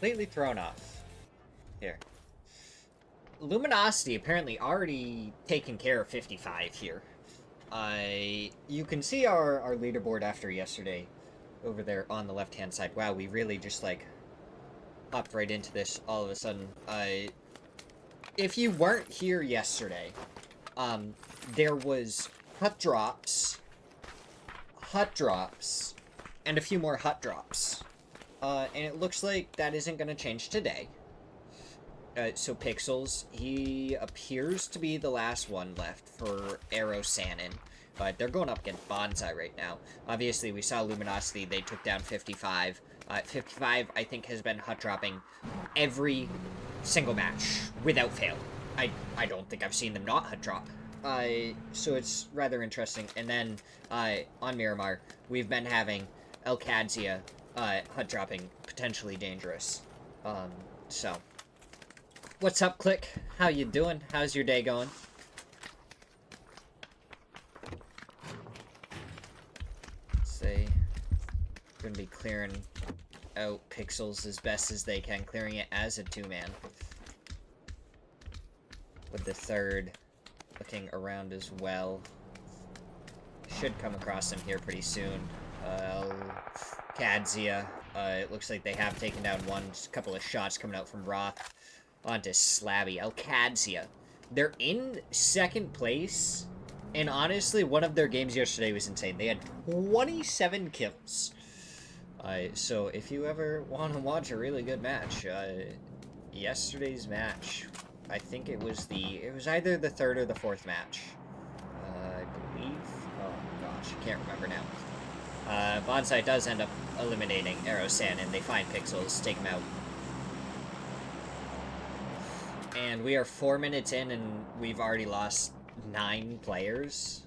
completely thrown off. Here. Luminosity apparently already taken care of 55 here. You can see our leaderboard after yesterday over there on the left-hand side. Wow, we really just, like, hopped right into this all of a sudden. If you weren't here yesterday, there was hut drops, and a few more hut drops. And it looks like that isn't going to change today. So Pixels, he appears to be the last one left for Arrow Sanin. But they're going up against Bonsai right now. Obviously, we saw Luminosity. They took down 55. 55, I think, has been hut dropping every single match without fail. I don't think I've seen them not hut drop. So it's rather interesting. And then on Miramar, we've been having El Kadzia hut dropping potentially dangerous. So what's up, Click? How you doing? How's your day going? Say gonna be clearing out Pixels as best as they can, clearing it as a two-man. With the third looking around as well. Should come across him here pretty soon. Kadzia, it looks like they have taken down one. Just a couple of shots coming out from Roth onto Slabby. El Kadzia. They're in second place, and honestly, one of their games yesterday was insane. They had 27 kills. So if you ever want to watch a really good match, yesterday's match, I think it was either the third or the fourth match. I believe. Oh gosh, I can't remember now. Bonsai does end up eliminating Arrow San, and they find Pixels, take him out. And we are 4 minutes in, and we've already lost 9 players.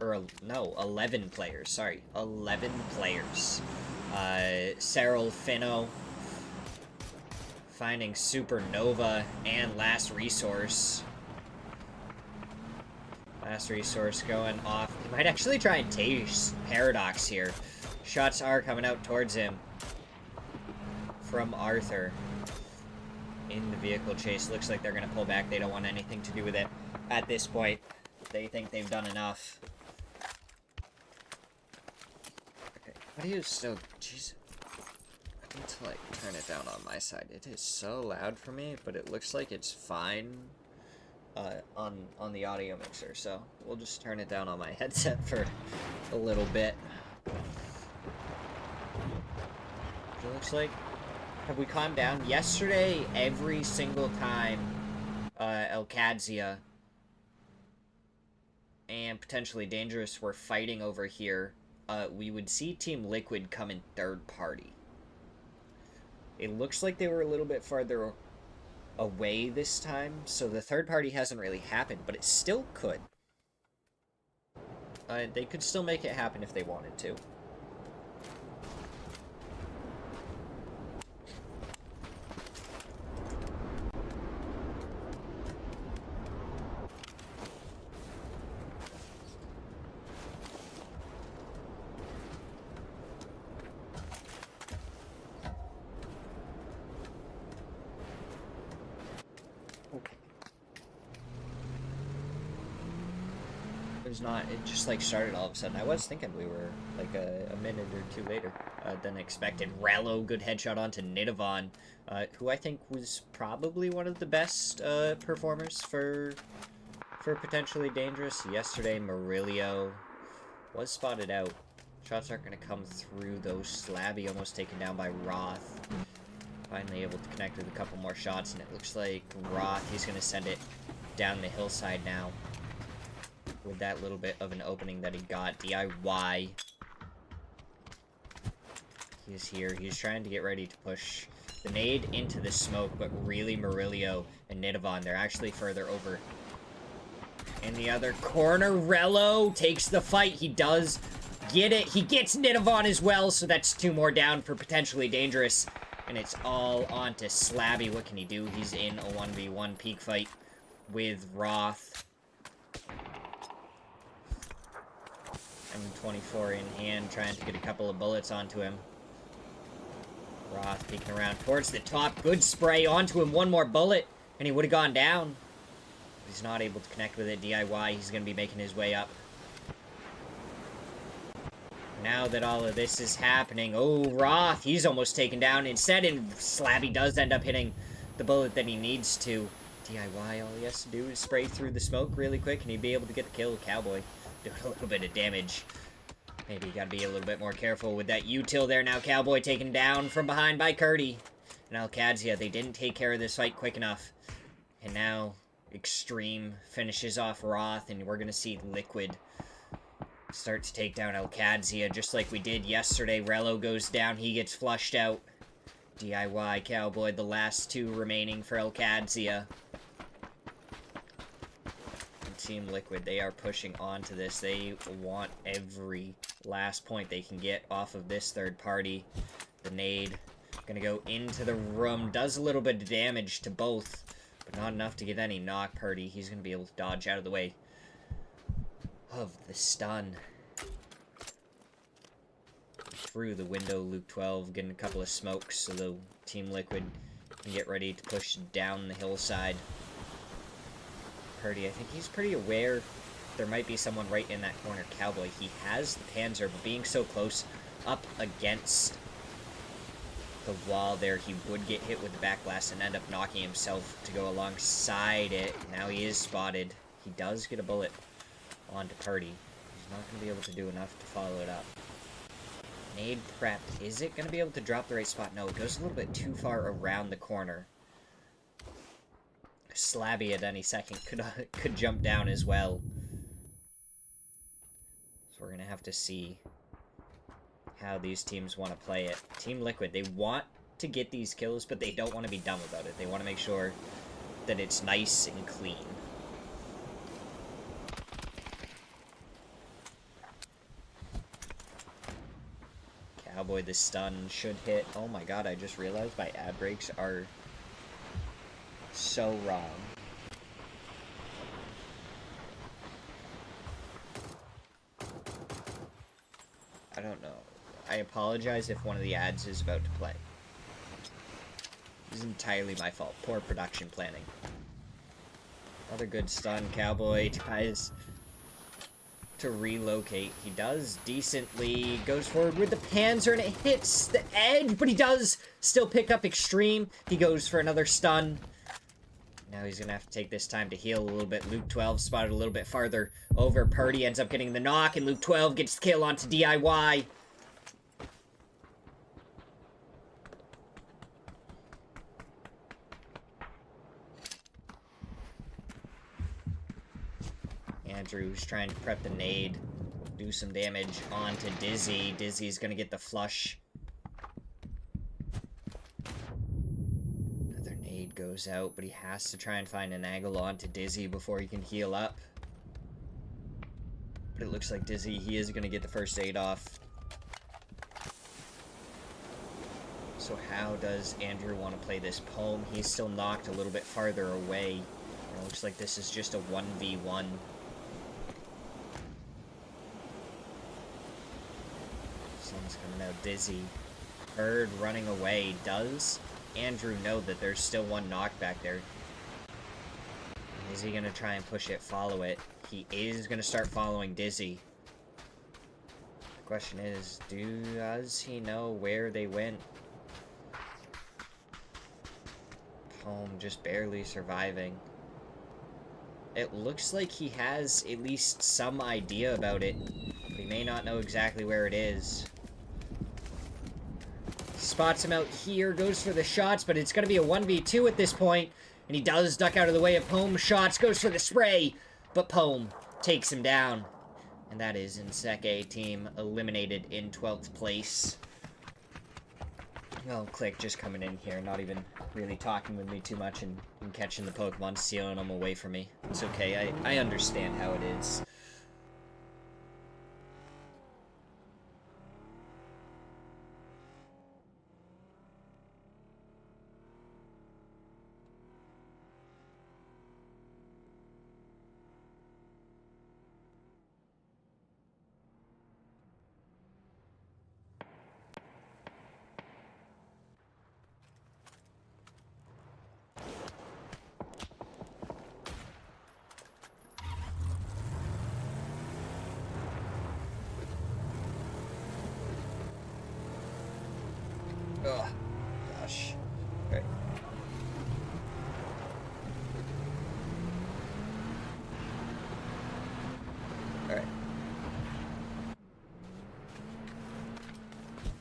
Or, no, 11 players, sorry. 11 players. Cyril, Finno, finding Supernova, and Last Resource. Last Resource going off. He might actually try and tase Paradox here. Shots are coming out towards him from Arthur. In the vehicle chase. Looks like they're going to pull back. They don't want anything to do with it at this point. They think they've done enough. Okay, how do you still... Jeez. I need to, like, turn it down on my side. It is so loud for me, but it looks like it's fine on the audio mixer, so we'll just turn it down on my headset for a little bit. It looks like... Have we calmed down? Yesterday, every single time El Kadzia and potentially Dangerous were fighting over here, we would see Team Liquid come in third party. It looks like they were a little bit farther away this time, so the third party hasn't really happened, but it still could. They could still make it happen if they wanted to. It just like started all of a sudden. I was thinking we were like a minute or two later than expected. Rello, good headshot onto Nidavon, who I think was probably one of the best performers for potentially Dangerous. Yesterday, Murillo was spotted out. Shots aren't going to come through though. Slabby almost taken down by Roth. Finally able to connect with a couple more shots, and it looks like Roth, he's going to send it down the hillside now. With that little bit of an opening that he got. DIY. He's here. He's trying to get ready to push the nade into the smoke, but really Murillo and Nidavon, they're actually further over. In the other corner, Rello takes the fight. He does get it. He gets Nidavon as well, so that's 2 more down for potentially Dangerous. And it's all on to Slabby. What can he do? He's in a 1v1 peak fight with Roth. M24 in hand, trying to get a couple of bullets onto him. Roth peeking around towards the top. Good spray onto him. One more bullet, and he would have gone down. He's not able to connect with it. DIY, he's going to be making his way up. Now that all of this is happening, oh, Roth, he's almost taken down instead, and Slabby does end up hitting the bullet that he needs to. DIY, all he has to do is spray through the smoke really quick, and he'd be able to get the kill. Cowboy doing a little bit of damage. Maybe you gotta be a little bit more careful with that util there. Now Cowboy taken down from behind by Curdy. And Alcadzia, they didn't take care of this fight quick enough. And now Extreme finishes off Roth, and we're gonna see Liquid start to take down Alcadzia, just like we did yesterday. Rello goes down, he gets flushed out. DIY, Cowboy, the last two remaining for Alcadzia. And Team Liquid, they are pushing onto this. They want every last point they can get off of this third party. The nade gonna go into the room, does a little bit of damage to both, but not enough to get any knock. Purdy, he's gonna be able to dodge out of the way of the stun. Through the window, Luke 12 getting a couple of smokes so the Team Liquid can get ready to push down the hillside. Purdy, I think he's pretty aware there might be someone right in that corner. Cowboy, he has the Panzer, but being so close up against the wall there, he would get hit with the back blast and end up knocking himself to go alongside it. Now he is spotted. He does get a bullet onto Purdy. He's not going to be able to do enough to follow it up. Nade prepped. Is it going to be able to drop the right spot? No, it goes a little bit too far around the corner. Slabby at any second could jump down as well. So we're going to have to see how these teams want to play it. Team Liquid, they want to get these kills, but they don't want to be dumb about it. They want to make sure that it's nice and clean. Cowboy, the stun should hit. Oh my god, I just realized my ad breaks are so wrong. I don't know. I apologize if one of the ads is about to play. This is entirely my fault. Poor production planning. Another good stun. Cowboy tries to relocate. He does decently. Goes forward with the Panzer, and it hits the edge, but he does still pick up Extreme. He goes for another stun. Now he's going to have to take this time to heal a little bit. Luke 12 spotted a little bit farther over. Purdy ends up getting the knock, and Luke 12 gets the kill onto DIY. Andrew's trying to prep the nade, do some damage onto Dizzy. Dizzy's gonna get the flush. Another nade goes out, but he has to try and find an angle onto Dizzy before he can heal up. But it looks like Dizzy, he is gonna get the first aid off. So how does Andrew want to play this poem? He's still knocked a little bit farther away. It looks like this is just a 1v1. Sun's coming out. Dizzy. Bird running away. Does Andrew know that there's still one knock back there? Is he going to try and push it, follow it? He is going to start following Dizzy. The question is, does he know where they went? Home just barely surviving. It looks like he has at least some idea about it, but he may not know exactly where it is. Spots him out here, goes for the shots, but it's going to be a 1v2 at this point, and he does duck out of the way of Pome's shots, goes for the spray, but Pome takes him down. And that is Insec A team eliminated in 12th place. Oh, Click just coming in here, not even really talking with me too much and catching the Pokemon, stealing them away from me. It's okay, I understand how it is.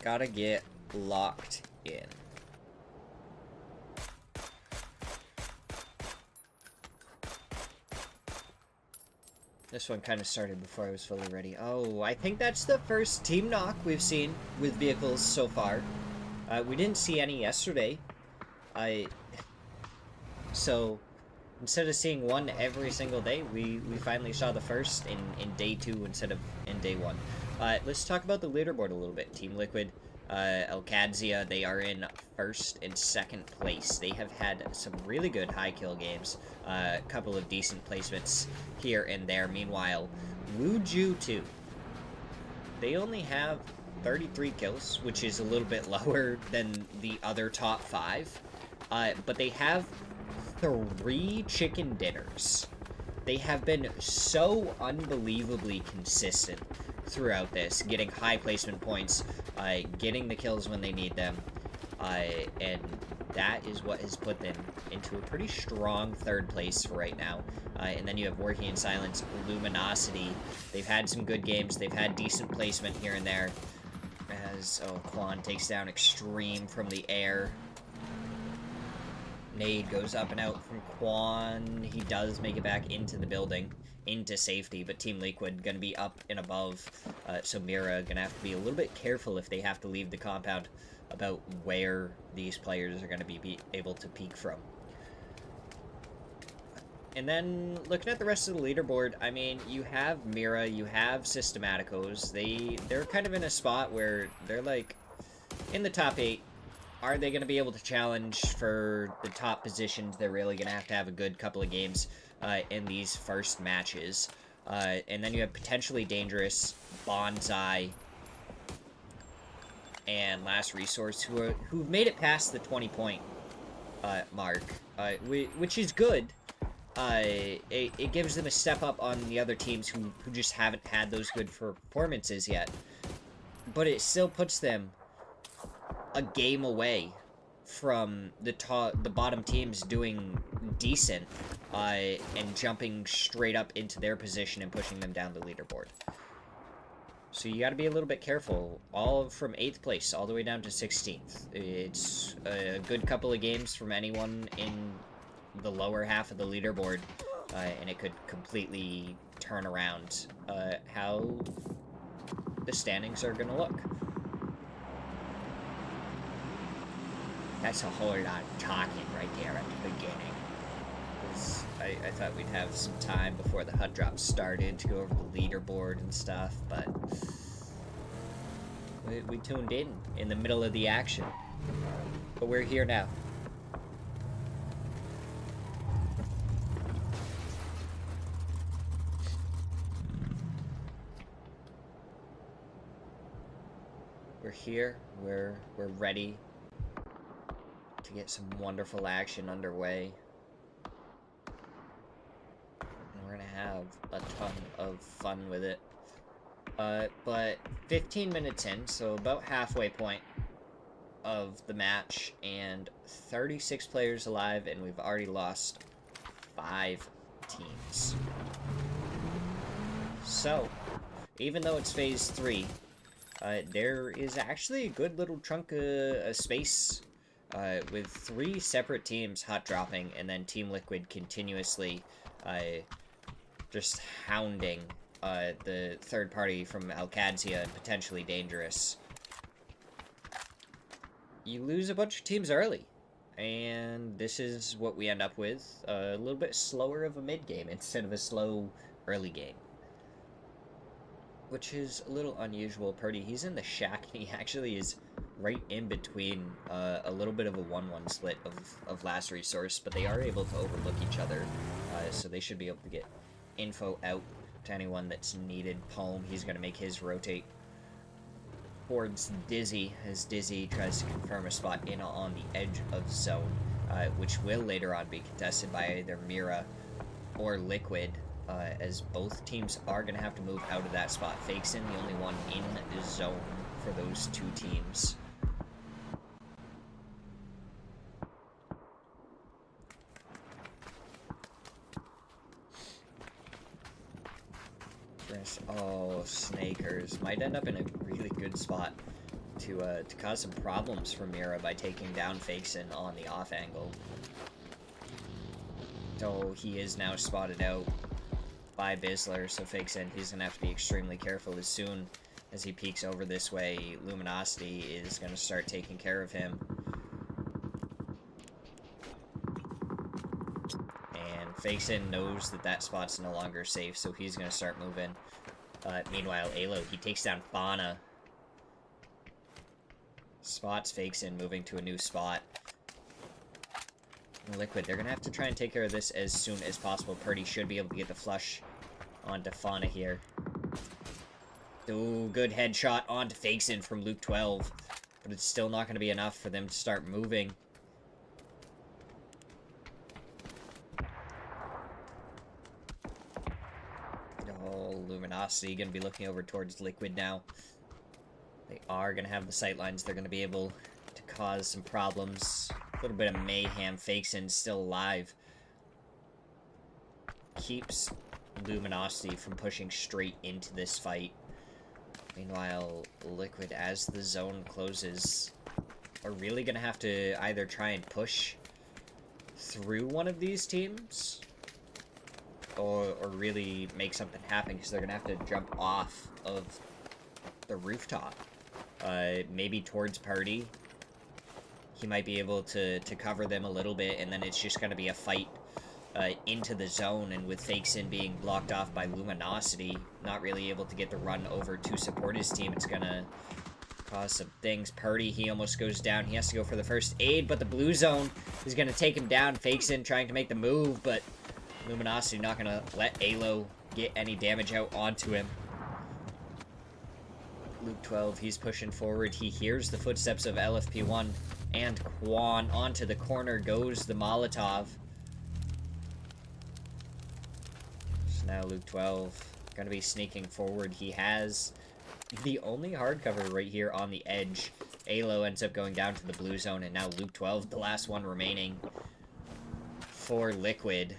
Gotta get locked in. This one kind of started before I was fully ready. Oh, I think that's the first team knock we've seen with vehicles so far. We didn't see any yesterday. So, instead of seeing one every single day, we finally saw the first in day 2 instead of in day 1. Let's talk about the leaderboard a little bit. Team Liquid, Alcadzia, they are in first and second place. They have had some really good high kill games, a couple of decent placements here and there. Meanwhile, Wuju 2, they only have 33 kills, which is a little bit lower than the other top 5, but they have 3 chicken dinners. They have been so unbelievably consistent throughout this, getting high placement points, getting the kills when they need them, and that is what has put them into a pretty strong 3rd place for right now. And then you have Working in Silence, Luminosity. They've had some good games. They've had decent placement here and there. As, Quan takes down Extreme from the air. Nade goes up and out from Quan. He does make it back into the building, into safety, but Team Liquid gonna be up and above, so Mira gonna have to be a little bit careful if they have to leave the compound about where these players are gonna be able to peek from. And then, looking at the rest of the leaderboard, I mean, you have Mira, you have Systematicos. They're kind of in a spot where they're, like, in the top 8. Are they going to be able to challenge for the top positions? They're really going to have a good couple of games in these first matches. And then you have Potentially Dangerous, Bonsai, and Last Resource, who've made it past the 20-point mark, which is good. It gives them a step up on the other teams who just haven't had those good performances yet. But it still puts them a game away from the bottom teams doing decent, and jumping straight up into their position and pushing them down the leaderboard. So you got to be a little bit careful. All from 8th place all the way down to 16th. It's a good couple of games from anyone in the lower half of the leaderboard, and it could completely turn around how the standings are going to look. That's a whole lot of talking right there at the beginning. I thought we'd have some time before the HUD drop started to go over the leaderboard and stuff, but we tuned in the middle of the action. But we're here now. We're here. We're ready to get some wonderful action underway. And we're gonna have a ton of fun with it. But 15 minutes in, so about halfway point of the match, and 36 players alive, and we've already lost 5 teams. So, even though it's phase 3, there is actually a good little chunk of space, with 3 separate teams hot dropping, and then Team Liquid continuously just hounding the third party from Alcadzia and Potentially Dangerous. You lose a bunch of teams early, and this is what we end up with, a little bit slower of a mid game instead of a slow early game. Which is a little unusual. Purdy, he's in the shack, and he actually is right in between a little bit of a 1-1 split of Last Resource, but they are able to overlook each other, so they should be able to get info out to anyone that's needed. Palm, he's going to make his rotate towards Dizzy, as Dizzy tries to confirm a spot in on the edge of zone, which will later on be contested by either Mira or Liquid, as both teams are going to have to move out of that spot. Fakeson, the only one in the zone for those 2 teams. Oh, Snakers. Might end up in a really good spot to cause some problems for Mira by taking down Fakeson on the off angle. So he is now spotted out by Bizzler, so Fakeson, he's going to have to be extremely careful as soon as he peeks over this way. Luminosity is going to start taking care of him. And Fakeson knows that that spot's no longer safe, so he's going to start moving. Meanwhile, Alo, he takes down Fauna. Spots Fakeson moving to a new spot. Liquid, they're going to have to try and take care of this as soon as possible. Purdy should be able to get the flush onto Fauna here. Ooh, good headshot onto Fakeson from Luke 12. But it's still not going to be enough for them to start moving. Oh, Luminosity going to be looking over towards Liquid now. They are going to have the sightlines. They're going to be able to cause some problems. A little bit of mayhem. Fakeson still alive. Keeps Luminosity from pushing straight into this fight. Meanwhile, Liquid, as the zone closes, are really going to have to either try and push through one of these teams or really make something happen, because they're going to have to jump off of the rooftop. Maybe towards Purdy. He might be able to cover them a little bit, and then it's just going to be a fight into the zone, and with Fakeson being blocked off by Luminosity, not really able to get the run over to support his team, it's going to cause some things. Purdy, he almost goes down. He has to go for the first aid, but the blue zone is going to take him down. Fakeson trying to make the move, but Luminosity not going to let Alo get any damage out onto him. Luke 12, he's pushing forward. He hears the footsteps of LFP1 and Quan. Onto the corner goes the Molotov. So now Luke 12 going to be sneaking forward. He has the only hardcover right here on the edge. Alo ends up going down to the blue zone, and now Luke 12, the last one remaining for Liquid.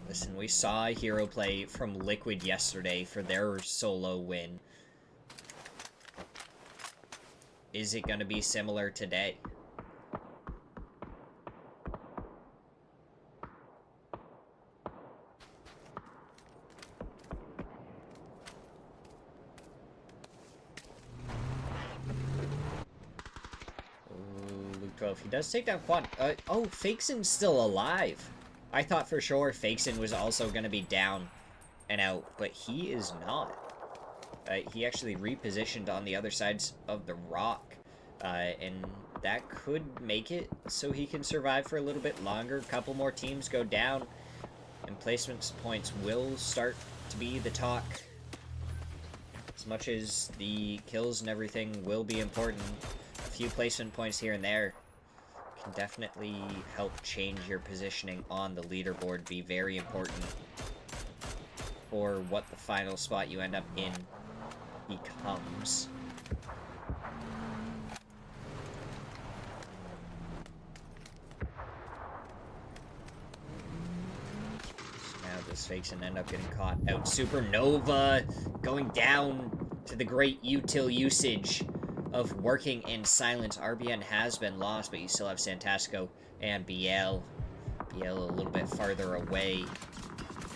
Listen, we saw hero play from Liquid yesterday for their solo win. Is it going to be similar today? Ooh, Luke 12, he does take down Quad. Oh, Fakeson's still alive. I thought for sure Fakeson was also going to be down and out, but he is not. He actually repositioned on the other sides of the rock, and that could make it so he can survive for a little bit longer. A couple more teams go down, and placement points will start to be the talk. As much as the kills and everything will be important, a few placement points here and there can definitely help change your positioning on the leaderboard, be very important for what the final spot you end up in becomes. So now does Fakeson end up getting caught out? Supernova going down to the great util usage of working in silence. RBN has been lost, but you still have Santasco and BL. BL a little bit farther away.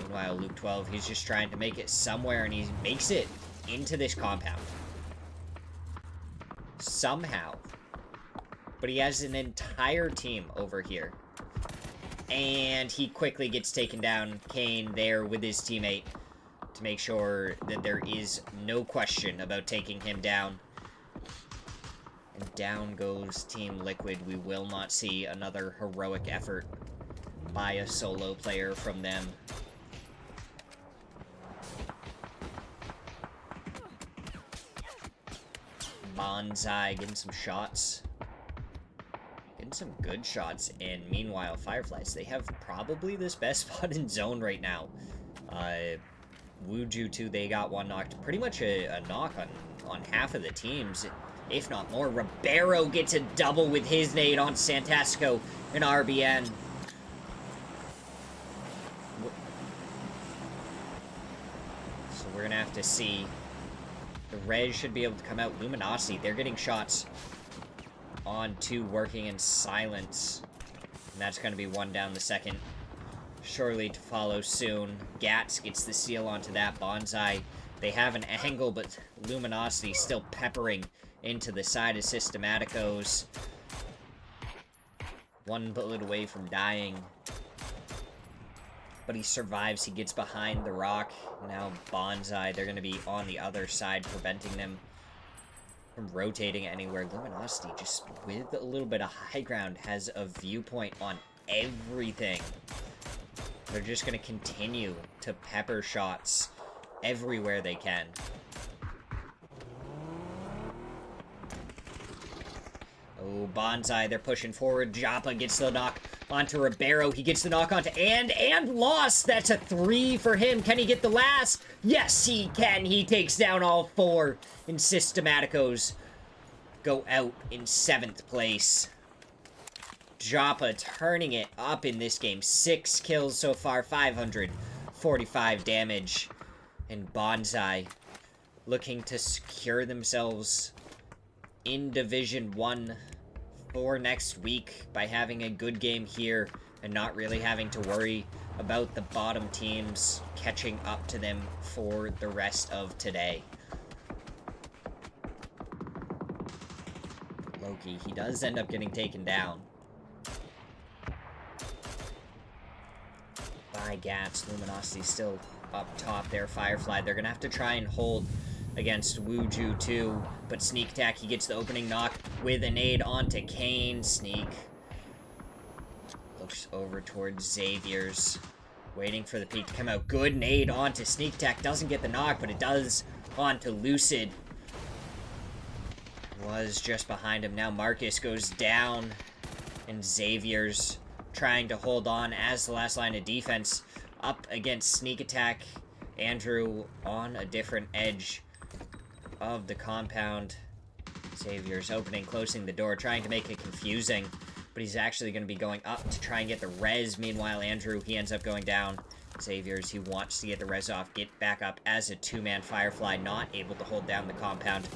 Meanwhile, Luke 12, he's just trying to make it somewhere, and he makes it into this compound. Somehow. But he has an entire team over here. And he quickly gets taken down. Kane there with his teammate to make sure that there is no question about taking him down. And down goes Team Liquid. We will not see another heroic effort by a solo player from them. Bonsai getting some shots. Getting some good shots. And meanwhile, Fireflies, they have probably this best spot in zone right now. Wuju too, they got one knocked. Pretty much a knock on half of the teams, if not more. Ribeiro gets a double with his nade on Santasco and RBN. So we're going to have to see The Rez should be able to come out. Luminosity, they're getting shots on 2, working in silence. And that's going to be 1 down the second. Surely to follow soon. Gats gets the seal onto that. Bonsai, they have an angle, but Luminosity still peppering into the side of Systematicos. 1 bullet away from dying. But he survives. He gets behind the rock. Now Bonsai, they're going to be on the other side, preventing them from rotating anywhere. Luminosity, just with a little bit of high ground, has a viewpoint on everything. They're just going to continue to pepper shots everywhere they can. Oh, Bonsai, they're pushing forward. Joppa gets the knock onto Ribeiro. He gets the knock onto and lost. That's a 3 for him. Can he get the last? Yes, he can. He takes down all 4. And Systematicos go out in 7th place. Joppa turning it up in this game. 6 kills so far, 545 damage. And Bonsai looking to secure themselves in Division 1 for next week by having a good game here and not really having to worry about the bottom teams catching up to them for the rest of today. Loki, he does end up getting taken down by Gats. Luminosity still up top there. Firefly, they're gonna have to try and hold against Wuju too, but Sneak Attack, he gets the opening knock with a nade onto Kane. Sneak looks over towards Xavier's, waiting for the peak to come out. Good nade onto Sneak Attack, doesn't get the knock, but it does onto Lucid. Was just behind him. Now Marcus goes down, and Xavier's trying to hold on as the last line of defense up against Sneak Attack. Andrew on a different edge of the compound. Xavier's opening, closing the door, trying to make it confusing, but he's actually going to be going up to try and get the res. Meanwhile, Andrew, he ends up going down. Xavier's, he wants to get the res off, get back up as a 2-man Firefly, not able to hold down the compound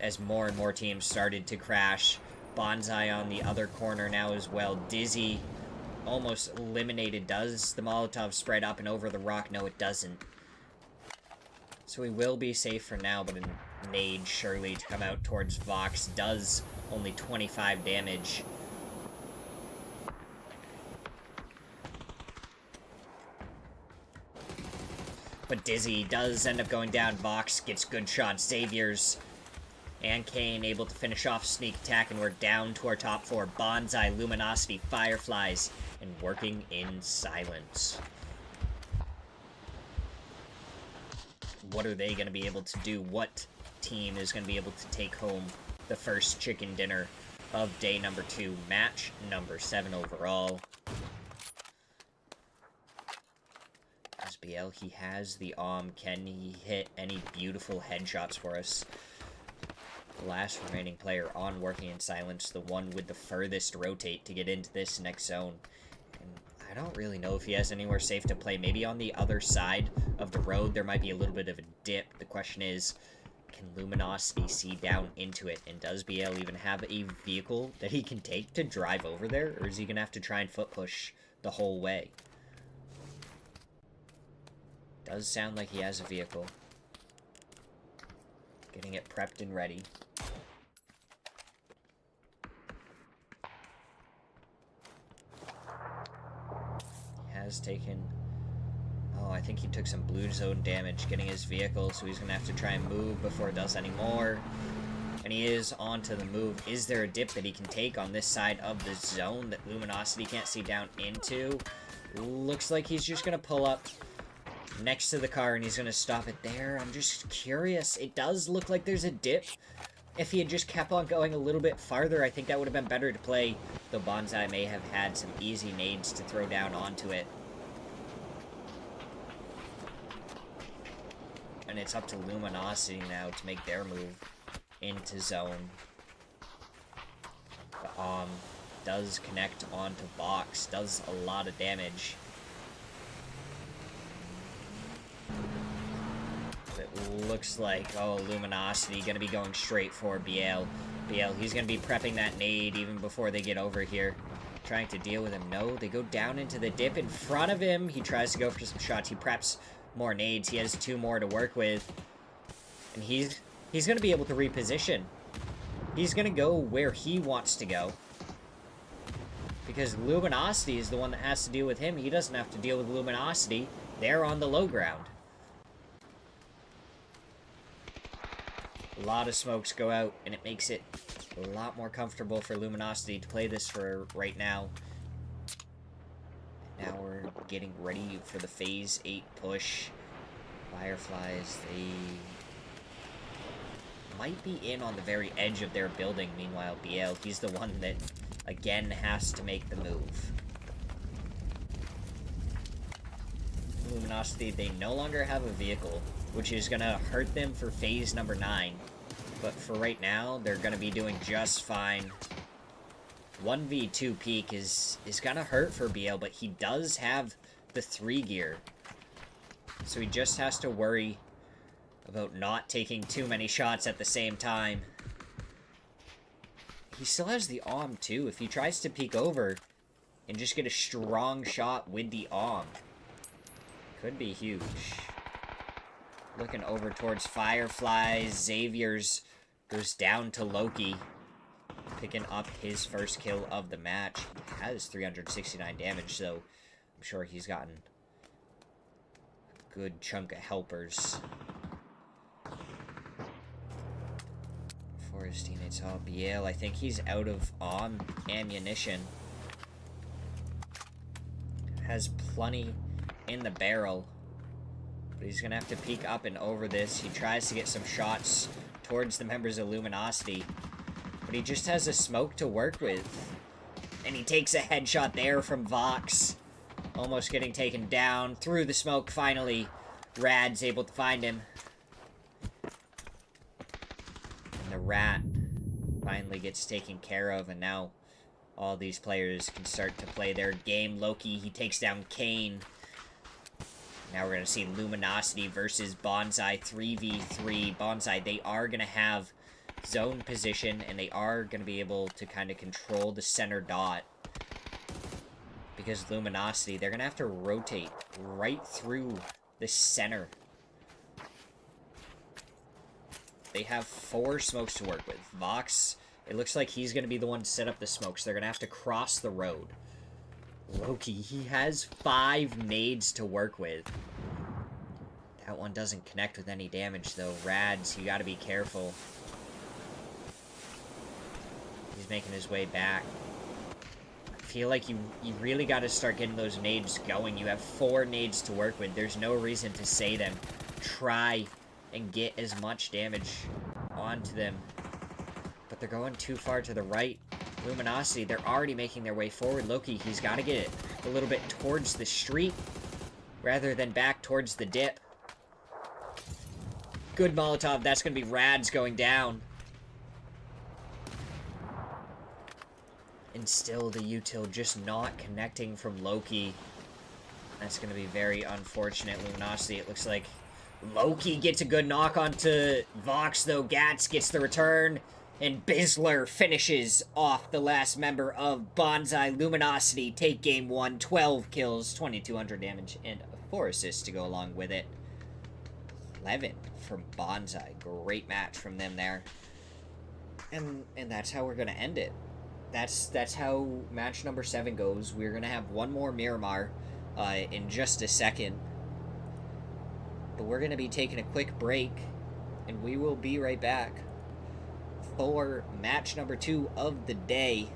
as more and more teams started to crash. Bonsai on the other corner now as well. Dizzy almost eliminated. Does the Molotov spread up and over the rock? No, it doesn't. So he will be safe for now, but a nade surely to come out towards Vox does only 25 damage. But Dizzy does end up going down. Vox gets good shots. Xavier's and Kane able to finish off Sneak Attack, and we're down to our top 4. Bonsai, Luminosity, Fireflies, and working in silence. What are they going to be able to do? What team is going to be able to take home the first chicken dinner of day number 2, match number 7 overall? SBL, he has the can he hit any beautiful headshots for us? The last remaining player on working in silence, the one with the furthest rotate to get into this next zone. And I don't really know if he has anywhere safe to play. Maybe on the other side of the road, there might be a little bit of a dip. The question is, can Luminosity see down into it? And does BL even have a vehicle that he can take to drive over there? Or is he going to have to try and foot push the whole way? Does sound like he has a vehicle. Getting it prepped and ready. He has taken... Oh, I think he took some blue zone damage getting his vehicle, so he's going to have to try and move before it does any more. And he is onto the move. Is there a dip that he can take on this side of the zone that Luminosity can't see down into? Looks like he's just going to pull up next to the car, and he's going to stop it there. I'm just curious. It does look like there's a dip. If he had just kept on going a little bit farther, I think that would have been better to play, though Bonsai may have had some easy nades to throw down onto it. And it's up to Luminosity now to make their move into zone. The does connect onto Vox, does a lot of damage. But looks like, oh, Luminosity gonna be going straight for Biel. Biel, he's gonna be prepping that nade even before they get over here. Trying to deal with him. No, they go down into the dip in front of him. He tries to go for some shots. He preps more nades. He has 2 more to work with. And he's gonna be able to reposition. He's gonna go where he wants to go. Because Luminosity is the one that has to deal with him. He doesn't have to deal with Luminosity. They're on the low ground. A lot of smokes go out, and it makes it a lot more comfortable for Luminosity to play this for right now. Now we're getting ready for the Phase 8 push. Fireflies, they might be in on the very edge of their building. Meanwhile, Biel, he's the one that, again, has to make the move. Luminosity, they no longer have a vehicle, which is going to hurt them for phase number 9. But for right now, they're going to be doing just fine. 1v2 peak is going to hurt for Biel, but he does have the 3 gear. So he just has to worry about not taking too many shots at the same time. He still has the AWM too. If he tries to peek over and just get a strong shot with the AWM, could be huge. Looking over towards Fireflies. Xavier's goes down to Loki, picking up his first kill of the match. He has 369 damage, so I'm sure he's gotten a good chunk of helpers for his teammates. Oh, Biel, I think he's out of ammunition. Has plenty in the barrel, but he's gonna have to peek up and over this. He tries to get some shots towards the members of Luminosity, but he just has a smoke to work with, and he takes a headshot there from Vox, almost getting taken down through the smoke. Finally, Rad's able to find him, and the Rat finally gets taken care of, and now all these players can start to play their game. Loki, he takes down Kane. Now we're going to see Luminosity versus Bonsai 3v3. Bonsai, they are going to have zone position, and they are going to be able to kind of control the center dot. Because Luminosity, they're going to have to rotate right through the center. They have 4 smokes to work with. Vox, it looks like he's going to be the one to set up the smokes. They're going to have to cross the road. Loki, he has 5 nades to work with. That one doesn't connect with any damage, though. Rads, you gotta be careful. He's making his way back. I feel like you really gotta start getting those nades going. You have 4 nades to work with. There's no reason to say them. Try and get as much damage onto them. But they're going too far to the right. Luminosity, they're already making their way forward. Loki, he's got to get it a little bit towards the street rather than back towards the dip. Good Molotov. That's going to be Rads going down. And still the util just not connecting from Loki. That's going to be very unfortunate. Luminosity, it looks like Loki gets a good knock onto Vox, though. Gats gets the return. And Bisler finishes off the last member of Bonsai. Luminosity take game 1, 12 kills, 2,200 damage, and 4 assists to go along with it. 11 from Bonsai. Great match from them there. And that's how we're going to end it. That's how match number 7 goes. We're going to have one more Miramar in just a second. But we're going to be taking a quick break, and we will be right back for match number 2 of the day.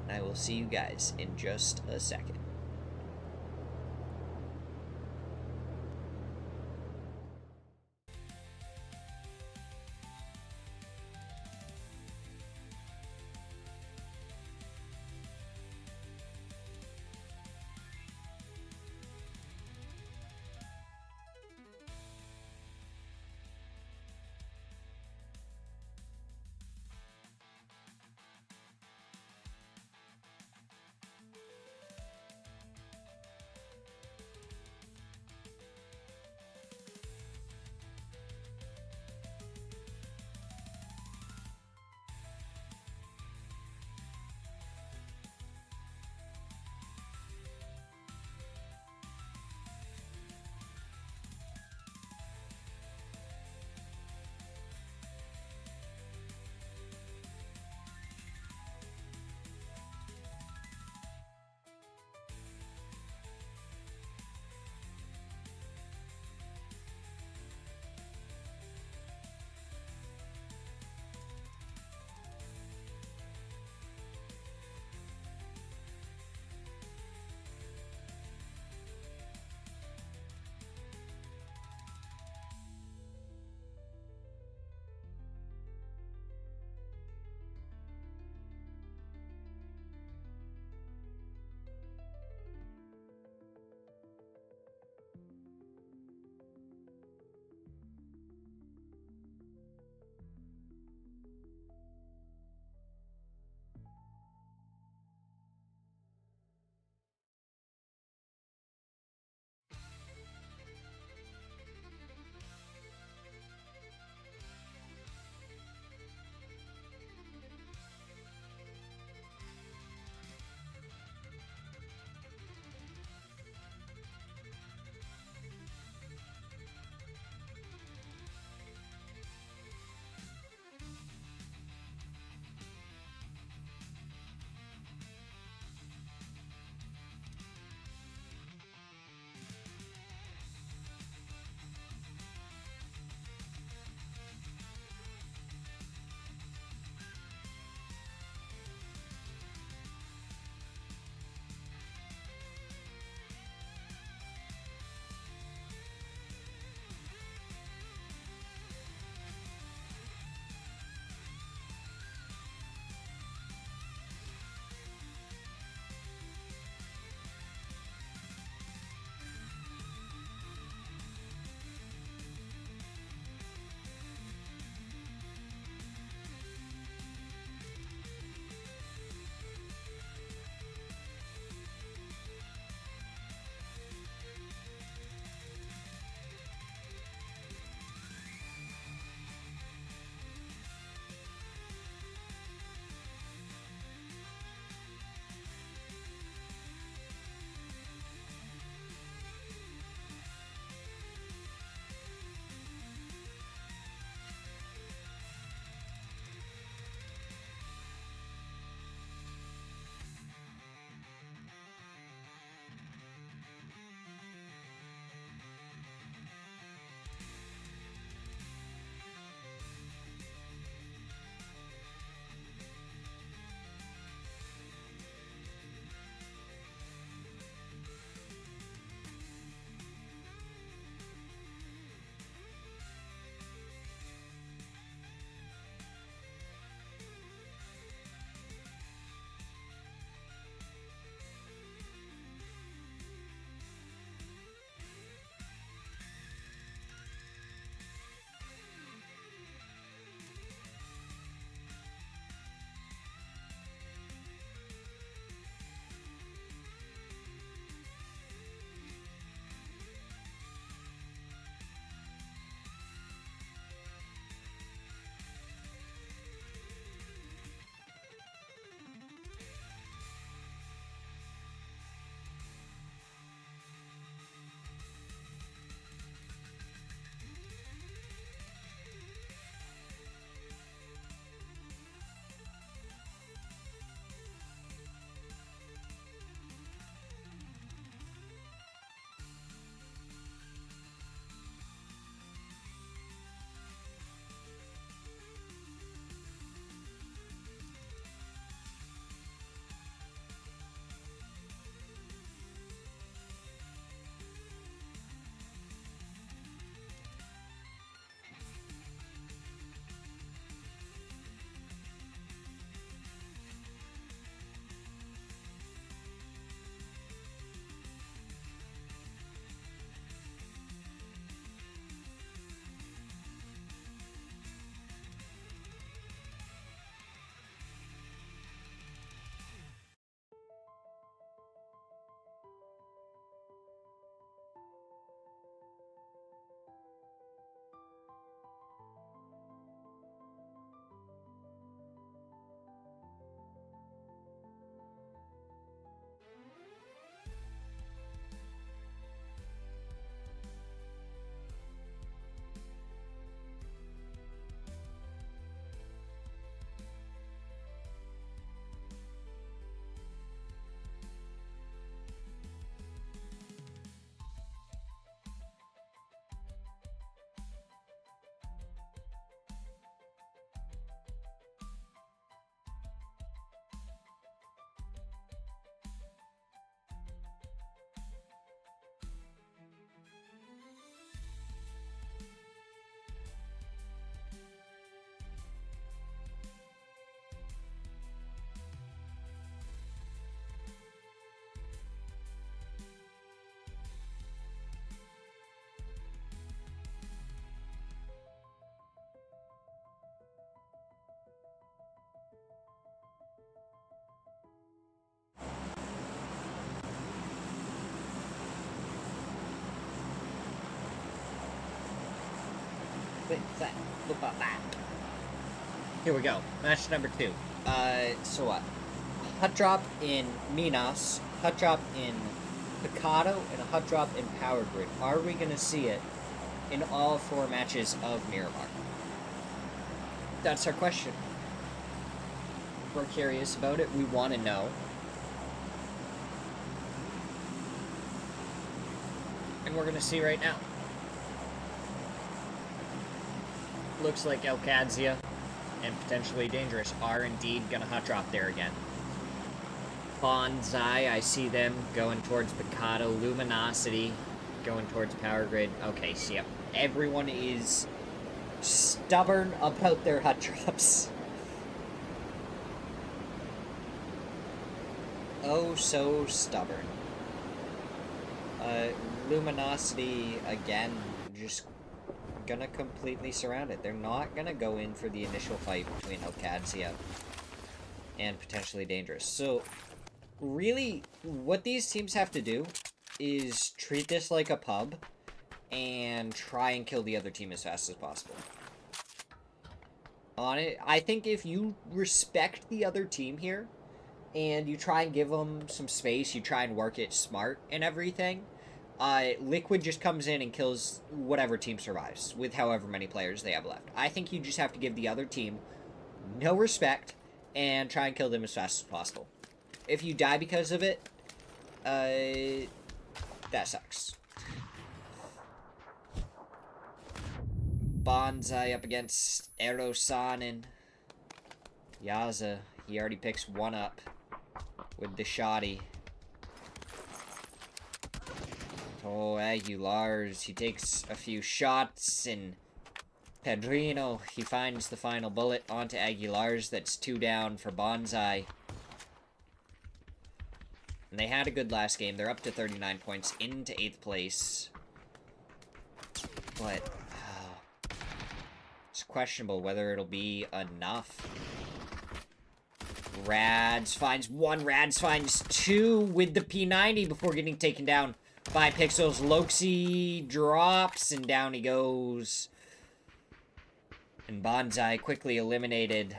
And I will see you guys in just a second. Look at that. Here we go. Match number 2. So what? Hut drop in Minas, hut drop in Picado, and a hut drop in Power Grid. Are we going to see it in all 4 matches of Miramar? That's our question. We're curious about it. We want to know. And we're going to see right now. Looks like Elkadzia and Potentially Dangerous are indeed going to hot drop there again. Bonsai, I see them going towards Picado. Luminosity going towards Power Grid. Okay, so yep. Everyone is stubborn about their hut drops. Oh, so stubborn. Luminosity, again, just gonna completely surround it. They're not gonna go in for the initial fight between Elkadzia and Potentially Dangerous. So, really, what these teams have to do is treat this like a pub and try and kill the other team as fast as possible. On it, I think if you respect the other team here, and you try and give them some space, you try and work it smart and everything, Liquid just comes in and kills whatever team survives with however many players they have left. I think you just have to give the other team no respect and try and kill them as fast as possible. If you die because of it, that sucks. Bonsai up against Erosan and Yaza. He already picks one up with the shoddy. Oh, Aguilars, he takes a few shots, and Pedrino, he finds the final bullet onto Aguilars. That's 2 down for Bonsai. And they had a good last game. They're up to 39 points into 8th place. But it's questionable whether it'll be enough. Rads finds 1, Rads finds 2 with the P90 before getting taken down by Pixels. Loxy drops, and down he goes. And Bonsai quickly eliminated.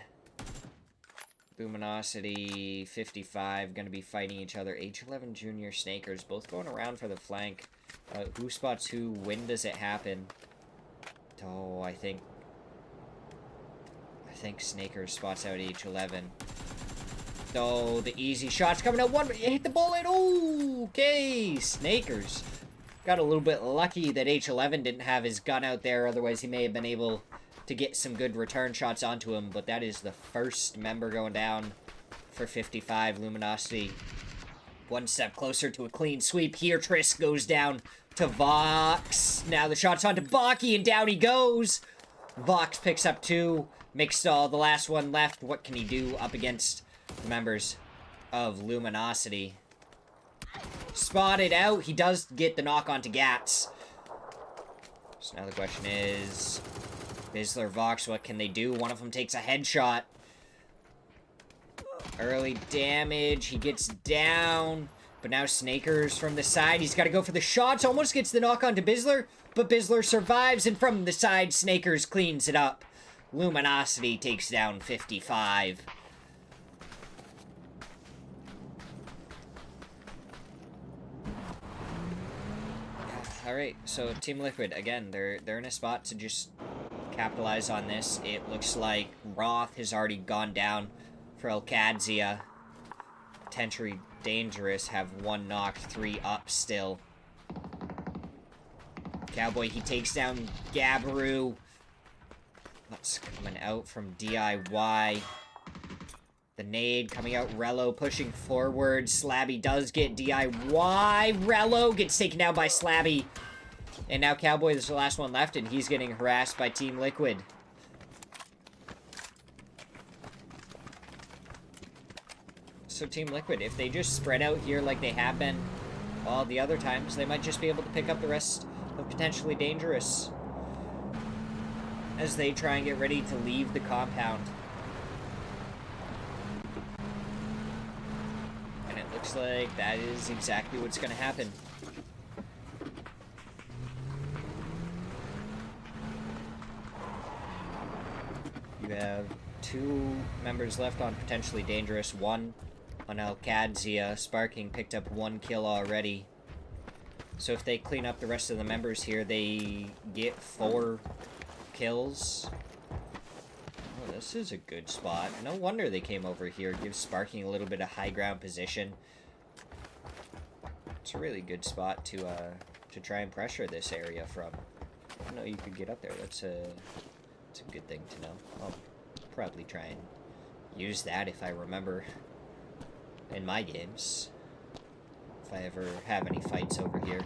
Luminosity, 55, going to be fighting each other. H11 Junior Snakers, both going around for the flank. Who spots who? When does it happen? Oh, I think Snakers spots out H11. Oh, the easy shot's coming out. One, hit the bullet. Oh, okay. Snakers got a little bit lucky that H11 didn't have his gun out there. Otherwise, he may have been able to get some good return shots onto him. But that is the first member going down for 55. Luminosity one step closer to a clean sweep. Here, Trisk goes down to Vox. Now the shot's onto Baki, and down he goes. Vox picks up 2. Mixstall, the last one left. What can he do up against the members of Luminosity? Spotted out. He does get the knock onto Gats. So now the question is, Bizzler, Vox, what can they do? One of them takes a headshot. Early damage. He gets down. But now Snakers from the side. He's got to go for the shots. Almost gets the knock onto Bizzler. But Bizzler survives. And from the side, Snakers cleans it up. Luminosity takes down 55. Alright, so Team Liquid, again, they're in a spot to just capitalize on this. It looks like Roth has already gone down for Elkadzia. Potentially Dangerous have 1 knocked, 3 up still. Cowboy, he takes down Gabaru. What's coming out from DIY? The nade coming out. Rello pushing forward. Slabby does get DIY. Rello gets taken down by Slabby. And now Cowboy is the last one left, and he's getting harassed by Team Liquid. So Team Liquid, if they just spread out here like they have been all the other times, they might just be able to pick up the rest of Potentially Dangerous as they try and get ready to leave the compound. And it looks like that is exactly what's going to happen. You have 2 members left on Potentially Dangerous, 1 on Alcadzia. Sparking picked up 1 kill already. So if they clean up the rest of the members here, they get 4 kills. Oh, this is a good spot. No wonder they came over here. Gives Sparking a little bit of high ground position. It's a really good spot to try and pressure this area from. I didn't know you could get up there. That's a good thing to know. I'll probably try and use that if I remember in my games. If I ever have any fights over here.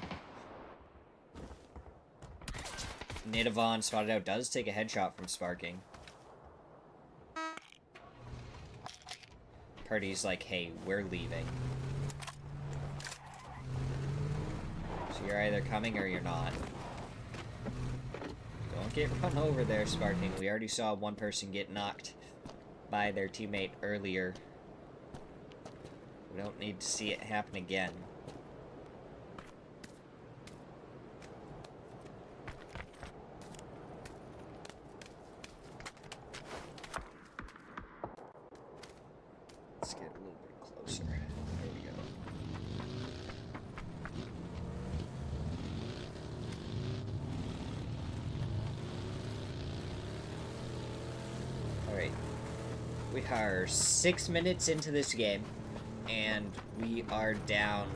Nidavon spotted out, does take a headshot from Sparking. Purdy's like, hey, we're leaving. So you're either coming or you're not. Don't get run over there, Sparking. We already saw 1 person get knocked by their teammate earlier. We don't need to see it happen again. Let's get a little bit closer. There we go. Alright. We are 6 minutes into this game, and we are down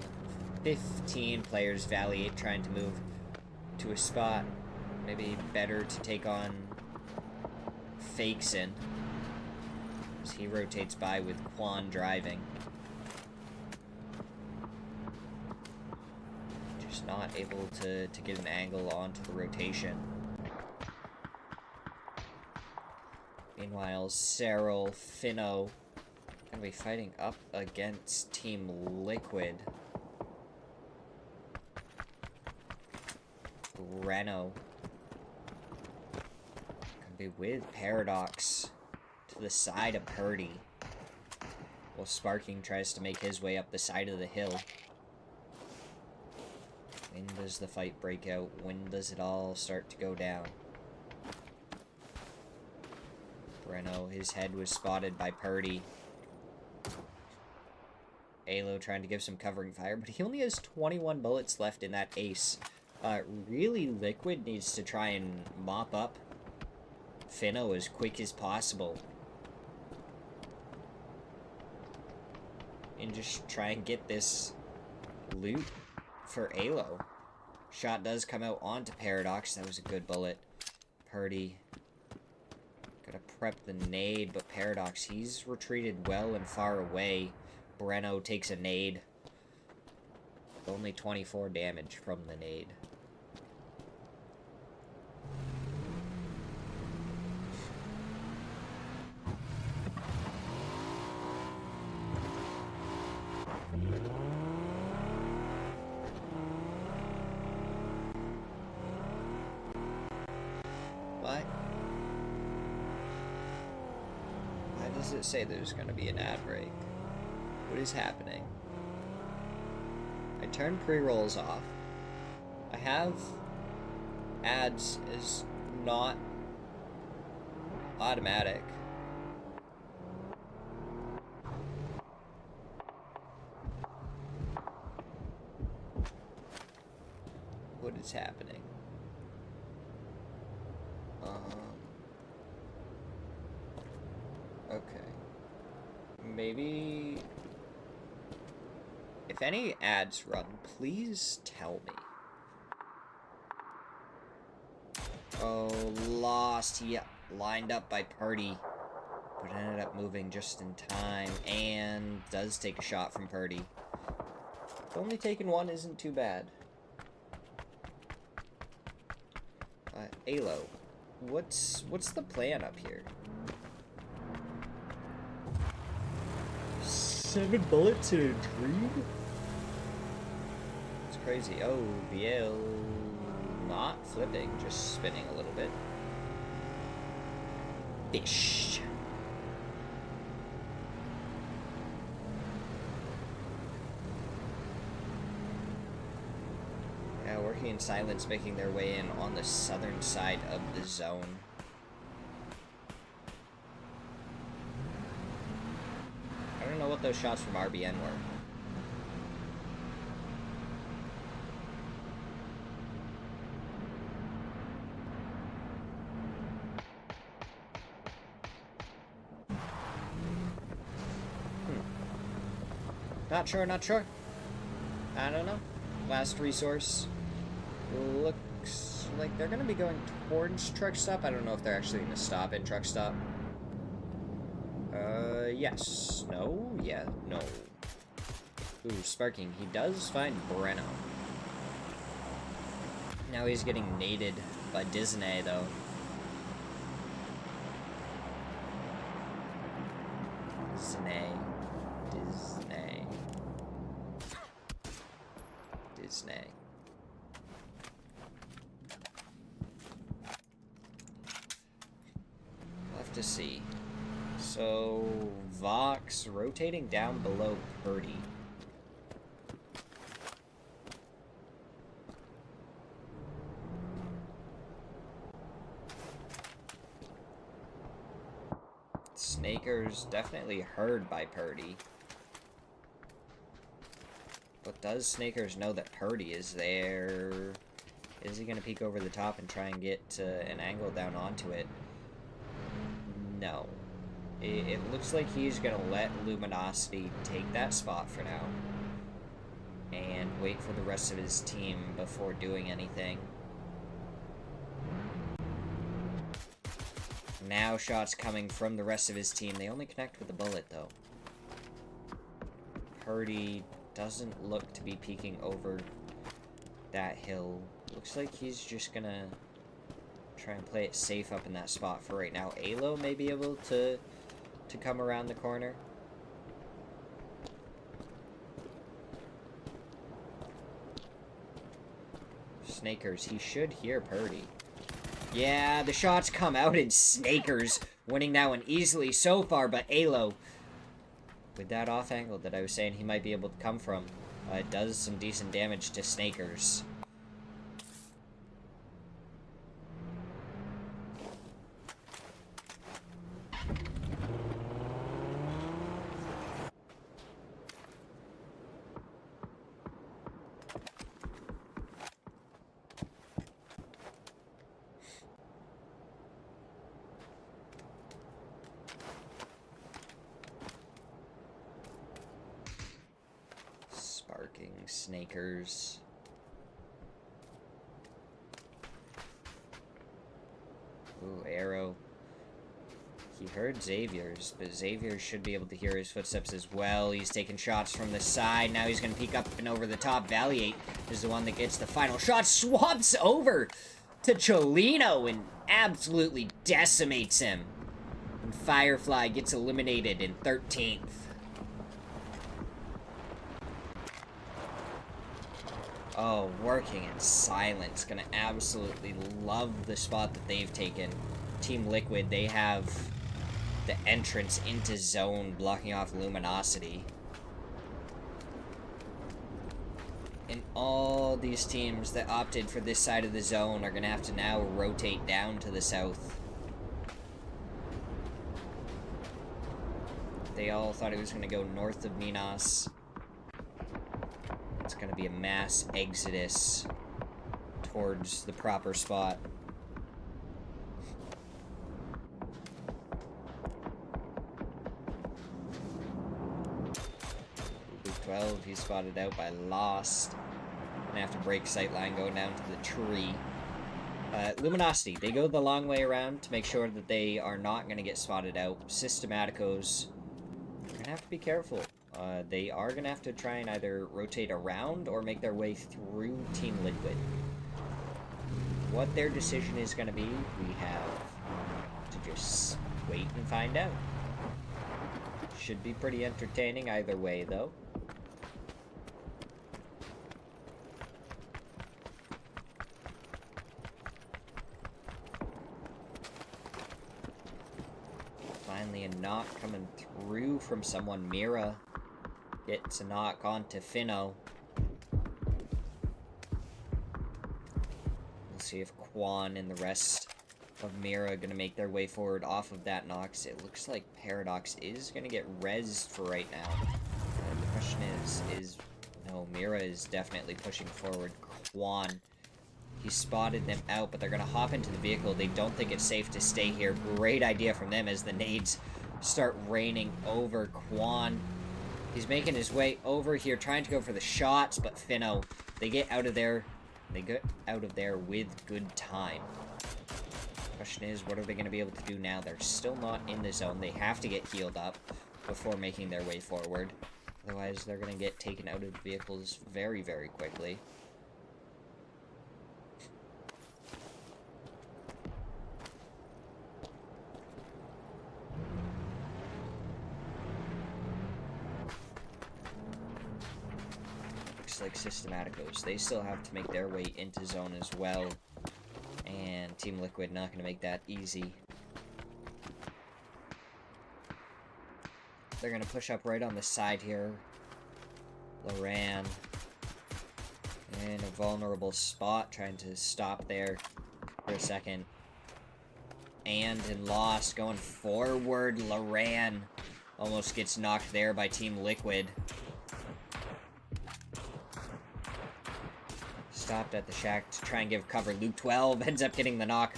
15 players. Valley 8 trying to move to a spot. Maybe better to take on Fakeson. As he rotates by with Quan driving. Just not able to get an angle onto the rotation. Meanwhile, Cyril, Finno, gonna be fighting up against Team Liquid. Reno gonna be with Paradox to the side of Purdy, while Sparking tries to make his way up the side of the hill. When does the fight break out? When does it all start to go down? Breno, his head was spotted by Purdy. Alo trying to give some covering fire, but he only has 21 bullets left in that ace. Really, Liquid needs to try and mop up Finno as quick as possible. And just try and get this loot for Alo. Shot does come out onto Paradox. That was a good bullet. Purdy. Gotta prep the nade, but Paradox, he's retreated well and far away. Breno takes a nade. Only 24 damage from the nade. What? Why does it say there's going to be an ad break? What is happening? I turned pre-rolls off. I have ads as not automatic. What is happening? Okay. Maybe... If any ads run, please tell me. Oh, lost. He lined up by Purdy, but ended up moving just in time, and does take a shot from Purdy. Only taking one isn't too bad. Alo, what's the plan up here? 7 bullets in a dream? It's crazy. Oh, BL not flipping, just spinning a little bit. Fish. Yeah, working in silence, making their way in on the southern side of the zone. don't know what those shots from RBN were. Not sure, not sure. I don't know. Last resource. Looks like they're going to be going towards truck stop. I don't know if they're actually going to stop in truck stop. Yes. No? Yeah. No. Ooh, sparking. He does find Breno. Now he's getting naded by Disney, though. Disney. We'll have to see. So, Vox rotating down below Purdy. Snaker's definitely heard by Purdy. But does Snakers know that Purdy is there? Is he going to peek over the top and try and get an angle down onto it? No. It looks like he's going to let Luminosity take that spot for now. And wait for the rest of his team before doing anything. Now shots coming from the rest of his team. They only connect with the bullet, though. Purdy doesn't look to be peeking over that hill. Looks like he's just gonna try and play it safe up in that spot for right now. Alo may be able to come around the corner. Snakers, he should hear Purdy. Yeah, the shots come out in Snakers, winning that one easily so far, but Alo, with that off angle that I was saying he might be able to come from, it does some decent damage to Snakers. Snakers. Ooh, arrow. He heard Xavier's, but Xavier should be able to hear his footsteps as well. He's taking shots from the side. Now he's going to peek up and over the top. Valiate is the one that gets the final shot. Swaps over to Cholino and absolutely decimates him. And Firefly gets eliminated in 13th. Oh, working in silence. Gonna absolutely love the spot that they've taken. Team Liquid, they have the entrance into zone, blocking off Luminosity. And all these teams that opted for this side of the zone are gonna have to now rotate down to the south. They all thought it was gonna go north of Minas. It's going to be a mass exodus towards the proper spot. 12, he's spotted out by Lost. Gonna have to break sightline going down to the tree. Luminosity, they go the long way around to make sure that they are not going to get spotted out. Systematicos, you're going to have to be careful. They are going to have to try and either rotate around or make their way through Team Liquid. What their decision is going to be, we have to just wait and find out. Should be pretty entertaining either way, though. Finally, a knock coming through from someone. Mira gets a knock onto Finno. We'll see if Quan and the rest of Mira going to make their way forward off of that Nox. It looks like Paradox is going to get rezzed for right now. The question is... No, Mira is definitely pushing forward. Quan, he spotted them out, but they're going to hop into the vehicle. They don't think it's safe to stay here. Great idea from them as the nades start raining over Quan. He's making his way over here, trying to go for the shots, but Finno, they get out of there. They get out of there with good time. Question is, what are they going to be able to do now? They're still not in the zone. They have to get healed up before making their way forward. Otherwise, they're going to get taken out of the vehicles very, very quickly. Looks like Systematicos. They still have to make their way into zone as well. And Team Liquid not going to make that easy. They're going to push up right on the side here. Loran in a vulnerable spot, trying to stop there for a second. And in Lost, going forward. Loran almost gets knocked there by Team Liquid. Stopped at the shack to try and give cover. Luke 12 ends up getting the knock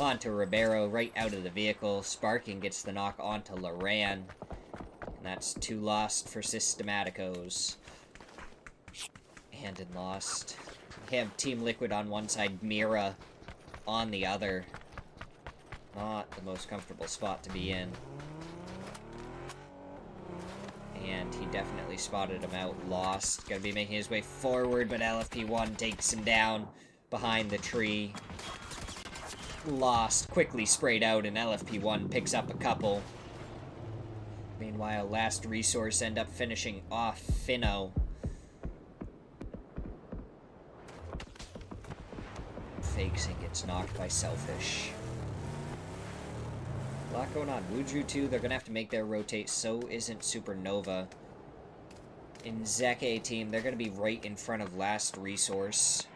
onto Ribeiro right out of the vehicle. Sparking gets the knock onto Loran. And that's 2 lost for Systematicos. And in Lost, we have Team Liquid on one side, Mira on the other. Not the most comfortable spot to be in. And he definitely spotted him out. Lost. Gonna be making his way forward, but LFP1 takes him down behind the tree. Lost. Quickly sprayed out, and LFP1 picks up a couple. Meanwhile, Last Resource end up finishing off Finno. Fakes and gets knocked by Selfish. A lot going on. Wuju 2, they're going to have to make their rotate. So isn't Supernova. In Zeke team, they're going to be right in front of Last Resource.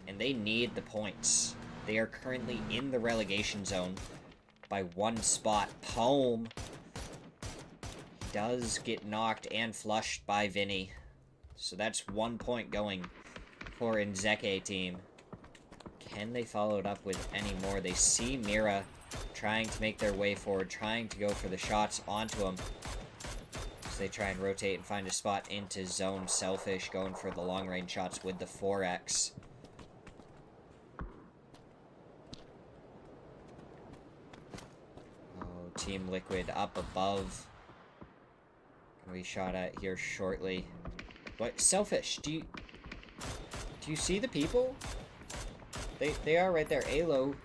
And they need the points. They are currently in the relegation zone by 1 spot. Poem does get knocked and flushed by Vinny. So that's 1 point going for Nzeke team. Can they follow it up with any more? They see Mira trying to make their way forward, trying to go for the shots onto him. As they try and rotate and find a spot into zone. Selfish going for the long-range shots with the 4X. Oh, Team Liquid up above. Gonna be shot at here shortly. What? Selfish, do you see the people? They are right there. Alo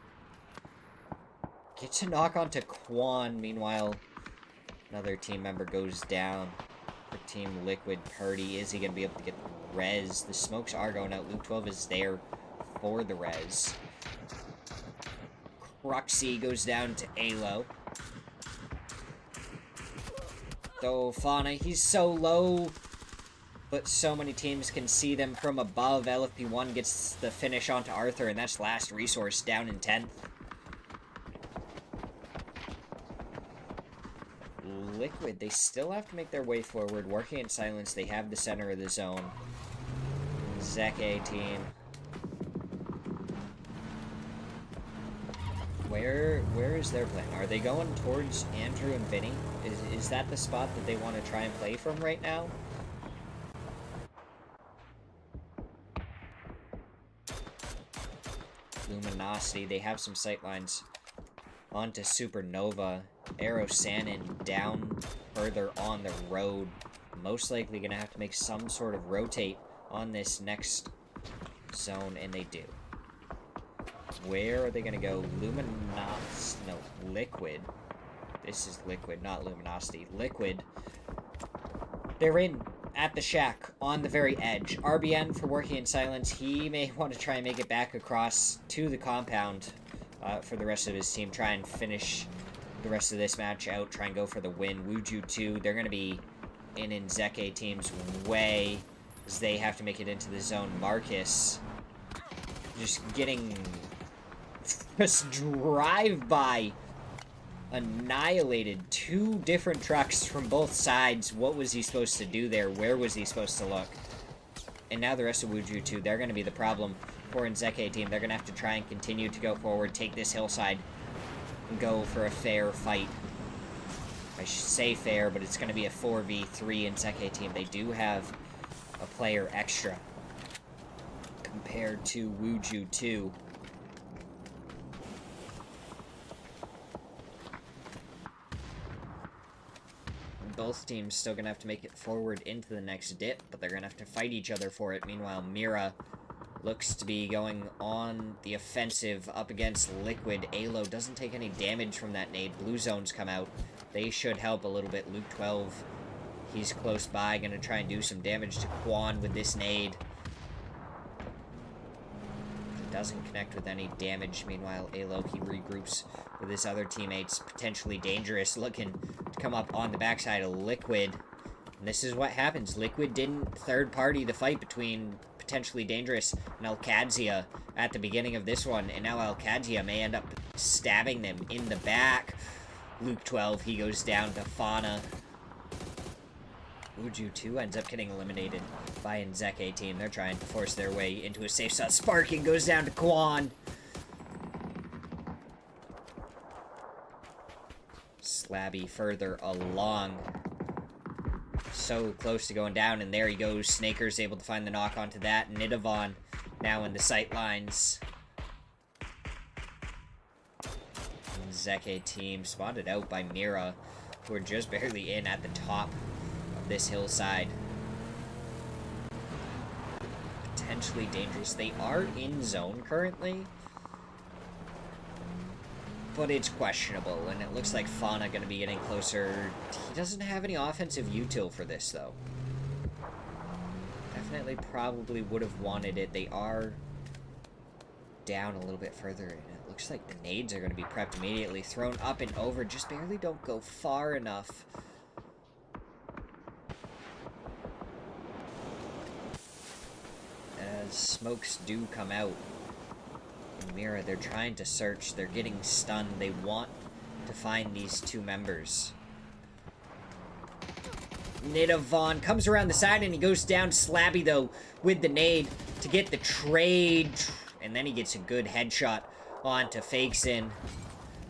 gets a knock onto Quan. Meanwhile, another team member goes down for Team Liquid. Purdy, is he going to be able to get the res? The smokes are going out. Luke 12 is there for the res. Cruxy goes down to Alo. Though Fauna, he's so low, but so many teams can see them from above. LFP1 gets the finish onto Arthur, and that's Last Resource down in 10th. Liquid, they still have to make their way forward. Working in silence, they have the center of the zone. Zeke team. Where is their plan? Are they going towards Andrew and Vinny? Is that the spot that they want to try and play from right now? Luminosity, they have some sightlines onto Supernova. Arrow Sannon down further on the road. Most likely going to have to make some sort of rotate on this next zone, and they do. Where are they going to go? No, Liquid. This is Liquid, not Luminosity. Liquid. They're in at the shack on the very edge. RBN for working in silence. He may want to try and make it back across to the compound for the rest of his team. Try and finish the rest of this match out. Try and go for the win. Wuju 2, they're going to be in Nzeke team's way as they have to make it into the zone. Marcus just getting Just drive-by annihilated 2 different trucks from both sides. What was he supposed to do there? Where was he supposed to look? And now the rest of Wuju 2, they're going to be the problem for Nzeke team. They're going to have to try and continue to go forward, take this hillside, and go for a fair fight. I should say fair, but it's going to be a 4v3 Nzeke team. They do have a player extra compared to Wuju 2. Both teams still going to have to make it forward into the next dip, but they're going to have to fight each other for it. Meanwhile, Mira looks to be going on the offensive up against Liquid. Alo doesn't take any damage from that nade. Blue zones come out. They should help a little bit. Luke 12, he's close by, going to try and do some damage to Quan with this nade. It doesn't connect with any damage. Meanwhile, Alo, he regroups with his other teammates. Potentially dangerous, looking to come up on the backside of Liquid. And this is what happens. Liquid didn't third-party the fight between potentially dangerous and Alcadzia at the beginning of this one, and now Alcadzia may end up stabbing them in the back. Luke 12, he goes down to Fauna. Wuju 2 ends up getting eliminated by Nzeke team. They're trying to force their way into a safe shot. Sparking goes down to Quan. Slabby further along. So close to going down, and there he goes. Snaker's able to find the knock onto that. Nidavon now in the sight lines. Nzeke team spotted out by Mira, who are just barely in at the top of this hillside. Potentially dangerous. They are in zone currently, but it's questionable, and it looks like Fauna going to be getting closer. He doesn't have any offensive util for this, though. Definitely probably would have wanted it. They are down a little bit further, and it looks like the nades are going to be prepped immediately. Thrown up and over, just barely don't go far enough. As smokes do come out. Mira, they're trying to search. They're getting stunned. They want to find these 2 members. Nidavon comes around the side and he goes down. Slabby, though, with the nade to get the trade. And then he gets a good headshot onto Fakeson.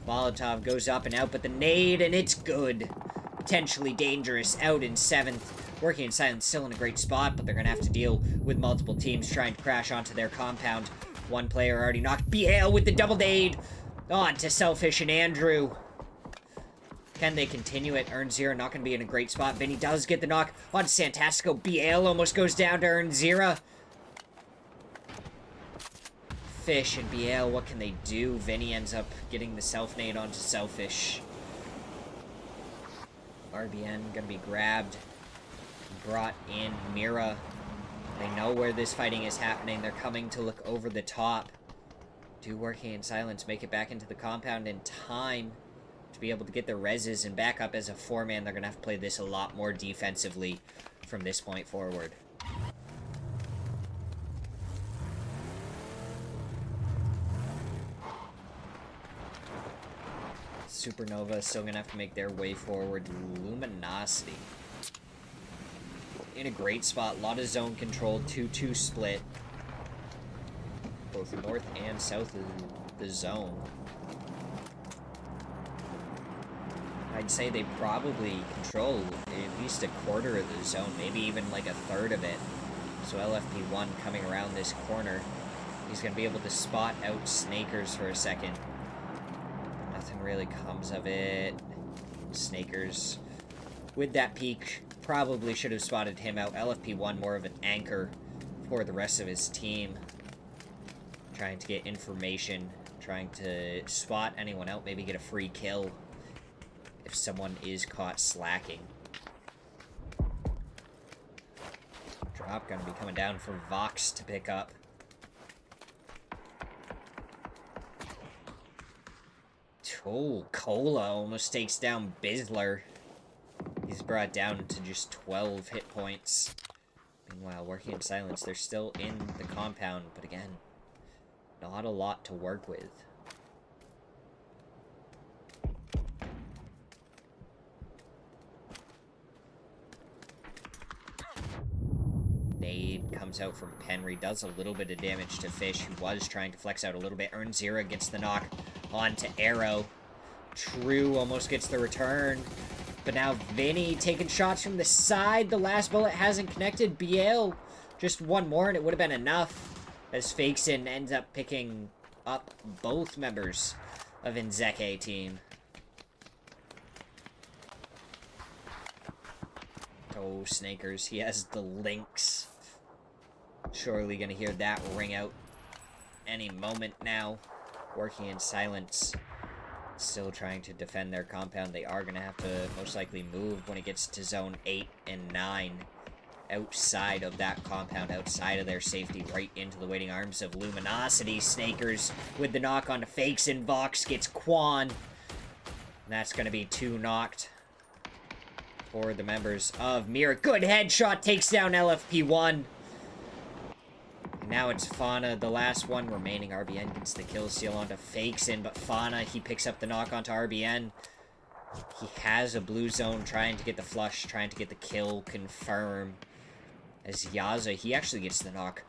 Molotov goes up and out, but the nade, and it's good. Potentially dangerous, out in 7th. Working in silence, still in a great spot, but they're going to have to deal with multiple teams trying to crash onto their compound. One player already knocked. BL with the double nade. On to Selfish and Andrew. Can they continue it? Earn 0 not going to be in a great spot. Vinny does get the knock on Santastico. BL almost goes down to Earn 0. Fish and BL, what can they do? Vinny ends up getting the self-nade onto Selfish. RBN going to be grabbed. Brought in. Mira. They know where this fighting is happening. They're coming to look over the top. Do working in silence. Make it back into the compound in time to be able to get their reses and back up as a 4-man. They're going to have to play this a lot more defensively from this point forward. Supernova still going to have to make their way forward. Luminosity in a great spot. A lot of zone control. 2-2 split. Both north and south of the zone. I'd say they probably control at least a quarter of the zone. Maybe even like a third of it. So LFP1 coming around this corner. He's going to be able to spot out Snakers for a second. Nothing really comes of it. Snakers with that peek probably should have spotted him out. LFP1 more of an anchor for the rest of his team. Trying to get information. Trying to spot anyone out. Maybe get a free kill if someone is caught slacking. Drop gonna be coming down for Vox to pick up. Oh, Cola almost takes down Bizzler. He's brought down to just 12 hit points. Meanwhile, working in silence, they're still in the compound, but again, not a lot to work with. comes out from Penry, does a little bit of damage to Fish, who was trying to flex out a little bit. Smirzera gets the knock onto Arrow. True almost gets the return. But now Vinny taking shots from the side. The last bullet hasn't connected. Biel just one more and it would have been enough. As Fakeson ends up picking up both members of Nzeke team. Oh, Snakers. He has the Lynx. Surely gonna hear that ring out any moment now. Working in silence. Still trying to defend their compound. They are gonna have to most likely move when it gets to zone 8 and 9. Outside of that compound, outside of their safety, right into the waiting arms of Luminosity. Snakers with the knock onto Fakeson. Vox gets Quan. And that's gonna be 2 knocked for the members of Mirror. Good headshot, takes down LFP1. And now it's Fauna, the last one remaining. RBN gets the kill steal onto Fakeson, but Fauna, he picks up the knock onto RBN. He has a blue zone, trying to get the flush, trying to get the kill confirm. As Yaza, he actually gets the knock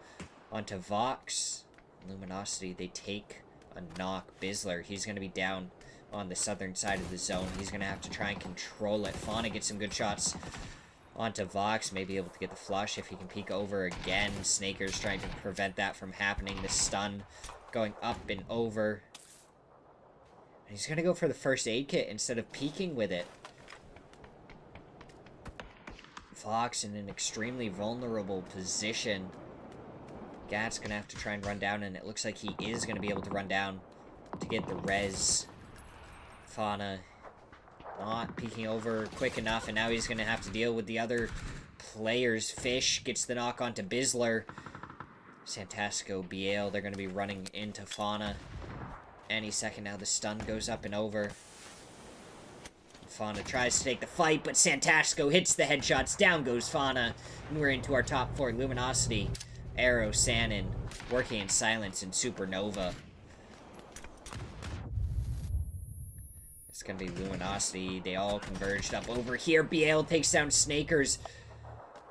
onto Vox. Luminosity, they take a knock. Bizzler, he's going to be down on the southern side of the zone. He's going to have to try and control it. Fauna gets some good shots onto Vox. Maybe able to get the flush if he can peek over again. Snakers trying to prevent that from happening. The stun going up and over. And he's going to go for the first aid kit instead of peeking with it. Vox in an extremely vulnerable position. Gat's going to have to try and run down, and it looks like he is going to be able to run down to get the res. Fauna not peeking over quick enough, and now he's going to have to deal with the other players. Fish gets the knock onto Bizzler. Santasco, Biel, they're going to be running into Fauna any second now. The stun goes up and over. Fauna tries to take the fight, but Santasco hits the headshots. Down goes Fauna. And we're into our top 4. Luminosity, Arrow, Sanin, working in silence, and Supernova. It's going to be Luminosity. They all converged up over here. Biel takes down Snakers.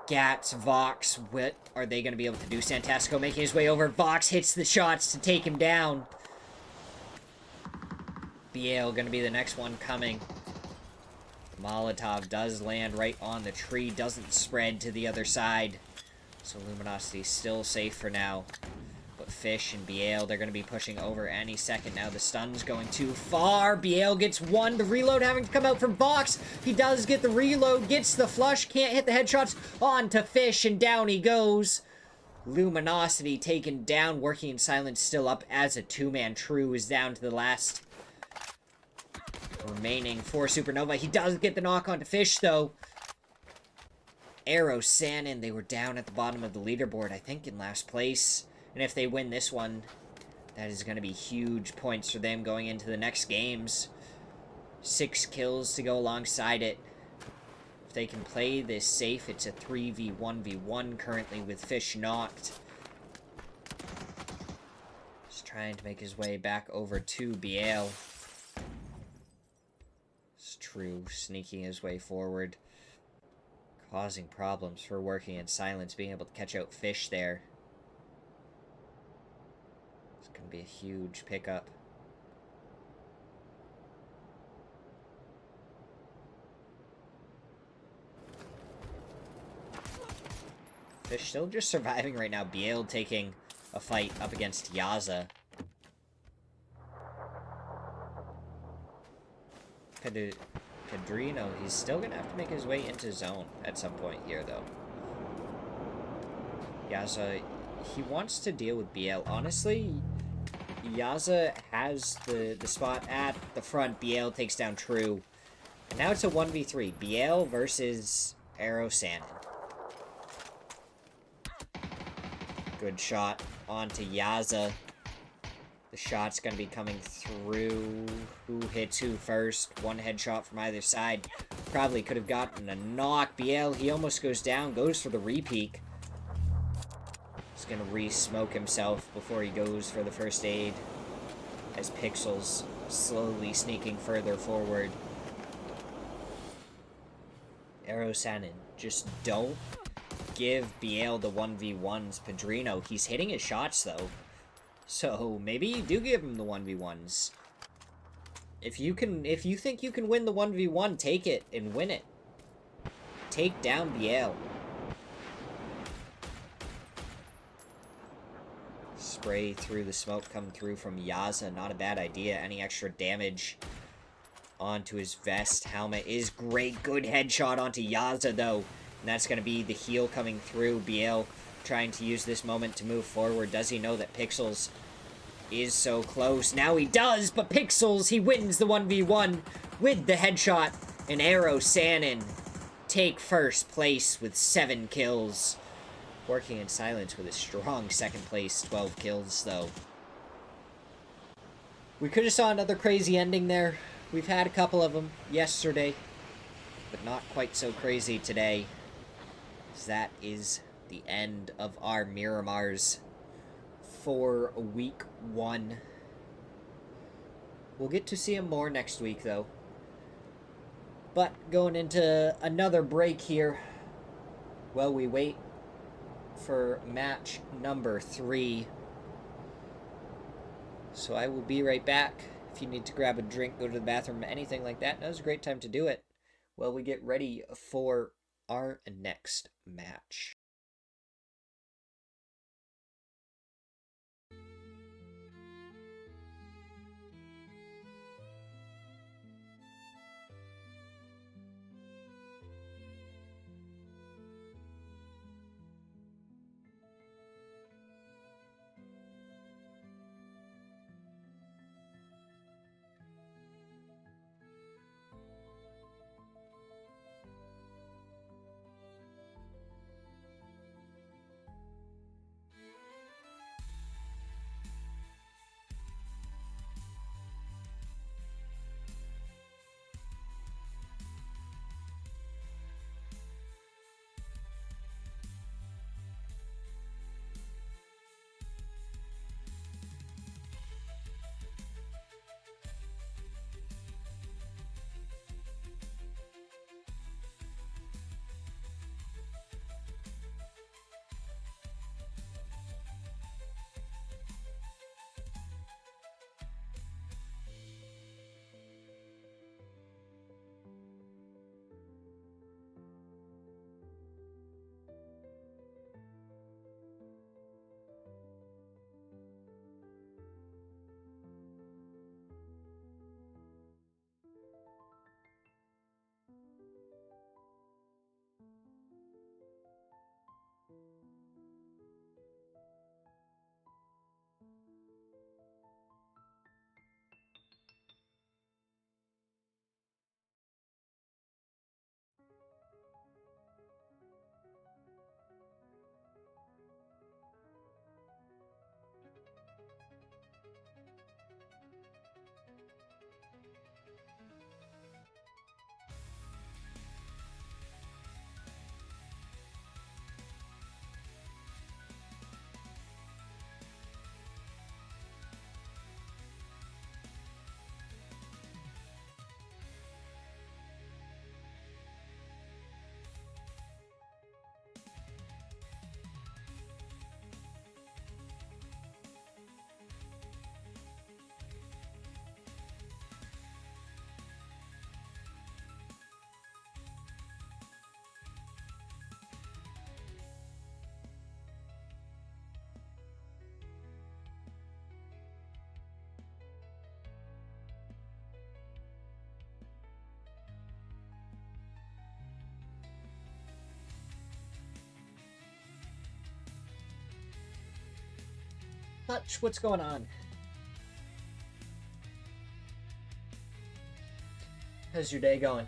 Gats, Vox. What are they going to be able to do? Santasco making his way over. Vox hits the shots to take him down. Biel going to be the next one coming. Molotov does land right on the tree. Doesn't spread to the other side. So Luminosity still safe for now. But Fish and Biel, they're going to be pushing over any second now. The stun's going too far. Biel gets one. The reload having to come out from Vox. He does get the reload. Gets the flush. Can't hit the headshots. On to Fish, and down he goes. Luminosity taken down. Working in silence still up as a 2-man. True is down to the last remaining for Supernova. He does get the knock onto Fish, though. Arrow, Sanin, they were down at the bottom of the leaderboard, I think in last place. And if they win this one, that is going to be huge points for them going into the next games. 6 kills to go alongside it. If they can play this safe, it's a 3v1v1 currently with Fish knocked. Just trying to make his way back over to Biel. It's True, sneaking his way forward. Causing problems for working in silence, being able to catch out Fish there. It's going to be a huge pickup. Fish still just surviving right now. Biel taking a fight up against Yaza. Pedrino, he's still going to have to make his way into zone at some point here, though. Yaza, he wants to deal with Biel. Honestly, Yaza has the spot at the front. Biel takes down True. And now it's a 1v3. Biel versus Arrow Sanin. Good shot onto Yaza. The shot's going to be coming through. Who hits who first? One headshot from either side. Probably could have gotten a knock. Biel, he almost goes down. Goes for the re-peek. He's going to re-smoke himself before he goes for the first aid. As Pixels slowly sneaking further forward. Arrow Sanin, just don't give Biel the 1v1s, Padrino. He's hitting his shots, though. So, maybe you do give him the 1v1s. If you think you can win the 1v1, take it and win it. Take down Biel. Spray through the smoke come through from Yaza. Not a bad idea. Any extra damage onto his vest. Helmet is great. Good headshot onto Yaza, though. And that's going to be the heal coming through. Biel trying to use this moment to move forward. Does he know that Pixels is so close? Now he does, but Pixels, he wins the 1v1 with the headshot. And Arrow Sanin take first place with 7 kills. Working in silence with a strong second place, 12 kills, though. We could have saw another crazy ending there. We've had a couple of them yesterday, but not quite so crazy today. That is the end of our Miramars for week 1. We'll get to see him more next week, though. But going into another break here, while we wait for match number 3. So I will be right back. If you need to grab a drink, go to the bathroom, anything like that, now's a great time to do it while we get ready for our next match. Hutch, what's going on? How's your day going?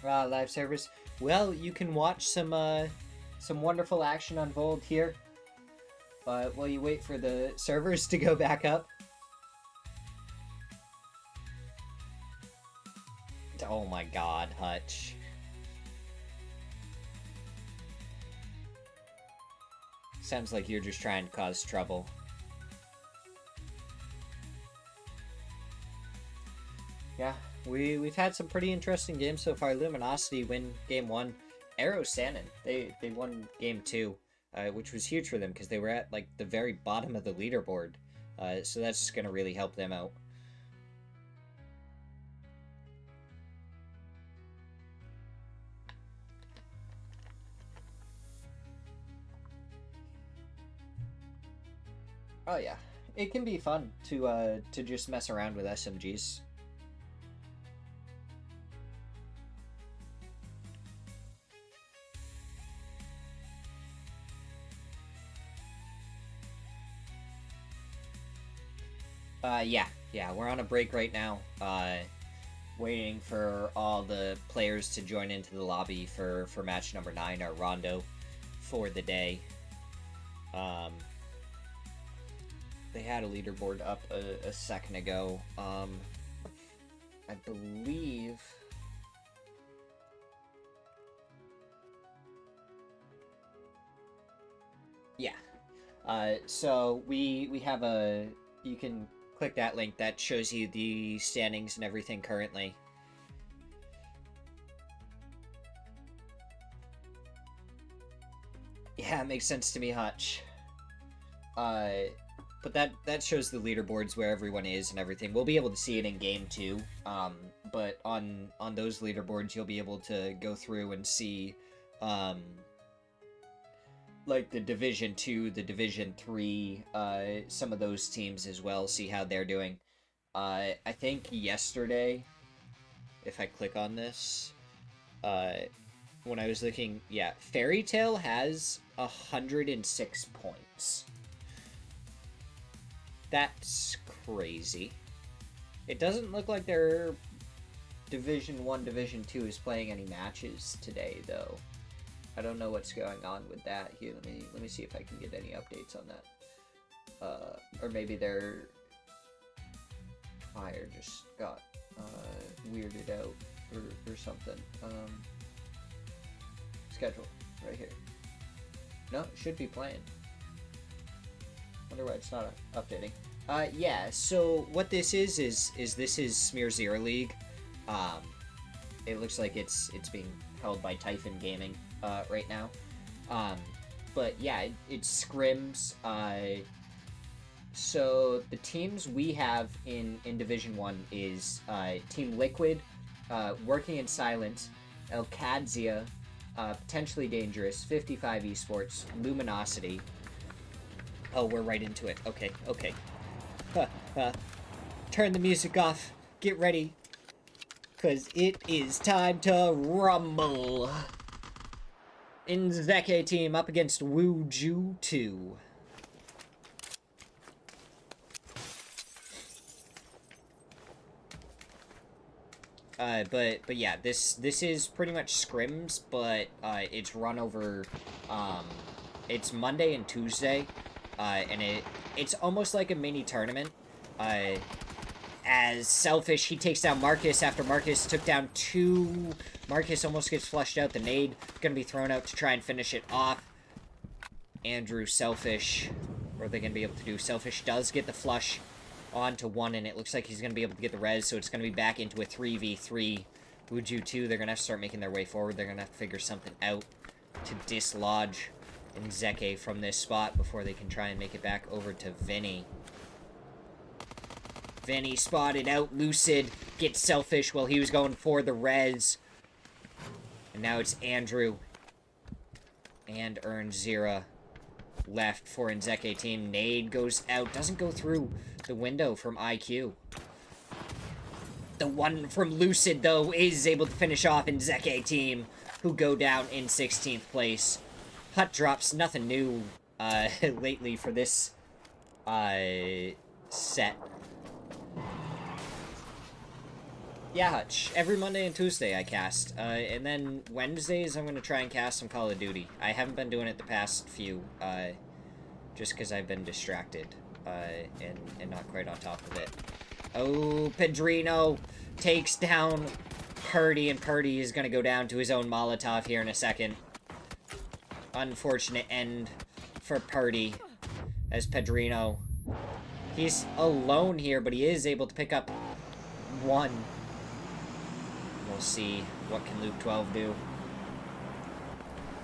Live servers. Well, you can watch some wonderful action unfold here. While you wait for the servers to go back up. Oh my god, Hutch. Sounds like you're just trying to cause trouble. Yeah, we've had some pretty interesting games so far. Luminosity win game 1. Arrow Sanin, they won game 2, which was huge for them because they were at like the very bottom of the leaderboard. So that's gonna really help them out. Oh yeah, it can be fun to just mess around with SMGs. Yeah, we're on a break right now. Waiting for all the players to join into the lobby for match number 9, our rondo for the day. They had a leaderboard up a second ago. I believe... Yeah. So we have a... You can click that link. That shows you the standings and everything currently. Yeah, it makes sense to me, Hutch. But that shows the leaderboards where everyone is and everything. We'll be able to see it in game 2. But on those leaderboards, you'll be able to go through and see, like the Division 2, the Division 3, some of those teams as well. See how they're doing. I think yesterday, if I click on this, when I was looking, yeah, Fairy Tail has 106 points. That's crazy. It doesn't look like their Division 1, Division 2 is playing any matches today, though. I don't know what's going on with that. Here, let me see if I can get any updates on that. Or maybe their fire just got weirded out or something. Schedule right here. No, it should be playing. Wonder why it's not updating. Yeah, so what this is this is Smirzera League. It looks like it's being held by Typhon Gaming right now. But yeah, it's scrims. So the teams we have in Division 1 is Team Liquid, Working in Silence, Elcadzia, Potentially Dangerous, 55 Esports, Luminosity. Oh, we're right into it. Okay. Turn the music off. Get ready. Because it is time to rumble. Inzeke team up against Wuju 2. But yeah, this is pretty much scrims, but it's run over. It's Monday and Tuesday. And it's almost like a mini tournament. As Selfish, he takes down Marcus after Marcus took down 2. Marcus almost gets flushed out. The nade gonna be thrown out to try and finish it off. Andrew, Selfish, what are they gonna be able to do? Selfish does get the flush onto 1, and it looks like he's gonna be able to get the res, so it's gonna be back into a 3v3. Wuju 2, they're gonna have to start making their way forward. They're gonna have to figure something out to dislodge Inzeke from this spot before they can try and make it back over to Vinny. Vinny spotted out. Lucid gets Selfish while he was going for the res. And now it's Andrew. And earns Zera left for Inzeke team. Nade goes out. Doesn't go through the window from IQ. The one from Lucid, though, is able to finish off Inzeke team, who go down in 16th place. Hut drops, nothing new lately for this set. Yeah, Hutch. Every Monday and Tuesday I cast. And then Wednesdays I'm going to try and cast some Call of Duty. I haven't been doing it the past few, just because I've been distracted, and not quite on top of it. Oh, Pedrino takes down Purdy, and Purdy is going to go down to his own Molotov here in a second. Unfortunate end for Purdy, as Pedrino. He's alone here, but he is able to pick up one. We'll see what can Luke 12 do.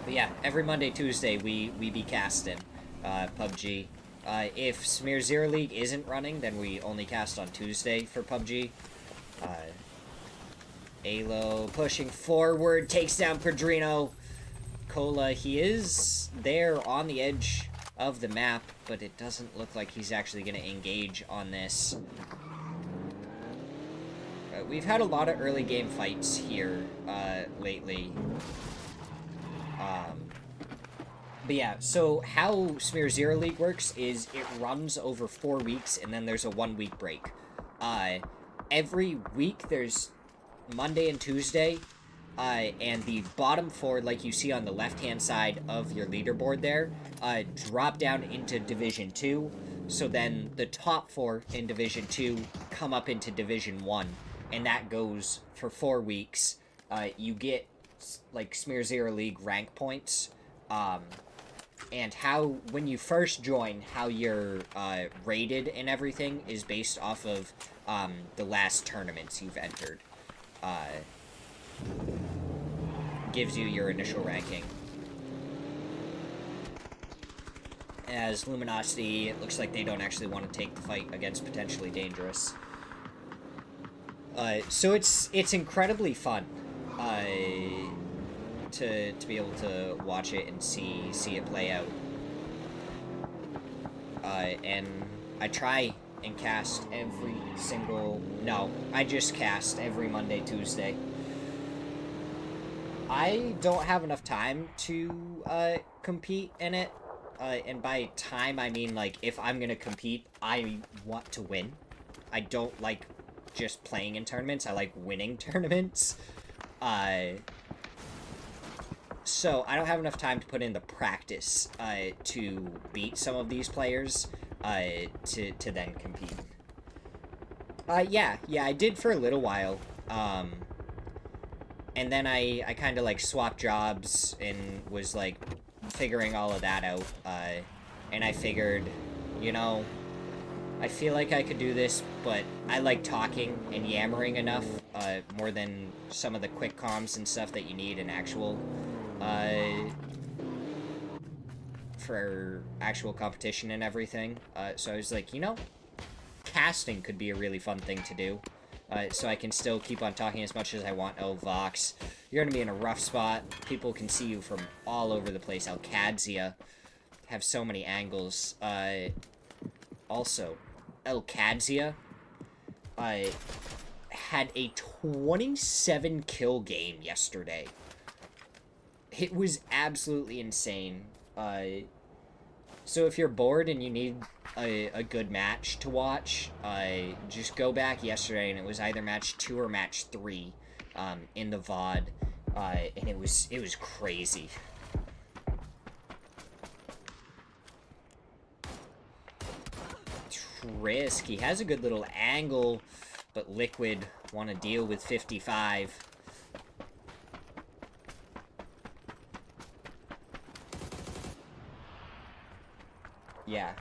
But yeah, every Monday, Tuesday, we be casting PUBG. If Smirzera League isn't running, then we only cast on Tuesday for PUBG. Alo pushing forward, takes down Pedrino. Cola, he is there on the edge of the map, but it doesn't look like he's actually going to engage on this. We've had a lot of early game fights here lately. But yeah, so how Smirzera League works is it runs over 4 weeks, and then there's a 1 week break. Every week there's Monday and Tuesday, and the bottom four, like you see on the left-hand side of your leaderboard there, drop down into Division 2, so then the top four in Division 2 come up into Division 1, and that goes for 4 weeks. You get, like, Smirzera League rank points, and how, when you first join, how you're rated and everything is based off of the last tournaments you've entered. Gives you your initial ranking. As Luminosity, it looks like they don't actually want to take the fight against Potentially Dangerous. So it's incredibly fun to be able to watch it and see it play out. And I try and cast every single... No, I just cast every Monday, Tuesday. I don't have enough time to compete in it. And by time, I mean, like, if I'm gonna compete, I want to win. I don't like just playing in tournaments. I like winning tournaments. So I don't have enough time to put in the practice to beat some of these players to then compete. Yeah, I did for a little while. And then I kind of, like, swapped jobs and was, like, figuring all of that out. And I figured, you know, I feel like I could do this, but I like talking and yammering enough, more than some of the quick comms and stuff that you need in actual, for actual competition and everything. So I was like, you know, casting could be a really fun thing to do. So I can still keep on talking as much as I want. Oh, Vox, you're going to be in a rough spot. People can see you from all over the place. Alcadzia have so many angles. Also, Alcadzia had a 27 kill game yesterday. It was absolutely insane. So if you're bored and you need a good match to watch, just go back yesterday, and it was either match 2 or match 3 in the VOD, and it was crazy. Trisk, he has a good little angle, but Liquid want to deal with 55. Yeah.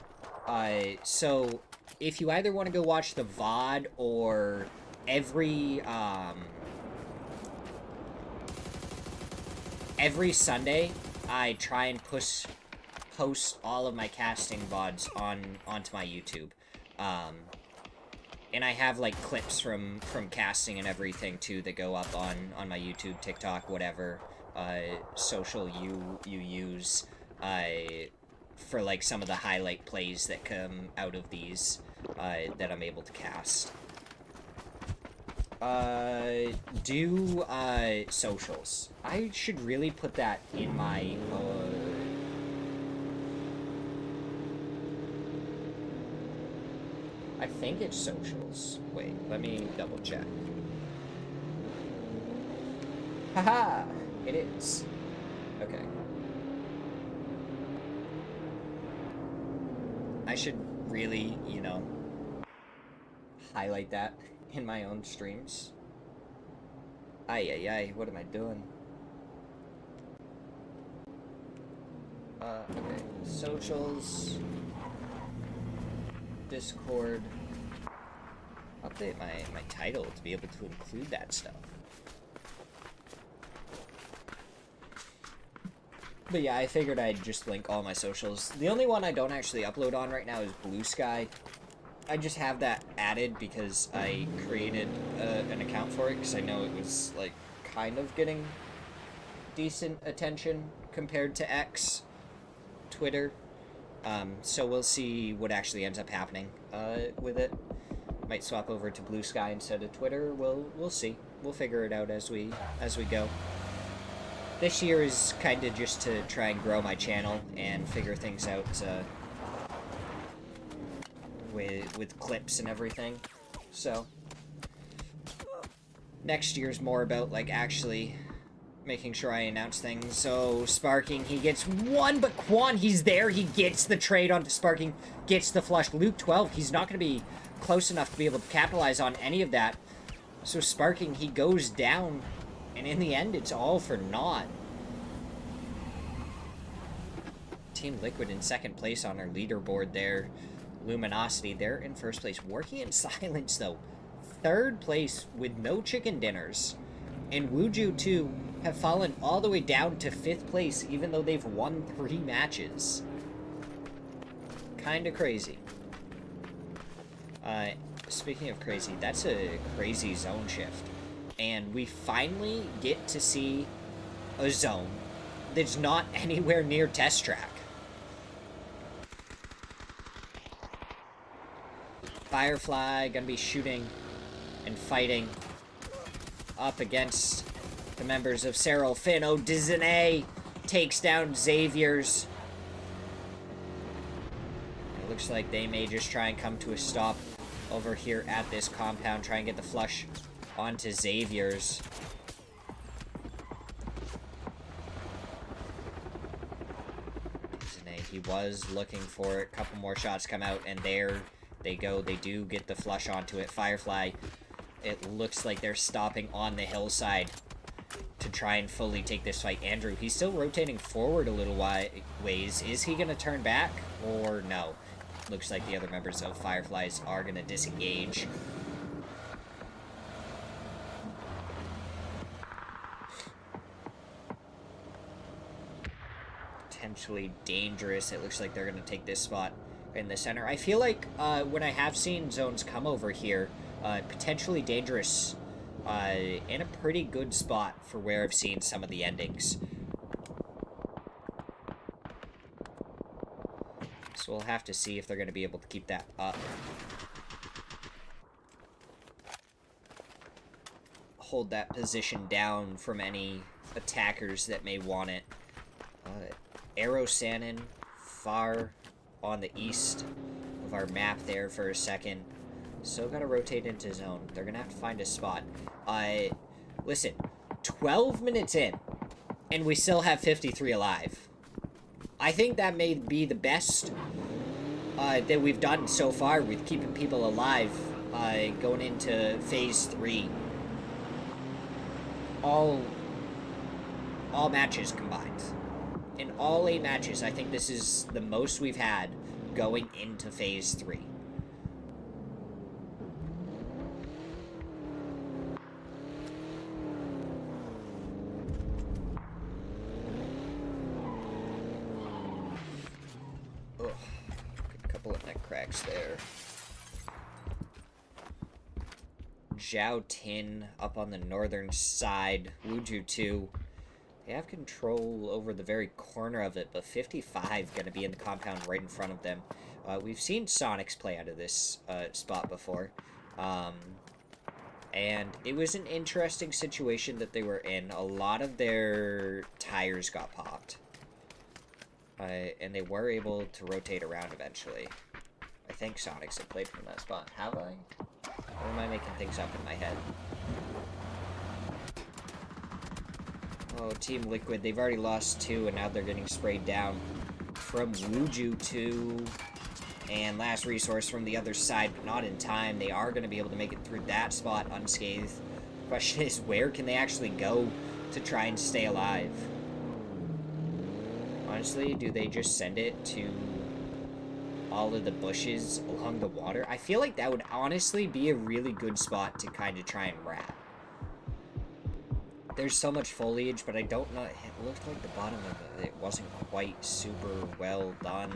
So, if you either want to go watch the VOD or every Sunday, I try and post all of my casting VODs onto my YouTube. And I have, like, clips from casting and everything, too, that go up on my YouTube, TikTok, whatever social you use, for, like, some of the highlight plays that come out of these, that I'm able to cast. Do socials. I should really put that in my, I think it's socials. Wait, let me double check. Haha! It is. Okay. I should really, you know, highlight that in my own streams. Ay, ay, ay, what am I doing? Okay. Socials. Discord. Update my title to be able to include that stuff. But yeah, I figured I'd just link all my socials. The only one I don't actually upload on right now is Blue Sky. I just have that added because I created an account for it because I know it was, like, kind of getting decent attention compared to X, Twitter. So we'll see what actually ends up happening with it. Might swap over to Blue Sky instead of Twitter. We'll see. We'll figure it out as we go. This year is kind of just to try and grow my channel and figure things out with clips and everything. So next year's more about, like, actually making sure I announce things. So Sparking, he gets one, but Quan, he's there. He gets the trade onto Sparking, gets the flush. Luke 12, he's not going to be close enough to be able to capitalize on any of that. So Sparking, he goes down, and in the end, it's all for naught. Team Liquid in second place on our leaderboard there. Luminosity, they're in first place. Working in silence, though. Third place with no chicken dinners. And Wuju 2 have fallen all the way down to 5th place, even though they've won 3 matches. Kinda crazy. Speaking of crazy, that's a crazy zone shift. And we finally get to see a zone that's not anywhere near test track. Firefly gonna be shooting and fighting up against the members of Cyril Finn. Disney takes down Xavier's. It looks like they may just try and come to a stop over here at this compound, try and get the flush onto Xavier's. Disney, he was looking for it. A couple more shots come out, and there they go. They do get the flush onto it. Firefly, it looks like they're stopping on the hillside to try and fully take this fight. Andrew, he's still rotating forward a little ways. Is he going to turn back or no? Looks like the other members of Fireflies are going to disengage. Potentially dangerous. It looks like they're going to take this spot in the center. I feel like when I have seen zones come over here, potentially dangerous in a pretty good spot for where I've seen some of the endings. So we'll have to see if they're going to be able to keep that up. Hold that position down from any attackers that may want it. Arrow Sannon far on the east of our map there for a second. Still gotta rotate into zone. They're gonna have to find a spot. Listen, 12 minutes in, and we still have 53 alive. I think that may be the best that we've done so far with keeping people alive going into Phase 3. All matches combined. In all 8 matches, I think this is the most we've had going into Phase 3. Ugh. A couple of neck cracks there. Zhao Tin up on the northern side. Wuju 2. They have control over the very corner of it, but 55 going to be in the compound right in front of them. We've seen Sonics play out of this spot before. And it was an interesting situation that they were in. A lot of their tires got popped. And they were able to rotate around eventually. I think Sonics have played from that spot. Have I? Or am I making things up in my head? Oh, Team Liquid, they've already lost 2, and now they're getting sprayed down from Wuju 2. And last resource from the other side, but not in time. They are going to be able to make it through that spot unscathed. The question is, where can they actually go to try and stay alive? Honestly, do they just send it to all of the bushes along the water? I feel like that would honestly be a really good spot to kind of try and wrap. There's so much foliage, but I don't know. It looked like the bottom of it wasn't quite super well done.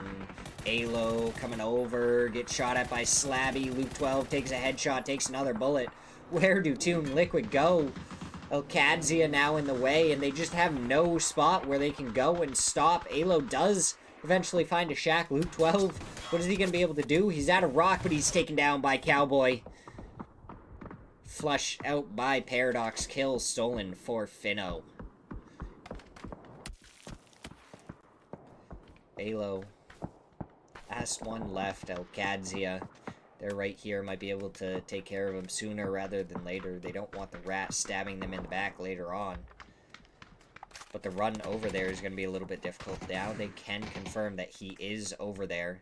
Alo coming over, gets shot at by Slabby. Luke 12 takes a headshot, takes another bullet. Where do Team Liquid go? Elkadzia now in the way, and they just have no spot where they can go and stop. Alo does eventually find a shack. Luke 12, what is he going to be able to do? He's out of rock, but he's taken down by Cowboy. Flush out by Paradox. Kill stolen for Finno. Alo. Last one left, Elkadzia. They're right here. Might be able to take care of him sooner rather than later. They don't want the rat stabbing them in the back later on. But the run over there is going to be a little bit difficult. Now they can confirm that he is over there.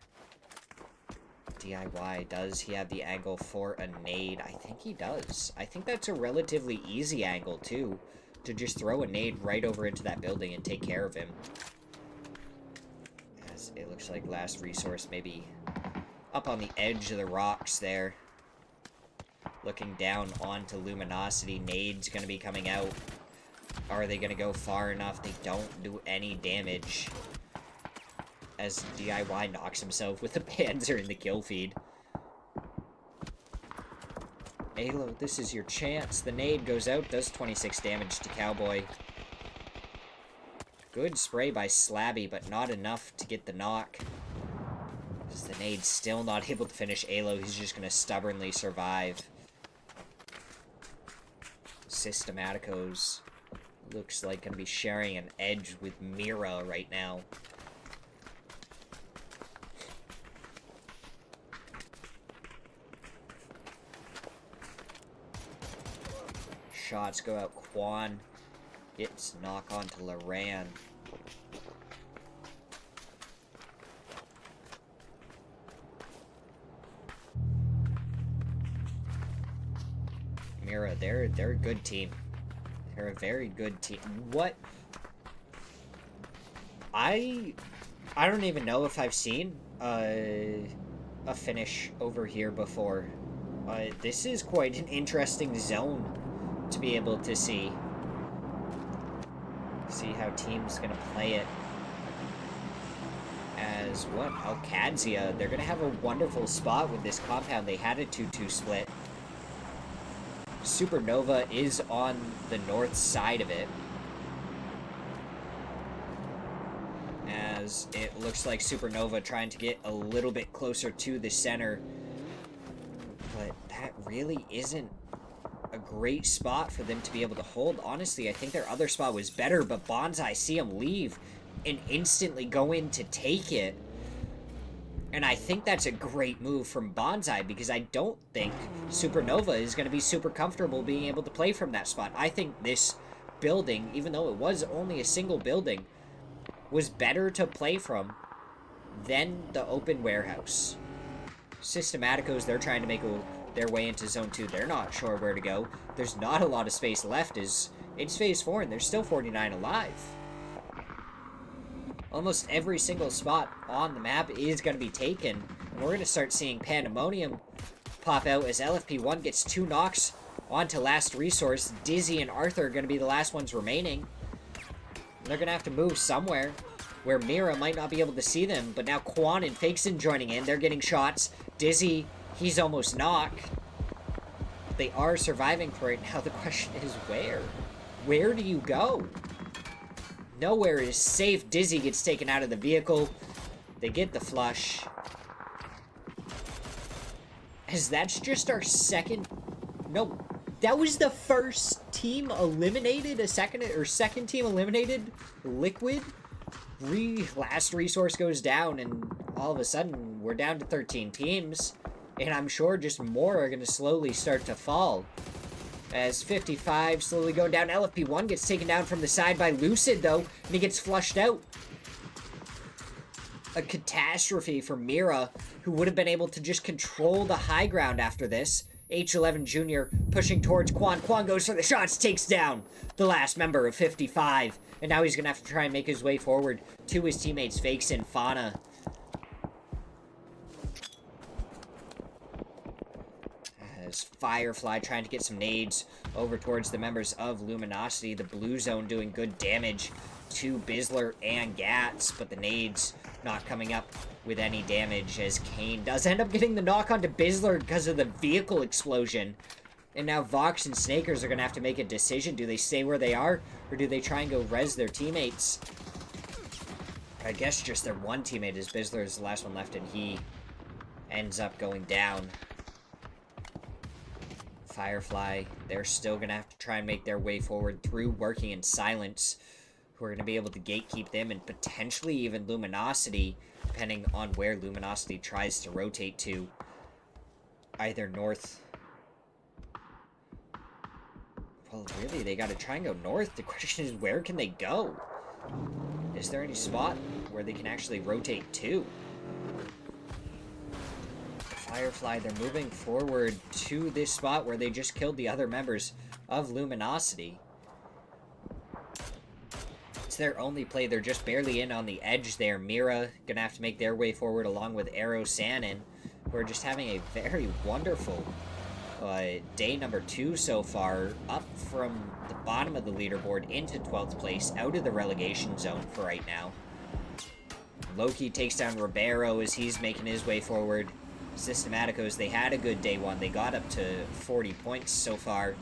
DIY, does he have the angle for a nade? I think he does. I think that's a relatively easy angle, too. To just throw a nade right over into that building and take care of him. As it looks like last resource maybe up on the edge of the rocks there. Looking down onto Luminosity. Nade's going to be coming out. Are they going to go far enough? They don't do any damage. As DIY knocks himself with a Panzer in the kill feed. Alo, this is your chance. The nade goes out, does 26 damage to Cowboy. Good spray by Slabby, but not enough to get the knock. As the nade's still not able to finish Alo, he's just going to stubbornly survive. Systematicos looks like going to be sharing an edge with Mira right now. Shots go out. Quan gets knock onto Loran. Mira, they're a good team. They're a very good team. What? I don't even know if I've seen a finish over here before. This is quite an interesting zone to be able to see how teams gonna play it. As what? Elkadzia, they're gonna have a wonderful spot with this compound. They had a 2-2 split. Supernova is on the north side of it. As it looks like Supernova trying to get a little bit closer to the center. But that really isn't a great spot for them to be able to hold. Honestly, I think their other spot was better, but Bonsai see him leave and instantly go in to take it. And I think that's a great move from Bonsai, because I don't think Supernova is going to be super comfortable being able to play from that spot. I think this building, even though it was only a single building, was better to play from than the open warehouse. Systematicos, they're trying to make their way into Zone 2. They're not sure where to go. There's not a lot of space left. It's Phase 4, and there's still 49 alive. Almost every single spot on the map is going to be taken. And we're going to start seeing Pandemonium pop out as LFP1 gets 2 knocks onto last resource. Dizzy and Arthur are going to be the last ones remaining. They're going to have to move somewhere where Mira might not be able to see them. But now Quan and Fakeson joining in. They're getting shots. Dizzy, he's almost knocked. They are surviving for right now. The question is where? Where do you go? Nowhere is safe. Dizzy gets taken out of the vehicle. They get the flush. As that's just our second... No, that was the first team eliminated. Second team eliminated. Liquid. Last resource goes down, and all of a sudden, we're down to 13 teams. And I'm sure just more are going to slowly start to fall. As 55 slowly going down. LFP1 gets taken down from the side by Lucid, though, and he gets flushed out. A catastrophe for Mira, who would have been able to just control the high ground after this. H11 Jr. pushing towards Quan. Quan goes for the shots, takes down the last member of 55. And now he's going to have to try and make his way forward to his teammates, Fakes and Fauna. As Firefly trying to get some nades over towards the members of Luminosity. The blue zone doing good damage to Bizzler and Gats, but the nades not coming up with any damage, as Kane does end up getting the knock onto Bizzler because of the vehicle explosion. And now Vox and Snakers are going to have to make a decision. Do they stay where they are, or do they try and go res their teammates? I guess just their one teammate, as Bizzler is the last one left, and he ends up going down. Firefly, they're still going to have to try and make their way forward through working in silence, who are going to be able to gatekeep them, and potentially even Luminosity, depending on where Luminosity tries to rotate to. Either north. Well, really, they got to try and go north. The question is, where can they go? Is there any spot where they can actually rotate to? Firefly, they're moving forward to this spot where they just killed the other members of Luminosity. It's their only play. They're just barely in on the edge there. Mira gonna have to make their way forward along with Arrow Sanin, who are just having a very wonderful day number 2 so far, up from the bottom of the leaderboard into 12th place, out of the relegation zone for right now. Loki takes down Ribeiro as he's making his way forward. Systematicos, they had a good day 1. They got up to 40 points so far.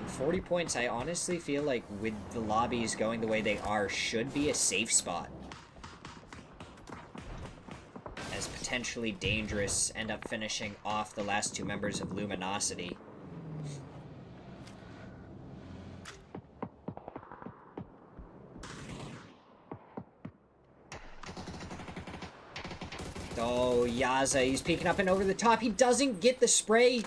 40 points, I honestly feel like with the lobbies going the way they are, should be a safe spot. As potentially dangerous end up finishing off the last 2 members of Luminosity. Oh, Yaza, he's peeking up and over the top. He doesn't get the spray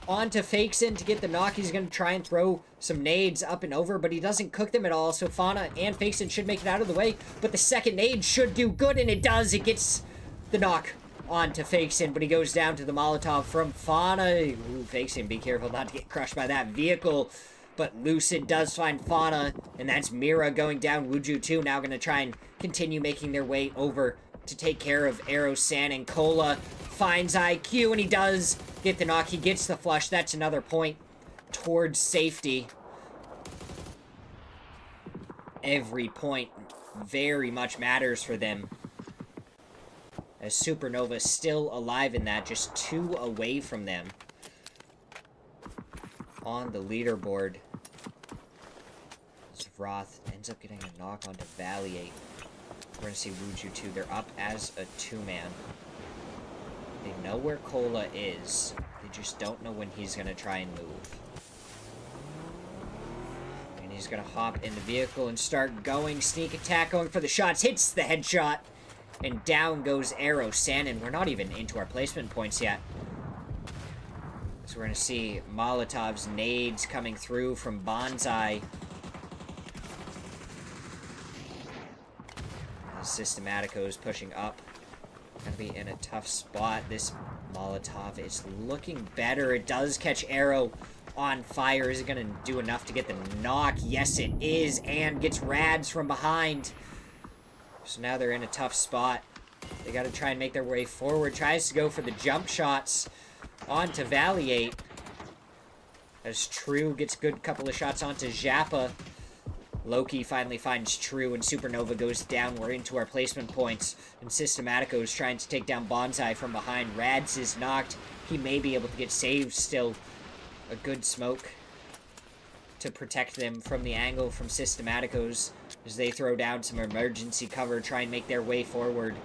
onto Fakeson to get the knock. He's going to try and throw some nades up and over, but he doesn't cook them at all. So Fauna and Fakeson should make it out of the way, but the second nade should do good, and it does. It gets the knock onto Fakeson, but he goes down to the Molotov from Fauna. Ooh, Fakeson, be careful not to get crushed by that vehicle. But Lucid does find Fauna, and that's Mira going down. Wuju 2 now going to try and continue making their way over to take care of Arrow San, and Cola finds IQ, and he does get the knock. He gets the flush. That's another point towards safety. Every point very much matters for them, as Supernova still alive in that, just 2 away from them on the leaderboard. Roth ends up getting a knock onto Valiate. We're going to see Wuju 2. They're up as a 2-man. They know where Cola is. They just don't know when he's going to try and move. And he's going to hop in the vehicle and start going. Sneak attack, going for the shots. Hits the headshot. And down goes Arrow Sanin. We're not even into our placement points yet. So we're going to see Molotov's nades coming through from Bonsai. Systematico's pushing up. Gonna be in a tough spot. This Molotov is looking better. It does catch Arrow on fire. Is it gonna do enough to get the knock? Yes, it is, and gets Rads from behind. So now they're in a tough spot. They gotta try and make their way forward. Tries to go for the jump shots onto Valiate. As True gets a good couple of shots onto Zappa. Loki finally finds True, and Supernova goes down. We're into our placement points, and Systematico is trying to take down Bonsai from behind. Rads is knocked. He may be able to get saved still. A good smoke to protect them from the angle from Systematicos as they throw down some emergency cover, try and make their way forward.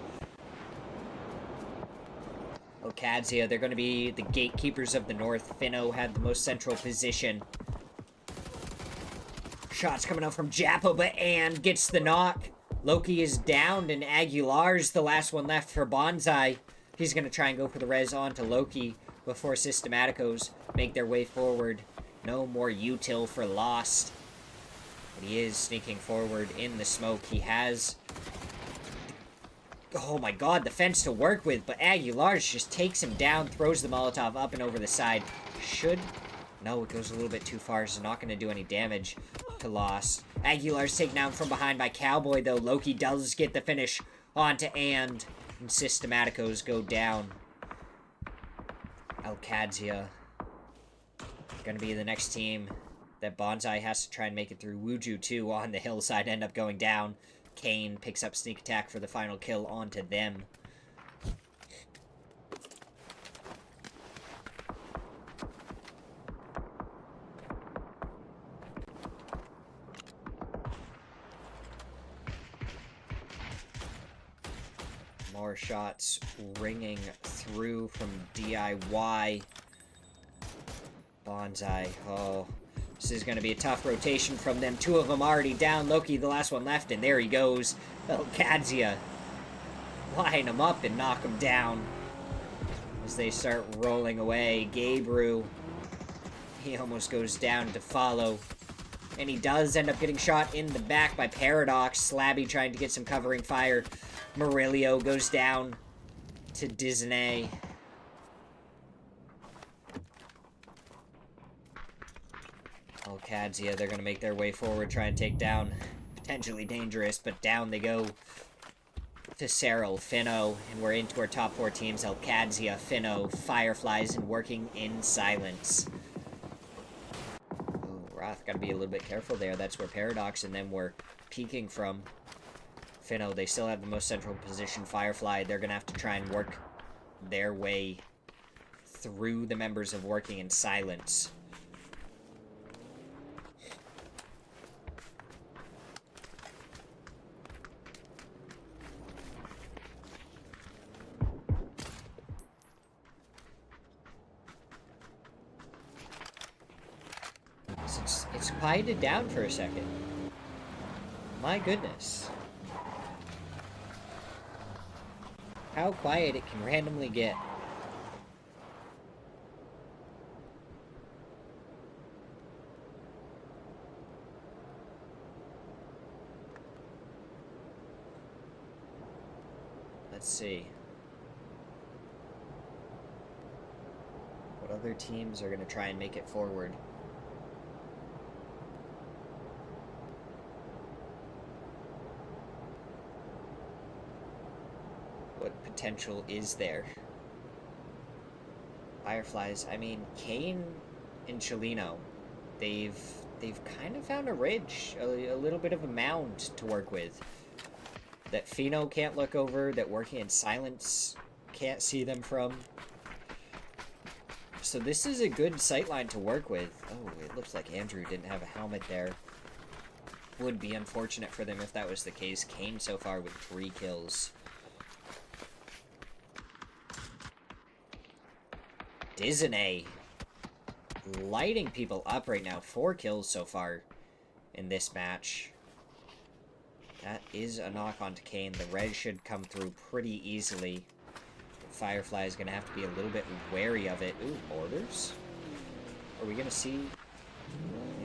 Okadzia, they're going to be the gatekeepers of the north. Finno had the most central position. Shots coming out from Jappa, but and gets the knock. Loki is downed, and Aguilar's the last one left for Bonsai. He's going to try and go for the res onto Loki, before Systematicos make their way forward. No more util for Lost. But he is sneaking forward in the smoke. He has... Oh my god, the fence to work with, but Aguilar's just takes him down, throws the Molotov up and over the side. Should... No, it goes a little bit too far, so not going to do any damage to Lost. Aguilar's taken down from behind by Cowboy, though. Loki does get the finish onto And Systematicos go down. Alcadzia going to be the next team that Bonsai has to try and make it through. Wuju, too, on the hillside, end up going down. Kane picks up sneak attack for the final kill onto them. More shots ringing through from DIY. Bonsai, oh, this is going to be a tough rotation from them. Two of them already down. Loki, the last one left, and there he goes. Alcadzia line him up and knock him down as they start rolling away. Gabriel, he almost goes down to follow. And he does end up getting shot in the back by Paradox. Slabby trying to get some covering fire. Murillo goes down to Disney. Alcadzia, they're going to make their way forward, try and take down potentially dangerous, but down they go to Cyril, Finno, and we're into our top four teams. Alcadzia, Finno, Fireflies, and working in silence. Oh, Roth, got to be a little bit careful there. That's where Paradox and them were peeking from. Finno, they still have the most central position. Firefly, they're going to have to try and work their way through the members of working in silence. It's quieted down for a second. My goodness. How quiet it can randomly get. Let's see. What other teams are going to try and make it forward? What potential is there? Fireflies, I mean, Kane and Chelino, they've kind of found a ridge, a little bit of a mound to work with. That Fino can't look over, that working in silence can't see them from. So this is a good sightline to work with. Oh, it looks like Andrew didn't have a helmet there. Would be unfortunate for them if that was the case. Kane so far with 3 kills. Disney lighting people up right now. 4 kills so far in this match. That is a knock onto Kane. The res should come through pretty easily. Firefly is going to have to be a little bit wary of it. Ooh, orders? Are we going to see?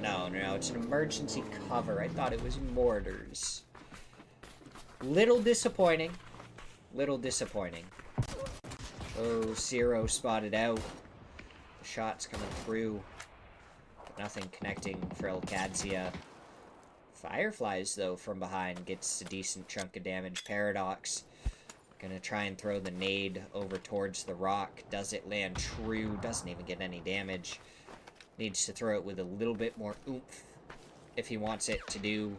No, it's an emergency cover. I thought it was mortars. Little disappointing. Oh, Zero spotted out. The shot's coming through. But nothing connecting for Alcadzia. Fireflies, though, from behind gets a decent chunk of damage. Paradox gonna try and throw the nade over towards the rock. Does it land true? Doesn't even get any damage. Needs to throw it with a little bit more oomph if he wants it to do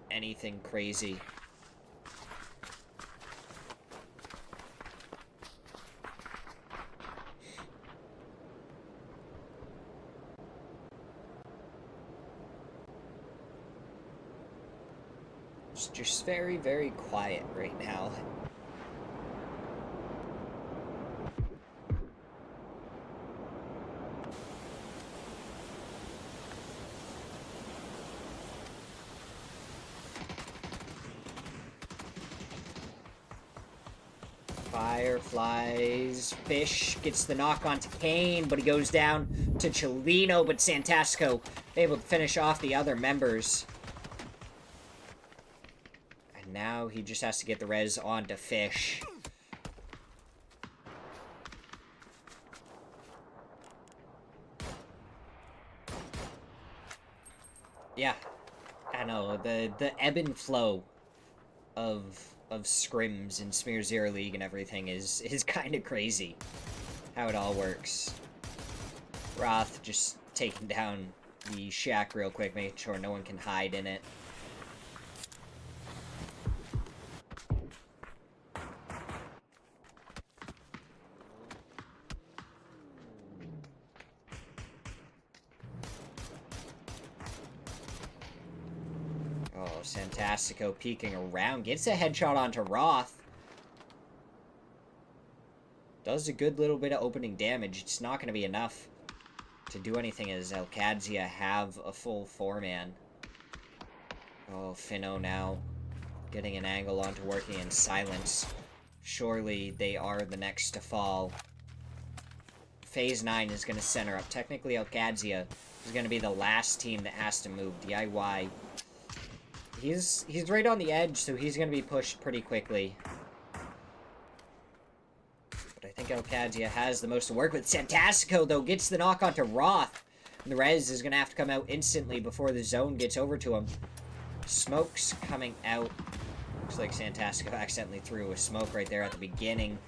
anything crazy. It's just very, very quiet right now. Fireflies. Fish gets the knock onto Kane, but he goes down to Chelino, but Santasco able to finish off the other members. And now he just has to get the res onto Fish. Yeah, I know, the ebb and flow of scrims in Smirzera League and everything is kind of crazy. How it all works. Roth just taking down the shack real quick, making sure no one can hide in it. Oh, Santastico peeking around. Gets a headshot onto Roth. Does a good little bit of opening damage. It's not going to be enough to do anything as Alcadzia have a full 4-man. Oh, Finno now getting an angle onto working in silence. Surely they are the next to fall. Phase 9 is going to center up. Technically, Alcadzia is going to be the last team that has to move. DIY. He's right on the edge, so he's going to be pushed pretty quickly. But I think Alcadzia has the most to work with. Santastico, though, gets the knock onto Roth. And the res is going to have to come out instantly before the zone gets over to him. Smoke's coming out. Looks like Santastico accidentally threw a smoke right there at the beginning.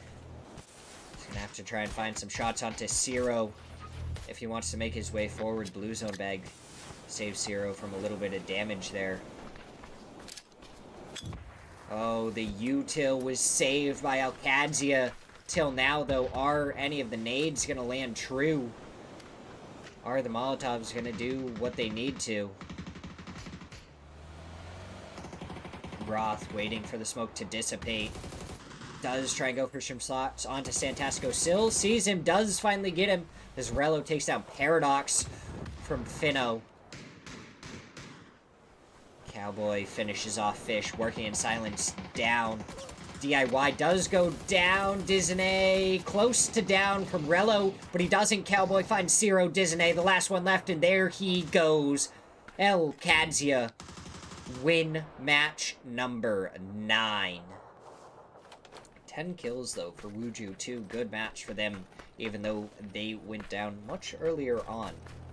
He's going to have to try and find some shots onto Zero if he wants to make his way forward. Blue zone bag saves Zero from a little bit of damage there. Oh, the util was saved by Alcadzia. Till now, though, are any of the nades going to land true? Are the Molotovs going to do what they need to? Roth waiting for the smoke to dissipate. Does try and go for some slots onto Santasco. Still sees him, does finally get him. As Rello takes down Paradox from Finno. Cowboy finishes off Fish, working in silence, down. DIY does go down. Disney close to down from Rello, but he doesn't. Cowboy finds Zero. Disney, the last one left, and there he goes. Alcadzia win match number 9. 10 kills, though, for Wuju, too. Good match for them, even though they went down much earlier on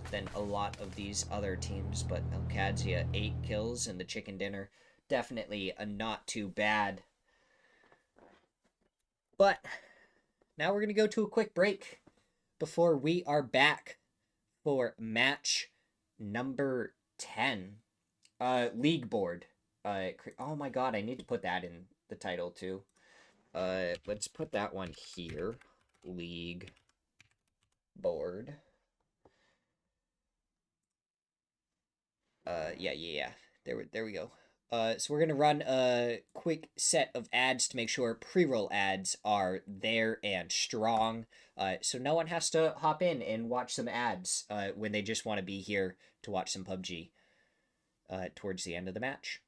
than a lot of these other teams. But Alcadzia, 8 kills in the chicken dinner. Definitely a not too bad. But now we're going to go to a quick break before we are back for match number 10. League board. Oh my god, I need to put that in the title too. Let's put that one here. League board. Yeah. There we go. So we're going to run a quick set of ads to make sure pre-roll ads are there and strong. So no one has to hop in and watch some ads when they just want to be here to watch some PUBG towards the end of the match.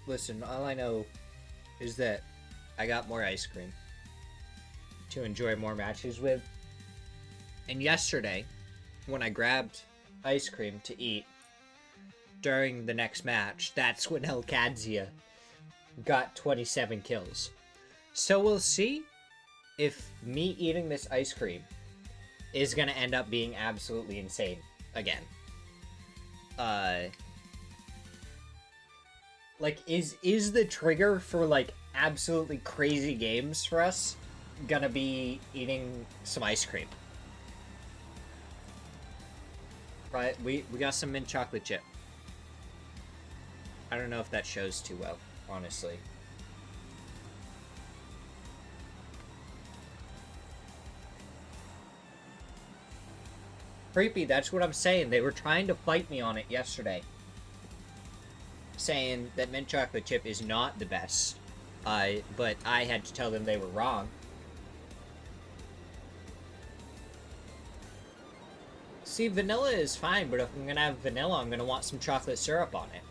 Listen, all I know is that I got more ice cream to enjoy more matches with. And yesterday, when I grabbed ice cream to eat during the next match, that's when El Kadzia got 27 kills. So we'll see if me eating this ice cream is gonna end up being absolutely insane again. Like, is the trigger for, like, absolutely crazy games for us gonna be eating some ice cream? Right, we got some mint chocolate chip. I don't know if that shows too well, honestly. Creepy, that's what I'm saying. They were trying to fight me on it yesterday, saying that mint chocolate chip is not the best. But I had to tell them they were wrong. See, vanilla is fine, but if I'm gonna have vanilla, I'm gonna want some chocolate syrup on it.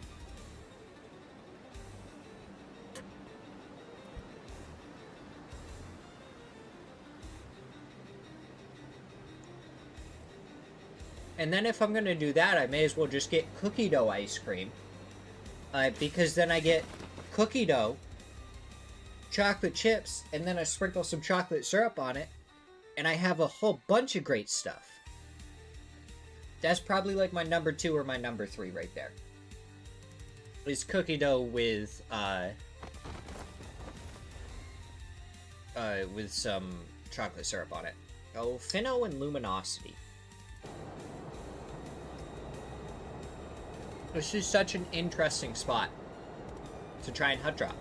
And then if I'm gonna do that, I may as well just get cookie dough ice cream. Because then I get cookie dough, chocolate chips, and then I sprinkle some chocolate syrup on it, and I have a whole bunch of great stuff. That's probably like my number 2 or my number 3 right there. Is cookie dough with some chocolate syrup on it. Oh, Finno and Luminosity. This is such an interesting spot to try and hut drop.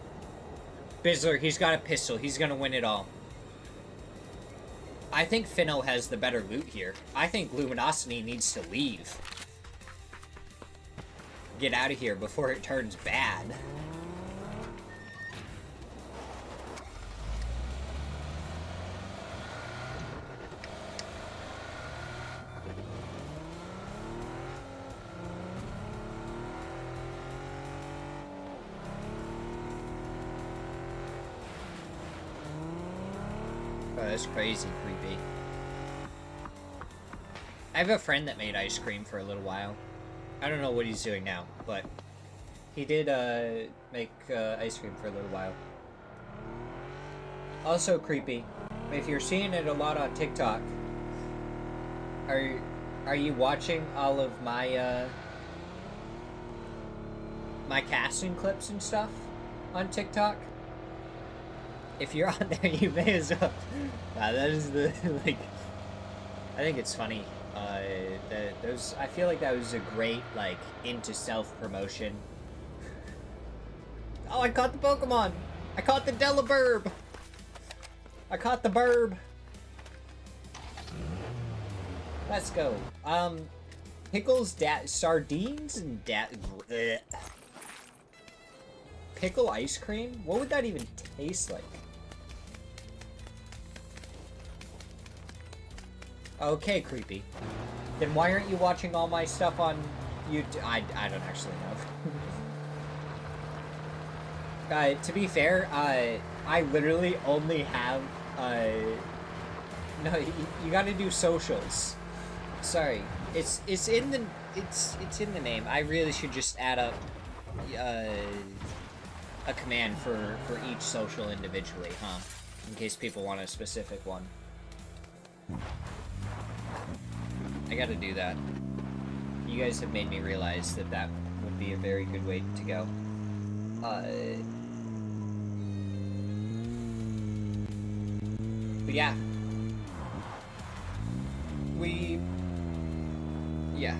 Bizzler, he's got a pistol. He's gonna win it all. I think Finno has the better loot here. I think Luminosity needs to leave. Get out of here before it turns bad. That's crazy creepy. I have a friend that made ice cream for a little while. I don't know what he's doing now, but he did make ice cream for a little while. Also creepy. If you're seeing it a lot on TikTok, are you watching all of my my casting clips and stuff on TikTok? If you're on there, you may as well. That is the, like, I think it's funny. I feel like that was a great, like, into self-promotion. Oh, I caught the Pokemon! I caught the Delaburb! I caught the Burb! Let's go. Pickles, sardines, and pickle ice cream? What would that even taste like? Okay, creepy. Then why aren't you watching all my stuff on YouTube? I don't actually know. To be fair, I literally only have, no, you gotta do socials. Sorry. It's in the name. I really should just add up, a command for each social individually, huh? In case people want a specific one. I gotta do that. You guys have made me realize that that would be a very good way to go. But yeah. Yeah.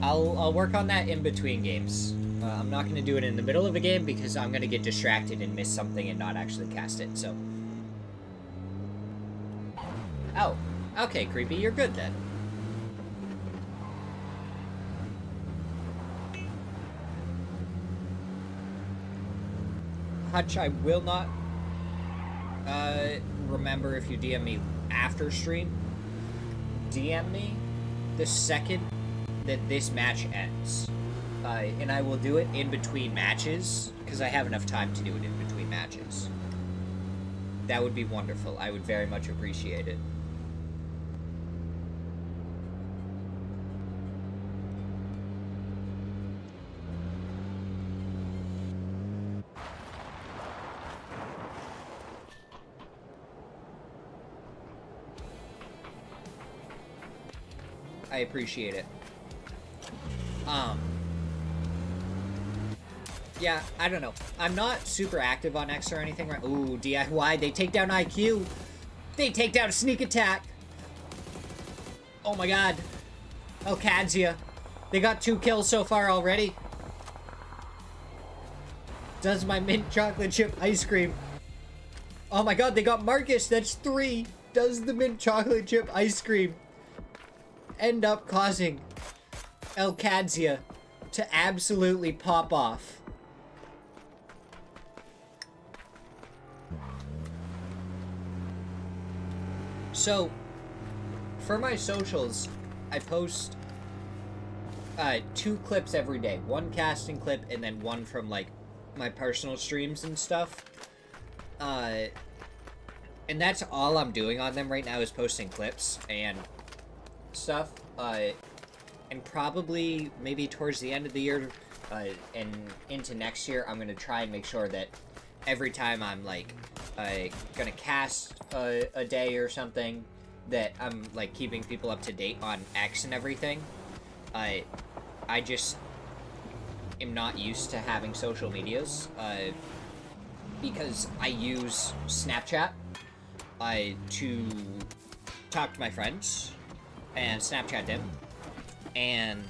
I'll work on that in between games. I'm not gonna do it in the middle of a game because I'm gonna get distracted and miss something and not actually cast it, so. Oh. Okay, creepy, you're good then. Hutch, I will not remember if you DM me after stream. DM me the second that this match ends. and I will do it in between matches, because I have enough time to do it in between matches. That would be wonderful. I would very much appreciate it. I appreciate it. Yeah, I don't know. I'm not super active on X or anything, right? Ooh, DIY. They take down IQ. They take down Sneak Attack. Oh my god. Alcadzia. They got 2 kills so far already. Does my mint chocolate chip ice cream. Oh my god, they got Marcus. That's 3. Does the mint chocolate chip ice cream end up causing Alcadzia to absolutely pop off? So, for my socials, I post 2 clips every day. 1 casting clip and then 1 from, like, my personal streams and stuff. And that's all I'm doing on them right now is posting clips and stuff. And probably maybe towards the end of the year and into next year, I'm going to try and make sure that every time I'm, like, gonna cast a day or something, that I'm, like, keeping people up to date on X and everything. I just am not used to having social medias, because I use Snapchat to talk to my friends and Snapchat them, and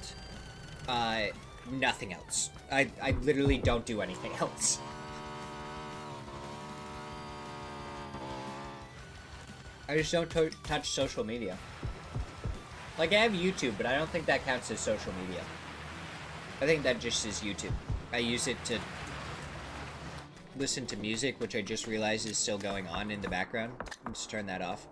nothing else. I literally don't do anything else. I just don't touch social media. Like, I have YouTube, but I don't think that counts as social media. I think that just is YouTube. I use it to listen to music, which I just realized is still going on in the background. Let's turn that off.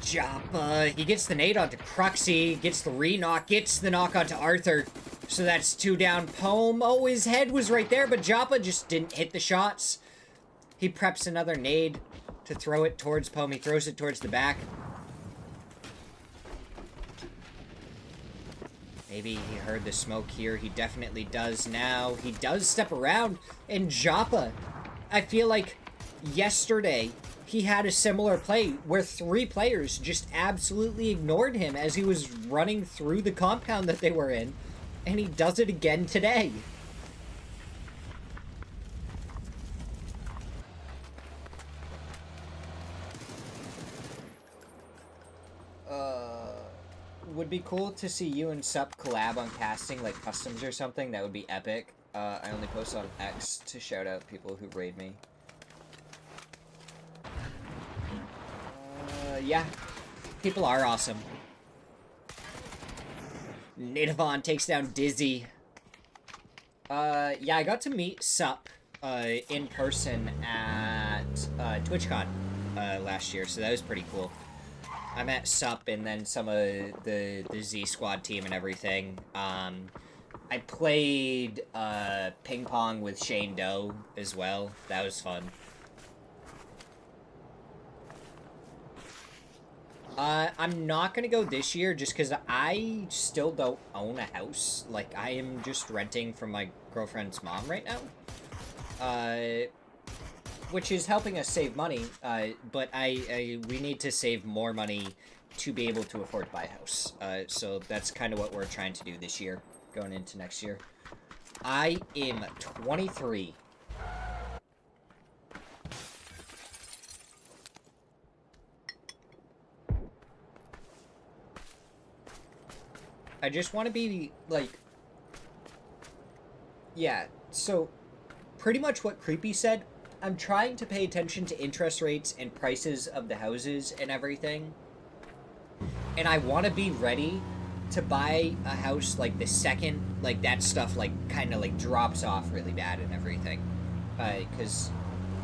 Joppa, he gets the nade onto Cruxy, gets the re-knock, gets the knock onto Arthur. So that's 2 down. Poem, oh, his head was right there, but Joppa just didn't hit the shots. He preps another nade to throw it towards Poem. He throws it towards the back. Maybe he heard the smoke here. He definitely does now. He does step around. And Joppa, I feel like yesterday he had a similar play where 3 players just absolutely ignored him as he was running through the compound that they were in. And he does it again today. Would be cool to see you and Sup collab on casting, like customs or something. That would be epic. I only post on X to shout out people who raid me. Yeah. People are awesome. Nidavon takes down Dizzy. Yeah, I got to meet Sup in person at TwitchCon last year, so that was pretty cool. I met Sup and then some of the Z Squad team and everything. I played ping pong with Shane Doe as well. That was fun. I'm not gonna go this year just because I still don't own a house. Like, I am just renting from my girlfriend's mom right now. Which is helping us save money, but we need to save more money to be able to afford to buy a house. So that's kind of what we're trying to do this year, going into next year. I am 23. I just want to be, like... Yeah, so pretty much what Creepy said. I'm trying to pay attention to interest rates and prices of the houses and everything. And I want to be ready to buy a house, like, the second, like, that stuff, like, kind of, like, drops off really bad and everything. Because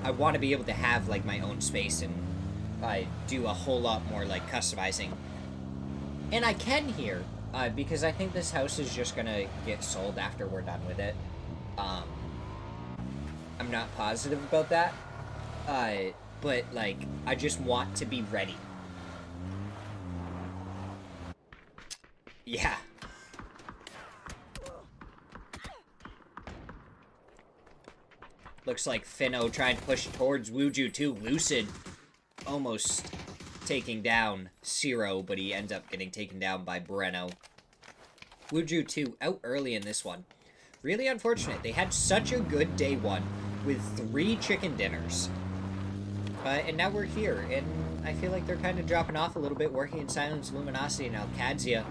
I want to be able to have, like, my own space and do a whole lot more, like, customizing. And I can here, Because I think this house is just gonna get sold after we're done with it. I'm not positive about that. But, like, I just want to be ready. Yeah. Looks like Finno trying to push towards Wuju too. Lucid almost taking down Zero, but he ends up getting taken down by Breno. Wuju 2 out early in this one. Really unfortunate. They had such a good day one with 3 chicken dinners. And now we're here, and I feel like they're kind of dropping off a little bit, working in silence. Luminosity and Alcadzia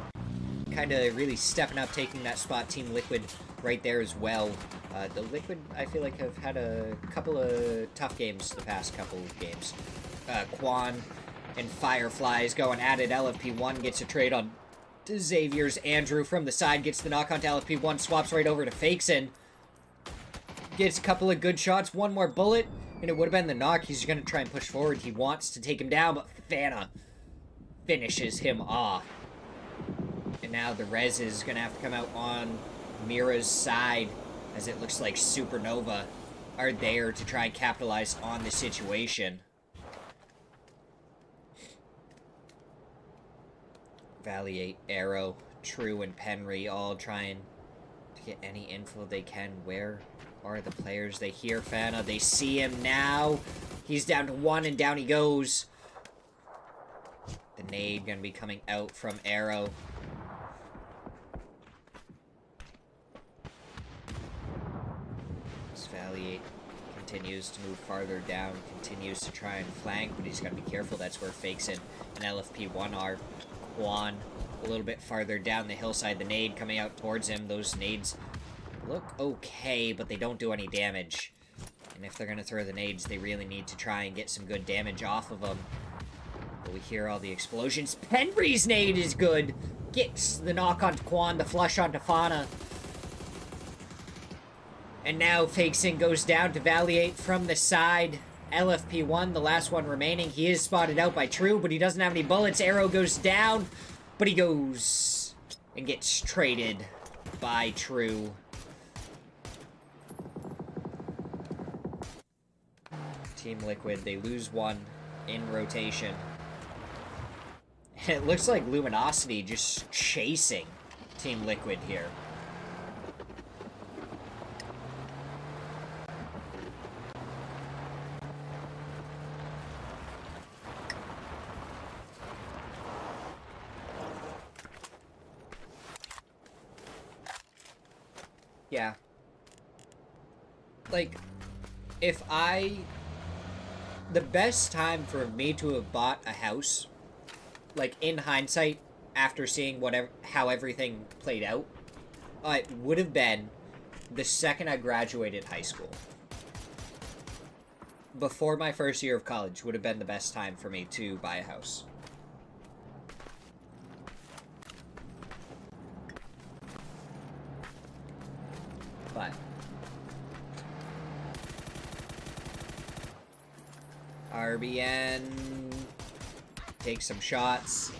kind of really stepping up, taking that spot. Team Liquid right there as well. The Liquid, I feel like, have had a couple of tough games the past couple of games. Quan and Fireflies going at it. LFP1 gets a trade on to Xavier's. Andrew from the side gets the knock on to LFP1, swaps right over to Fakeson. Gets a couple of good shots, one more bullet, and it would have been the knock. He's going to try and push forward. He wants to take him down, but Fana finishes him off. And now the Rez is going to have to come out on Mira's side, as it looks like Supernova are there to try and capitalize on the situation. Valley 8, Arrow, True, and Penry all trying to get any info they can. Where are the players? They hear Fana. They see him now. He's down to 1, and down he goes. The nade going to be coming out from Arrow. This Valley 8 continues to move farther down, continues to try and flank, but he's got to be careful. That's where Fakeson and LFP1 are. Quan a little bit farther down the hillside. The nade coming out towards him. Those nades look okay, but they don't do any damage. And if they're going to throw the nades, they really need to try and get some good damage off of them. But we hear all the explosions. Penry's nade is good. Gets the knock onto Quan, the flush onto Fana. And now Fakeson goes down to Valley 8 from the side. LFP1, the last one remaining. He is spotted out by True, but he doesn't have any bullets. Arrow goes down, but he goes and gets traded by True. Team Liquid, they lose 1 in rotation. And it looks like Luminosity just chasing Team Liquid here. Yeah. Like, the best time for me to have bought a house, like, in hindsight, after seeing how everything played out, it would have been the second I graduated high school. Before my first year of college would have been the best time for me to buy a house. But RBN takes some shots.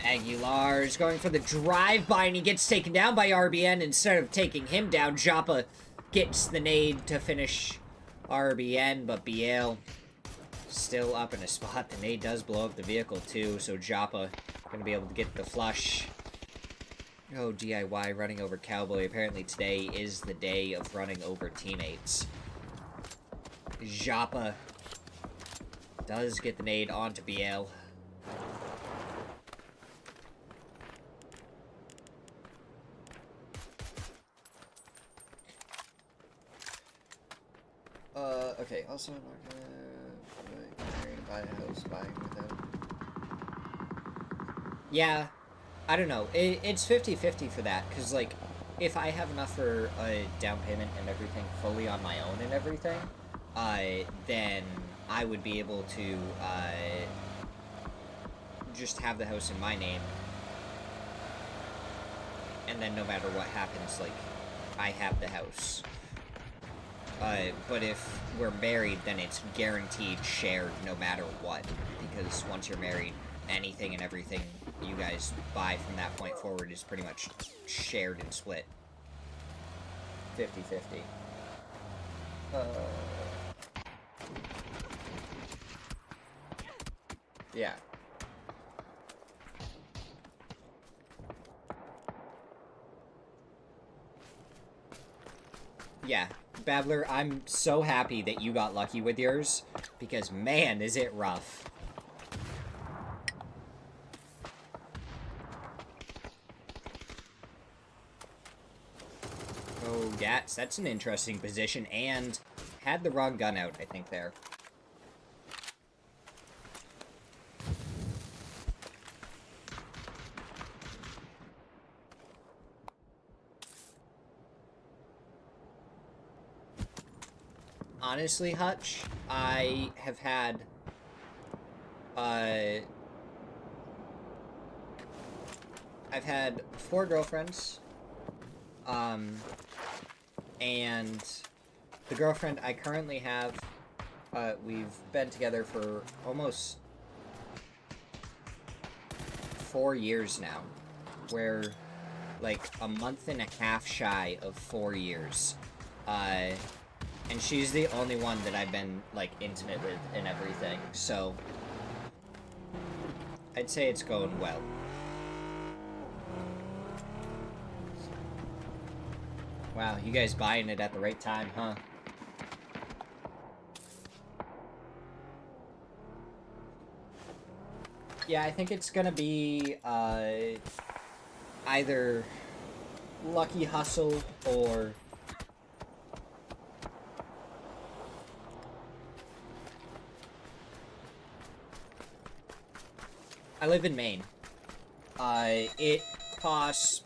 Aguilar's going for the drive-by, and he gets taken down by RBN. Instead of taking him down, Joppa gets the nade to finish RBN, but Biel still up in a spot. The nade does blow up the vehicle too, so Joppa gonna be able to get the flush. Oh, DIY running over Cowboy. Apparently today is the day of running over teammates. Joppa does get the nade onto Biel. Okay, also I'm not gonna buy a house buying without. Yeah. I don't know. It's 50-50 for that, because, like, if I have enough for a down payment and everything fully on my own and everything, then I would be able to, just have the house in my name, and then no matter what happens, like, I have the house. But if we're married, then it's guaranteed shared no matter what, because once you're married, anything and everything you guys buy from that point forward is pretty much shared and split. 50-50. Yeah. Yeah, Babbler, I'm so happy that you got lucky with yours, because man, is it rough. Oh, that's an interesting position, and had the wrong gun out, I think, there. Honestly, Hutch, I have had, I've had 4 girlfriends, and the girlfriend I currently have, we've been together for almost 4 years now. We're, like, a month and a half shy of 4 years. And she's the only one that I've been, like, intimate with and everything, so I'd say it's going well. Wow, you guys buying it at the right time, huh? Yeah, I think it's gonna be, either lucky hustle or... I live in Maine. It costs...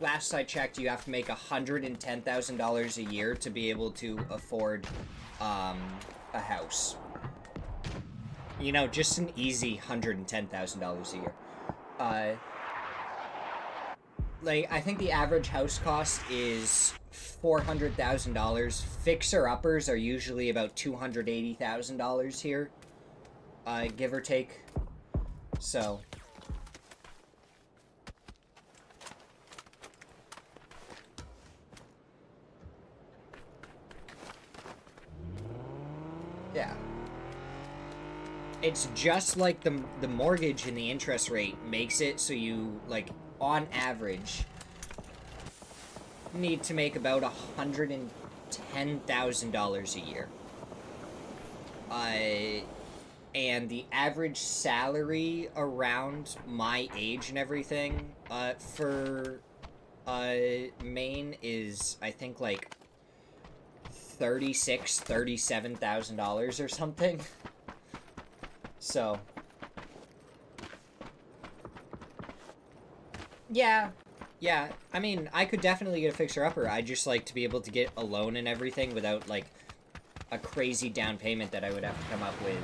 last I checked, you have to make $110,000 a year to be able to afford, a house. You know, just an easy $110,000 a year. Like, I think the average house cost is $400,000. Fixer-uppers are usually about $280,000 here, give or take. So... yeah. It's just like the mortgage and the interest rate makes it so you, like, on average, need to make about $110,000 a year. And the average salary around my age and everything, for, Maine is, I think, like, $37,000 or something. So... yeah. Yeah, I mean, I could definitely get a fixer-upper. I'd just like to be able to get a loan and everything without, like, a crazy down payment that I would have to come up with.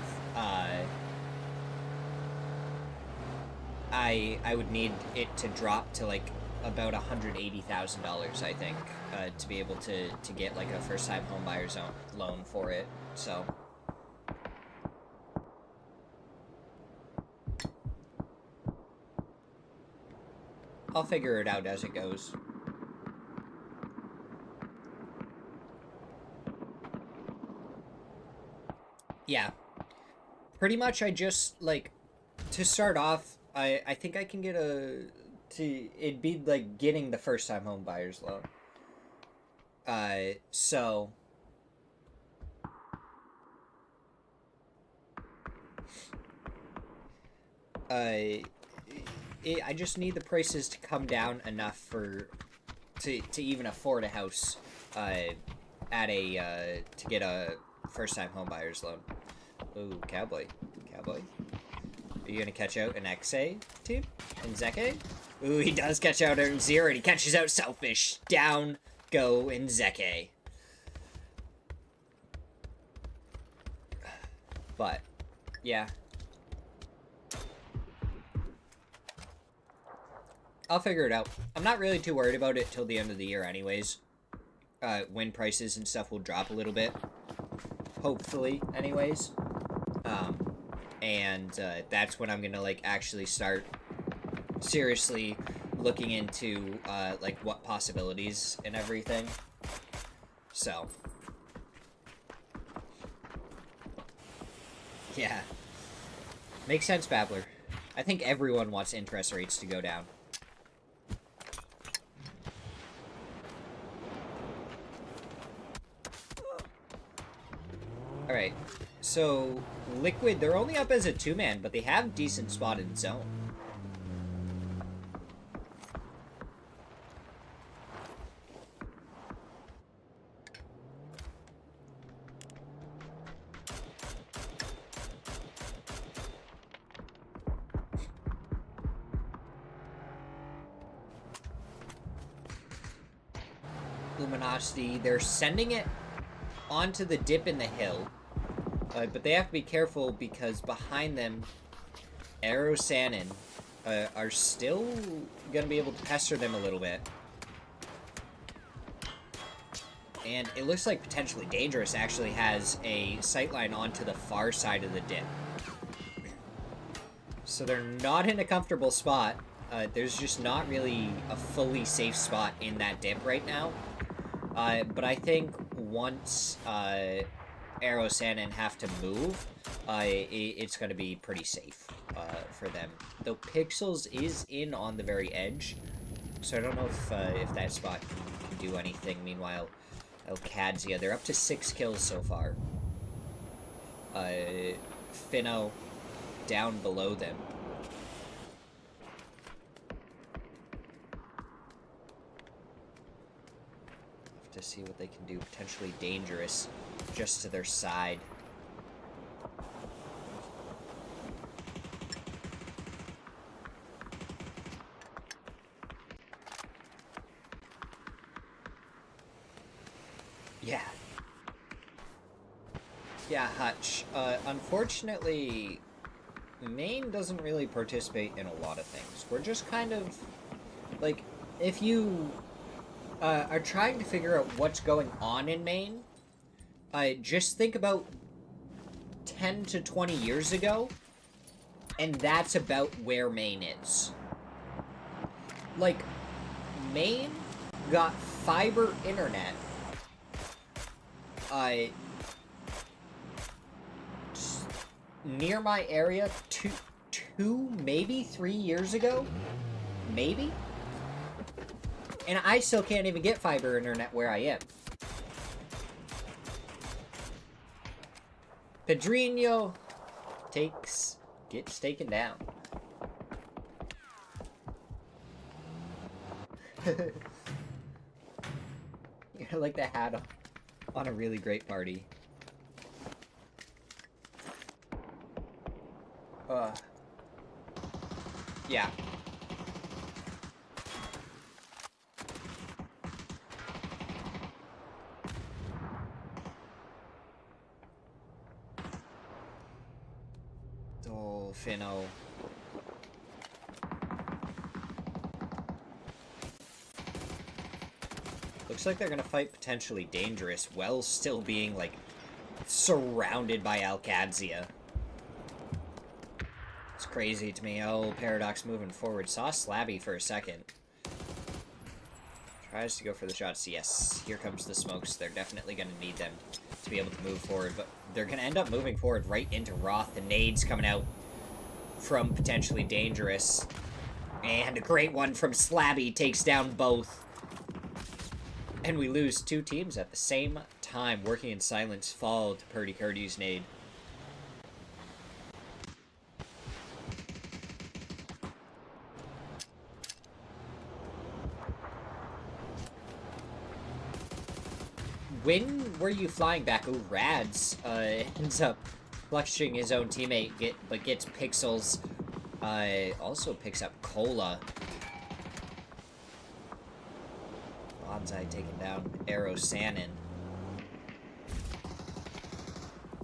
I would need it to drop to, like, about $180,000, I think, to be able to get, like, a first-time homebuyer's loan for it, so... I'll figure it out as it goes. Yeah. Pretty much I just, like, to start off, I think I can get it'd be like getting the first time home buyer's loan. So... I just need the prices to come down enough to even afford a house, to get a first-time home buyer's loan. Ooh, cowboy. Cowboy. Are you gonna catch out an XA team? And Zeke? Ooh, he does catch out an Zero, and he catches out Selfish. Down go Zeke. But, yeah. I'll figure it out. I'm not really too worried about it till the end of the year anyways. When prices and stuff will drop a little bit. Hopefully, anyways. And that's when I'm gonna, like, actually start seriously looking into, like, what possibilities and everything. So. Yeah. Makes sense, Babbler. I think everyone wants interest rates to go down. Alright, so Liquid, they're only up as a 2-man, but they have decent spotted zone. Luminosity, they're sending it onto the dip in the hill. But they have to be careful because behind them, Arrow Sannon are still going to be able to pester them a little bit. And it looks like Potentially Dangerous actually has a sightline onto the far side of the dip. So they're not in a comfortable spot. There's just not really a fully safe spot in that dip right now. But I think once Arrow Sannon have to move, it's going to be pretty safe for them. Though Pixels is in on the very edge, so I don't know if that spot can do anything. Meanwhile, Alcadzia, they're up to 6 kills so far. Finno down below them. To see what they can do. Potentially Dangerous just to their side. Yeah. Yeah, Hutch. Unfortunately, Maine doesn't really participate in a lot of things. We're just kind of, like, if you are trying to figure out what's going on in Maine, just think about 10 to 20 years ago, and that's about where Maine is. Like, Maine got fiber internet near my area two, maybe 3 years ago? Maybe? And I still can't even get fiber internet where I am. Pedrinho gets taken down. You're like the hat on a really great party. Yeah. Finno. Looks like they're gonna fight Potentially Dangerous while still being, like, surrounded by Alcadzia. It's crazy to me. Oh, Paradox moving forward. Saw Slabby for a second. Tries to go for the shots. Yes, here comes the smokes. They're definitely gonna need them to be able to move forward, but they're gonna end up moving forward right into Roth. The nades coming out from Potentially Dangerous. And a great one from Slabby takes down both. And we lose 2 teams at the same time. Working in Silence fall to Purdy Curdy's nade. When were you flying back? Oh, Rads ends up clutching his own teammate, but gets Pixels. Also picks up Cola. Bonsai taken down. Arrow Sannon.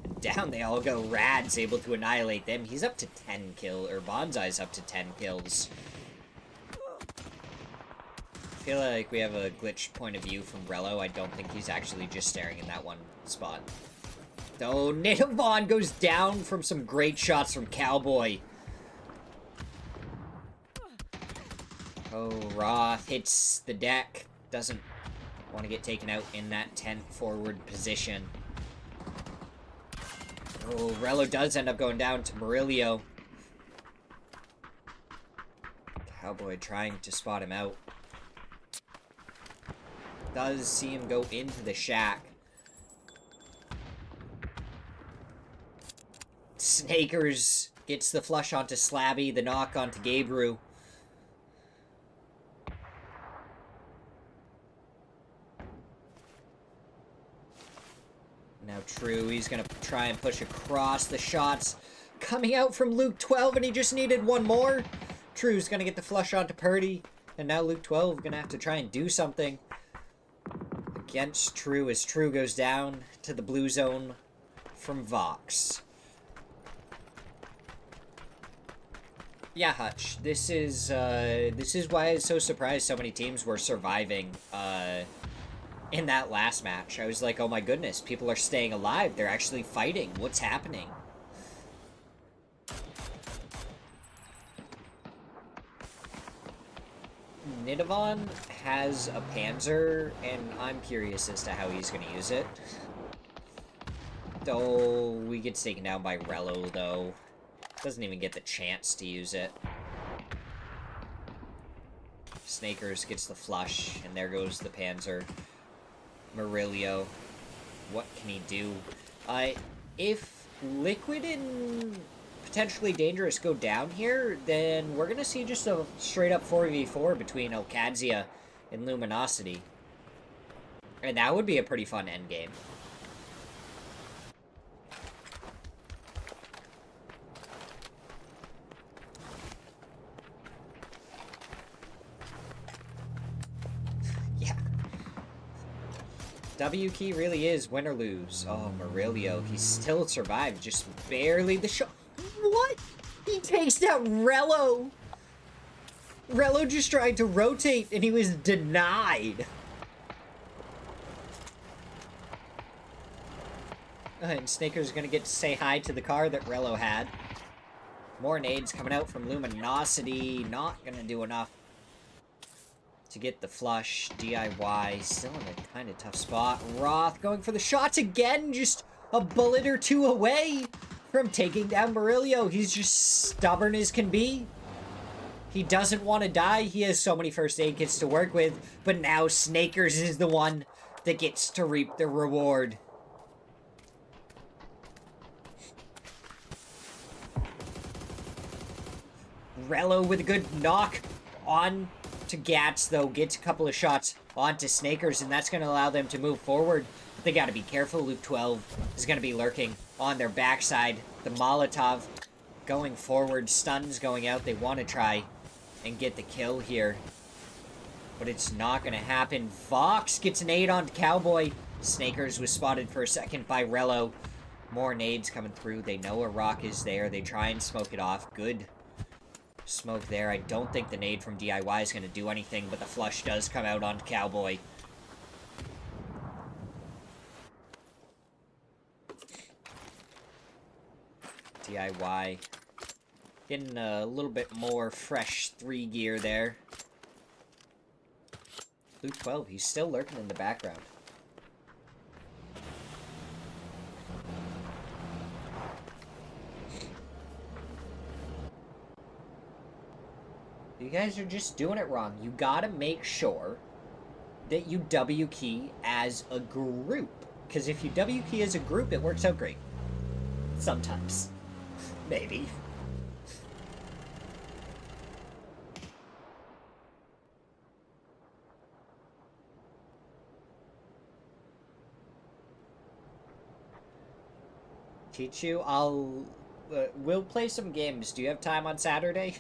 And down they all go. Rad's able to annihilate them. He's up to 10 kills, or Bonsai's up to 10 kills. I feel like we have a glitched point of view from Rello. I don't think he's actually just staring in that one spot. Though Native Vaughn goes down from some great shots from Cowboy. Oh, Roth hits the deck. Doesn't want to get taken out in that 10 forward position. Oh, Rello does end up going down to Murillo. Cowboy trying to spot him out. Does see him go into the shack. Snakers gets the flush onto Slabby, the knock onto Gabriel. Now True, he's gonna try and push across the shots. Coming out from Luke 12, and he just needed one more. True's gonna get the flush onto Purdy, and now Luke 12 gonna have to try and do something against True as True goes down to the blue zone from Vox. Yeah, Hutch, this is why I was so surprised so many teams were surviving, in that last match. I was like, oh my goodness, people are staying alive. They're actually fighting. What's happening? Nidavon has a Panzer, and I'm curious as to how he's going to use it. Oh, we get taken down by Rello, though. Doesn't even get the chance to use it. Snakers gets the flush, and there goes the Panzer. Murillo. What can he do? If Liquid and potentially Dangerous go down here, then we're gonna see just a straight-up 4v4 between Alcadzia and Luminosity. And that would be a pretty fun endgame. W key really is win or lose. Oh, Murillo, he still survived, just barely the shot. What? He takes down Rello. Rello just tried to rotate, and he was denied. And Snaker's gonna get to say hi to the car that Rello had. More nades coming out from Luminosity. Not gonna do enough to get the flush. DIY still in a kind of tough spot. Roth going for the shots again, just a bullet or two away from taking down Murillo. He's just stubborn as can be. He doesn't want to die. He has so many first aid kits to work with, but now Snakers is the one that gets to reap the reward. Rello with a good knock on to Gats, though, gets a couple of shots onto Snakers, and that's going to allow them to move forward. But they got to be careful. Luke 12 is going to be lurking on their backside. The Molotov going forward, stuns going out. They want to try and get the kill here, but it's not going to happen. Vox gets an aid onto Cowboy. Snakers was spotted for a second by Rello. More nades coming through. They know a rock is there. They try and smoke it off. Good smoke there. I don't think the nade from DIY is going to do anything, but the flush does come out onto Cowboy. DIY getting a little bit more fresh 3 gear there. Luke 12, he's still lurking in the background. You guys are just doing it wrong. You gotta make sure that you W key as a group. Because if you W key as a group, it works out great. Sometimes. Maybe. Teach you? We'll play some games. Do you have time on Saturday?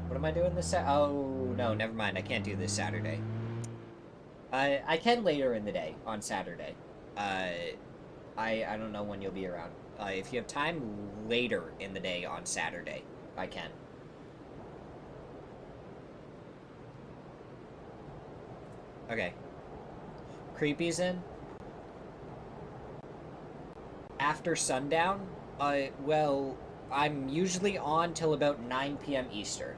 What am I doing this Oh, no, never mind. I can't do this Saturday. I can later in the day on Saturday. I don't know when you'll be around. If you have time later in the day on Saturday, I can. Okay. Creepy's in. After sundown? Well, I'm usually on till about 9 p.m. Eastern.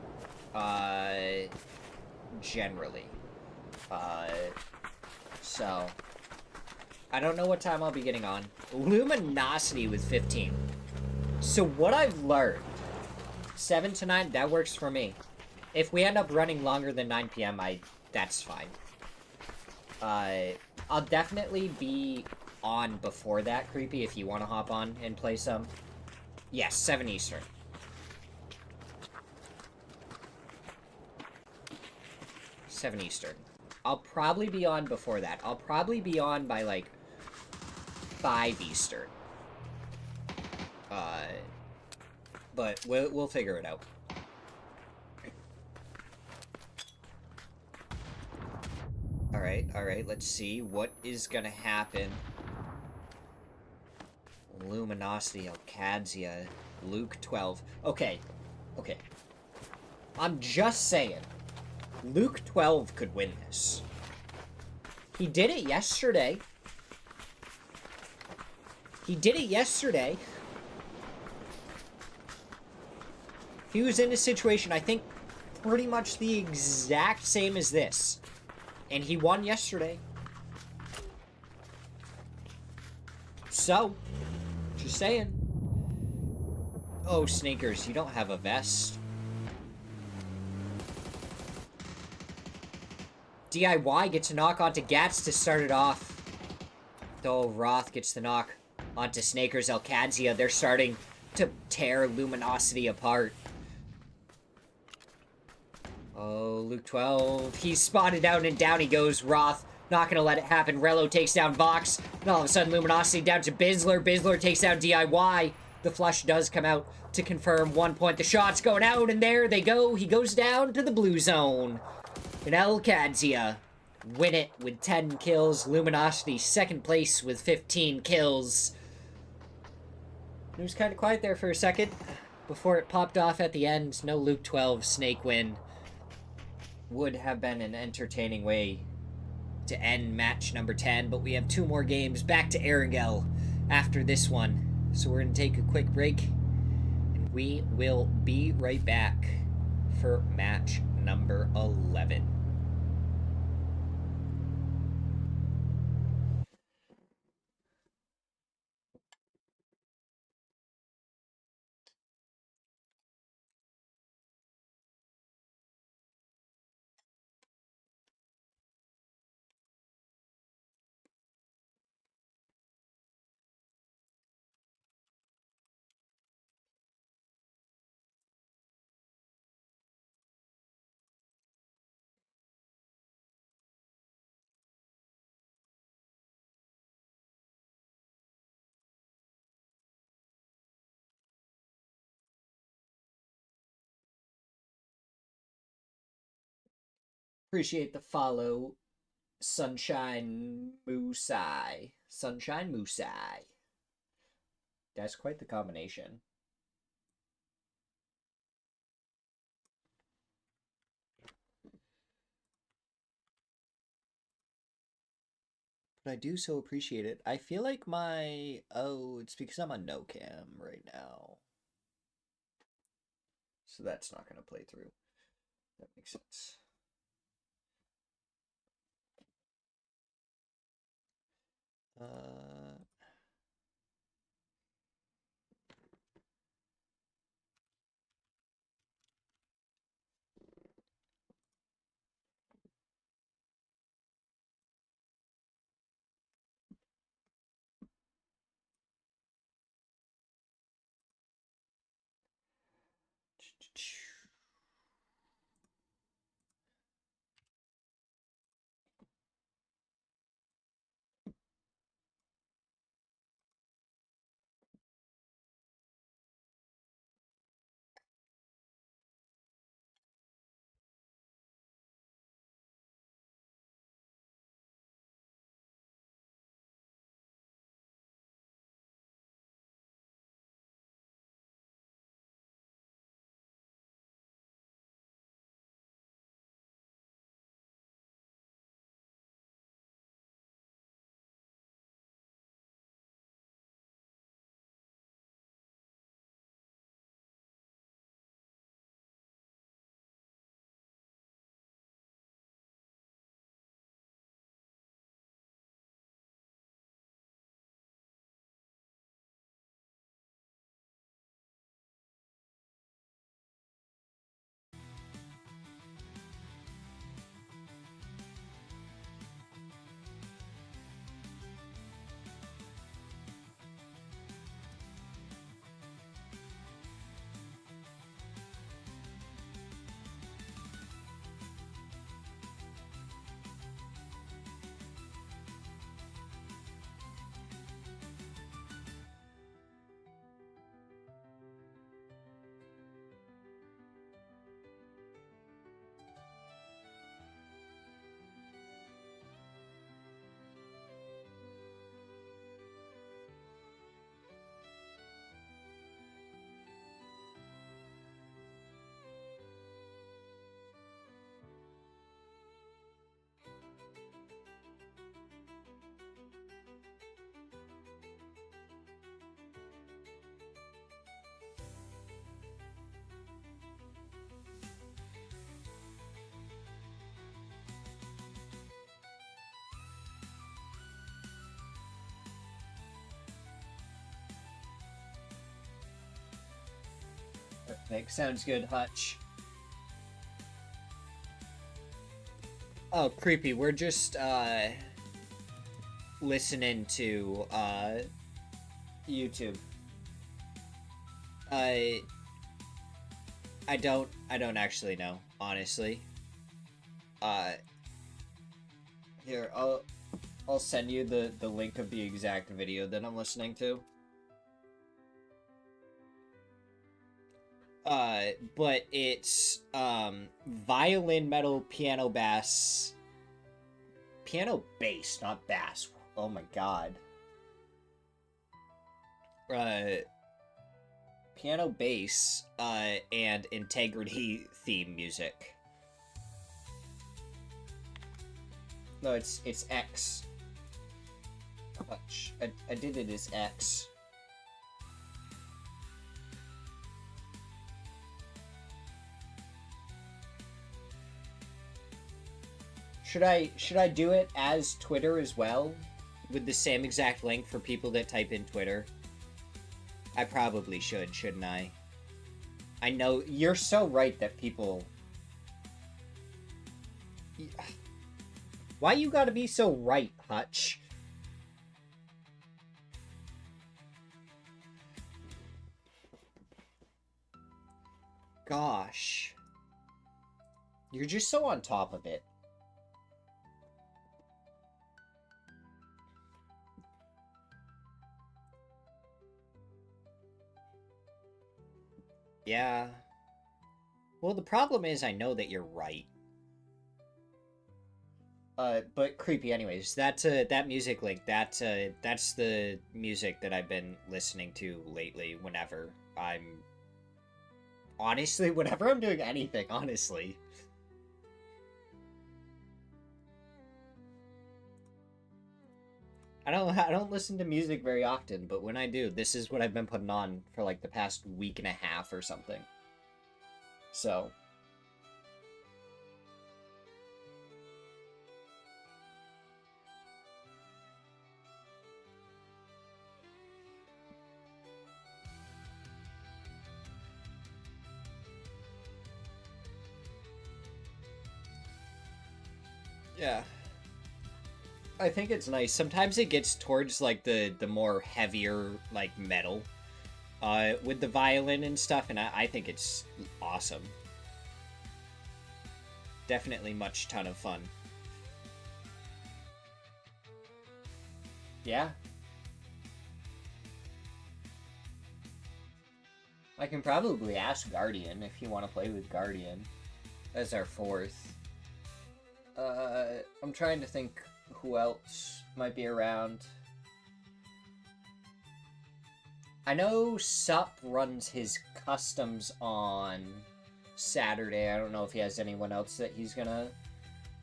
Uh, generally. Uh, so I don't know what time I'll be getting on. Luminosity with 15. So what I've learned, 7 to 9, that works for me. If we end up running longer than 9 p.m., that's fine. I'll definitely be on before that, Creepy, if you want to hop on and play some. Yes, 7 Eastern. I'll probably be on before that. I'll probably be on by, like, 5 Eastern. But we'll figure it out. Alright, let's see what is gonna happen. Luminosity, Alcadzia, Luke 12. Okay. I'm just saying. Luke 12 could win this. He did it yesterday. He was in a situation, I think, pretty much the exact same as this. And he won yesterday. So, just saying. Oh, Snakers, you don't have a vest. DIY gets a knock onto Gats to start it off. Though Roth gets the knock onto Snakers Alcadzia. They're starting to tear Luminosity apart. Oh, Luke 12. He's spotted out and down he goes. Roth not gonna let it happen. Rello takes down Vox. And all of a sudden, Luminosity down to Bizzler. Bizzler takes down DIY. The flush does come out to confirm 1 point. The shot's going out, and there they go. He goes down to the blue zone. And Alcadzia win it with 10 kills. Luminosity second place with 15 kills. It was kind of quiet there for a second before it popped off at the end. No Luke 12 snake win. Would have been an entertaining way to end match number 10, but we have 2 more games back to Erangel after this one. So we're going to take a quick break, and we will be right back for match number 11. Appreciate the follow, Sunshine Moosai. That's quite the combination. But I do so appreciate it. I feel like my... Oh, it's because I'm on no cam right now. So that's not going to play through. That makes sense. Vic, sounds good, Hutch. Oh, creepy. We're just, listening to, YouTube. I don't actually know, honestly. Uh, Here, I'll send you the link of the exact video that I'm listening to. But it's, violin, metal, piano, bass. Piano bass, not bass. Oh my god. Piano bass, and integrity theme music. No, it's X. Touch. I did it as X. Should I do it as Twitter as well? With the same exact link for people that type in Twitter? I probably should, shouldn't I? I know, you're so right that people... Why you gotta be so right, Hutch? Gosh. You're just so on top of it. Yeah. Well, the problem is I know that you're right. But creepy anyways. That music link, that's the music that I've been listening to lately whenever I'm... Honestly, whenever I'm doing anything, honestly. I don't listen to music very often, but when I do, this is what I've been putting on for like the past week and a half or something. So... Yeah. I think it's nice. Sometimes it gets towards like the more heavier like metal with the violin and stuff, and I think it's awesome. Definitely much ton of fun. Yeah. I can probably ask Guardian if you want to play with Guardian as our fourth. I'm trying to think who else might be around. I know Sup runs his customs on Saturday. I don't know if he has anyone else that he's gonna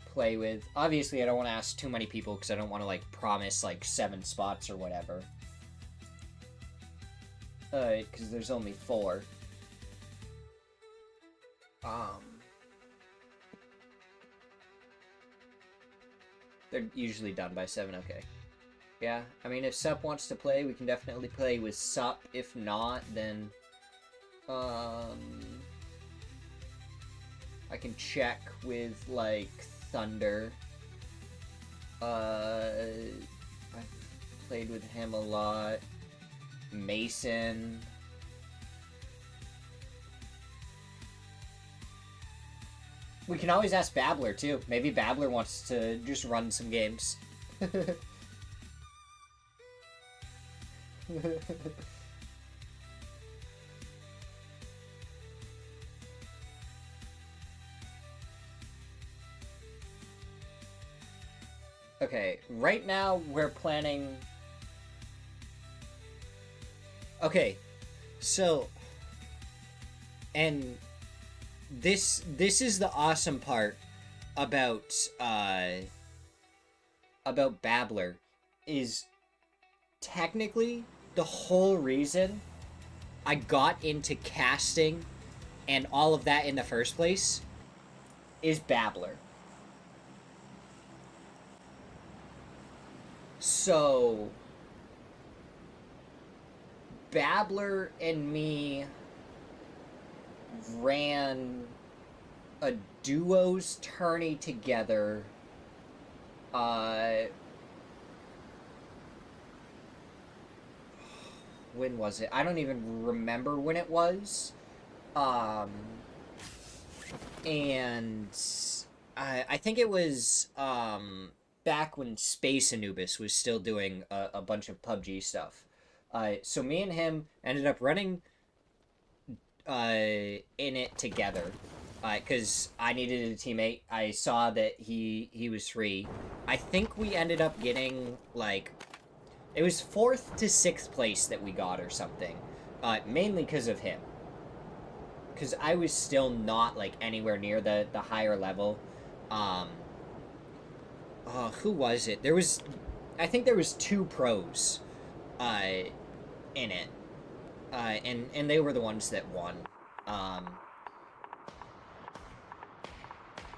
play with. Obviously, I don't want to ask too many people because I don't want to, like, promise, like, 7 spots or whatever. Because there's only 4. They're usually done by 7, okay. Yeah, I mean, if Sup wants to play, we can definitely play with Sup. If not, then... I can check with, like, Thunder. I've played with him a lot. Mason. We can always ask Babbler, too. Maybe Babbler wants to just run some games. Okay, right now we're planning... Okay, so... And... This is the awesome part about Babbler, is technically the whole reason I got into casting and all of that in the first place is Babbler. So Babbler and me ran a duos tourney together. When was it? I don't even remember when it was. And I think it was back when Space Anubis was still doing a bunch of PUBG stuff. So me and him ended up running in it together because I needed a teammate. I saw that he was free. I think we ended up getting like it was 4th to 6th place that we got or something, mainly because of him. Because I was still not like anywhere near the higher level. Who was it? I think there was 2 pros in it. And they were the ones that won.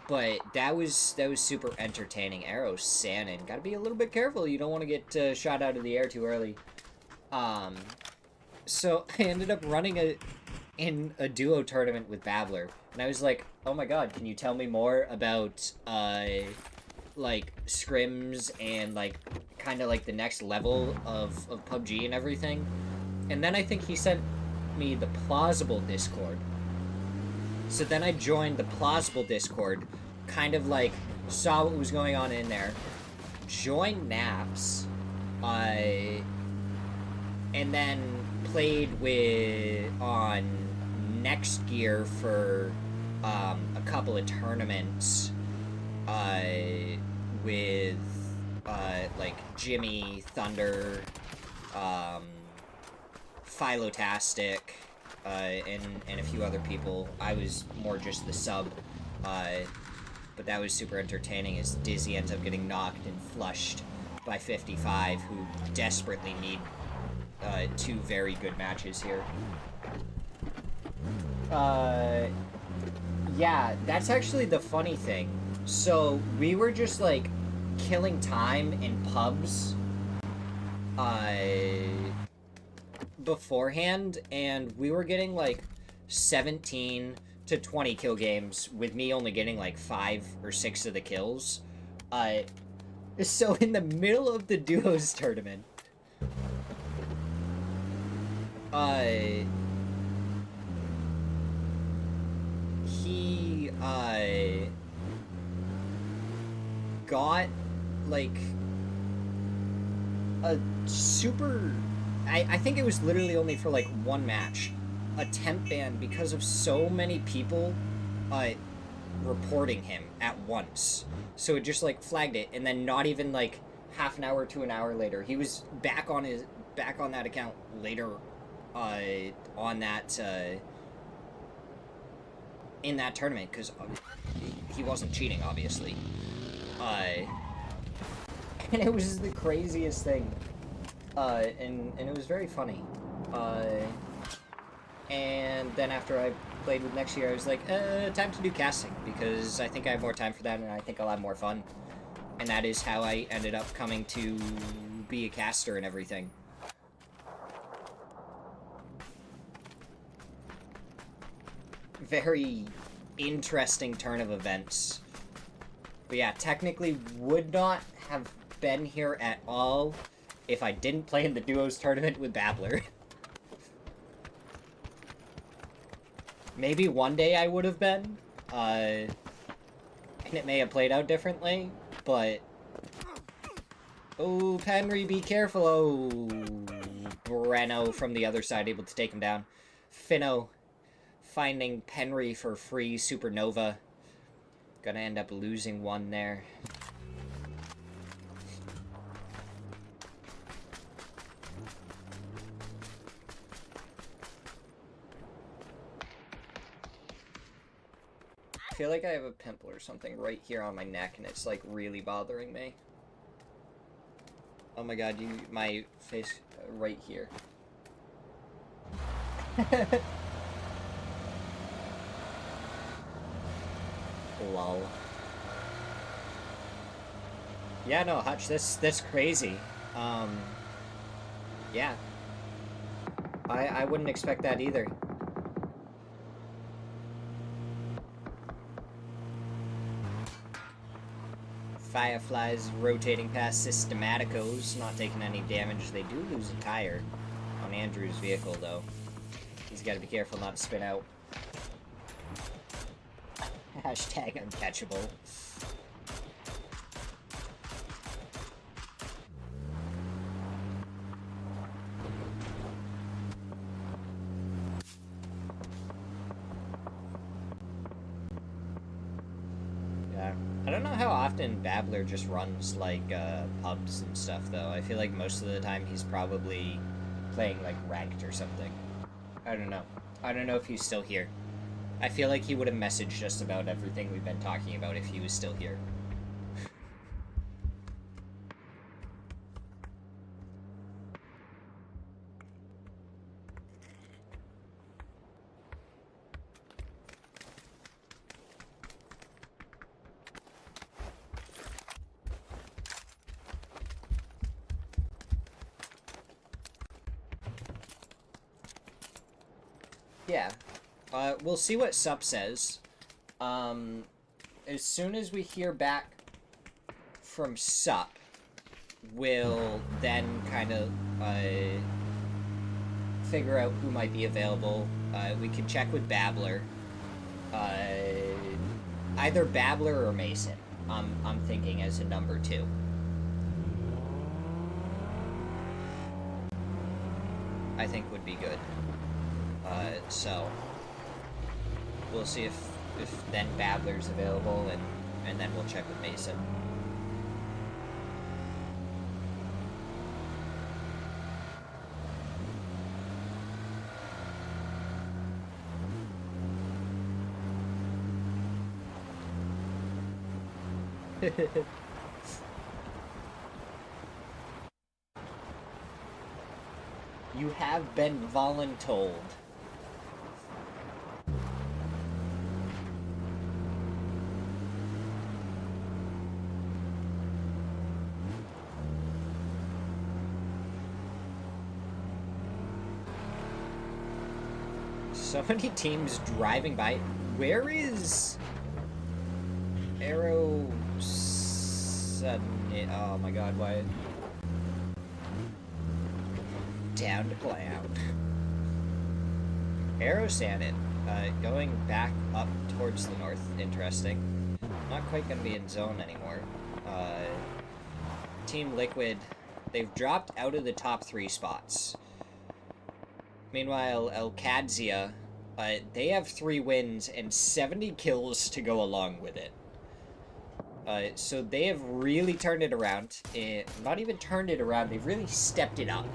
But that was super entertaining. Arrow Sandin. Gotta be a little bit careful. You don't want to get shot out of the air too early. So I ended up running in a duo tournament with Babbler. And I was like, oh my god, can you tell me more about, like, scrims and, like, kind of like the next level of PUBG and everything? And then I think he sent me the Plausible Discord. So then I joined the Plausible Discord, kind of like saw what was going on in there, joined Naps, and then played on Next Gear for a couple of tournaments with like Jimmy, Thunder, Philotastic, and a few other people. I was more just the sub, but that was super entertaining as Dizzy ends up getting knocked and flushed by 55, who desperately need 2 very good matches here. Yeah, that's actually the funny thing. So we were just like killing time in pubs beforehand, and we were getting like 17 to 20 kill games with me only getting like 5 or 6 of the kills. So in the middle of the duos tournament, he got like a super, I think it was literally only for like 1 match, a temp ban because of so many people reporting him at once. So it just like flagged it, and then not even like half an hour to an hour later, he was back on that account later on that in that tournament, because he wasn't cheating, obviously. And it was the craziest thing. And it was very funny. And then after I played with Next Year, I was like, time to do casting, because I think I have more time for that, and I think I'll have more fun. And that is how I ended up coming to be a caster and everything. Very interesting turn of events. But yeah, technically would not have been here at all if I didn't play in the duos tournament with Babbler. Maybe one day I would have been, and it may have played out differently, but... Oh, Penry, be careful! Oh, Breno from the other side able to take him down. Finno finding Penry for free supernova. Gonna end up losing one there. I feel like I have a pimple or something right here on my neck, and it's like really bothering me. Oh my god, my face right here. Lol. Yeah, no, Hutch, that's crazy. Yeah. I wouldn't expect that either. Fireflies rotating past Systematicos, not taking any damage. They do lose a tire on Andrew's vehicle, though. He's got to be careful not to spin out. Hashtag uncatchable. Yeah. I don't know how often Babbler just runs, like, pubs and stuff, though. I feel like most of the time he's probably playing, like, ranked or something. I don't know. I don't know if he's still here. I feel like he would have messaged just about everything we've been talking about if he was still here. Yeah. We'll see what Sup says. As soon as we hear back from Sup, we'll then kind of, figure out who might be available. We can check with Babbler. Either Babbler or Mason, I'm thinking as a number 2. I think would be good. So we'll see if then Babbler's available, and then we'll check with Mason. You have been voluntold. So many teams driving by. Where is Arrow? Oh my god, why? Down to cloud. Arrow Sandin, going back up towards the north. Interesting. Not quite gonna be in zone anymore. Team Liquid, they've dropped out of the top 3 spots. Meanwhile, El Kadzia, they have 3 wins and 70 kills to go along with it. So they have really turned it around. Not even turned it around, they've really stepped it up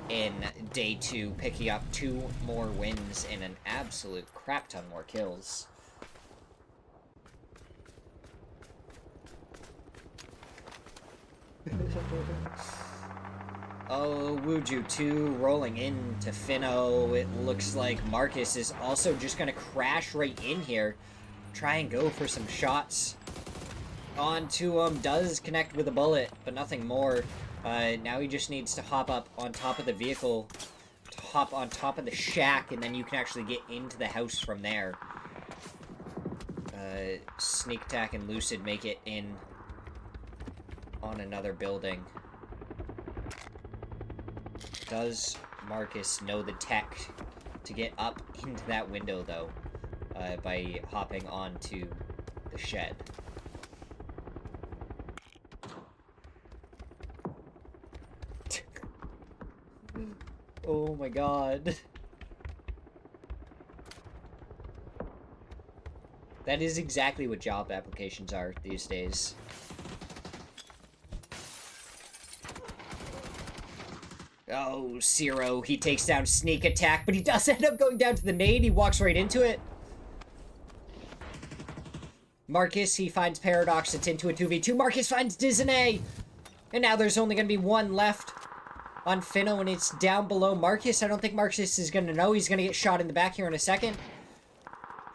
in day 2, picking up 2 more wins and an absolute crap ton more kills. Oh, Wuju 2 rolling into Finno. It looks like Marcus is also just going to crash right in here. Try and go for some shots. Onto him. Does connect with a bullet, but nothing more. Now he just needs to hop up on top of the vehicle. To hop on top of the shack, and then you can actually get into the house from there. Sneak Attack and Lucid make it in on another building. Does Marcus know the tech to get up into that window, though, by hopping onto the shed? Oh my god. That is exactly what job applications are these days. Oh, Zero, he takes down Sneak Attack, but he does end up going down to the nade. He walks right into it. Marcus, he finds Paradox. It's into a 2v2. Marcus finds Disney. And now there's only going to be 1 left on Finno, and it's down below Marcus. I don't think Marcus is going to know. He's going to get shot in the back here in a second.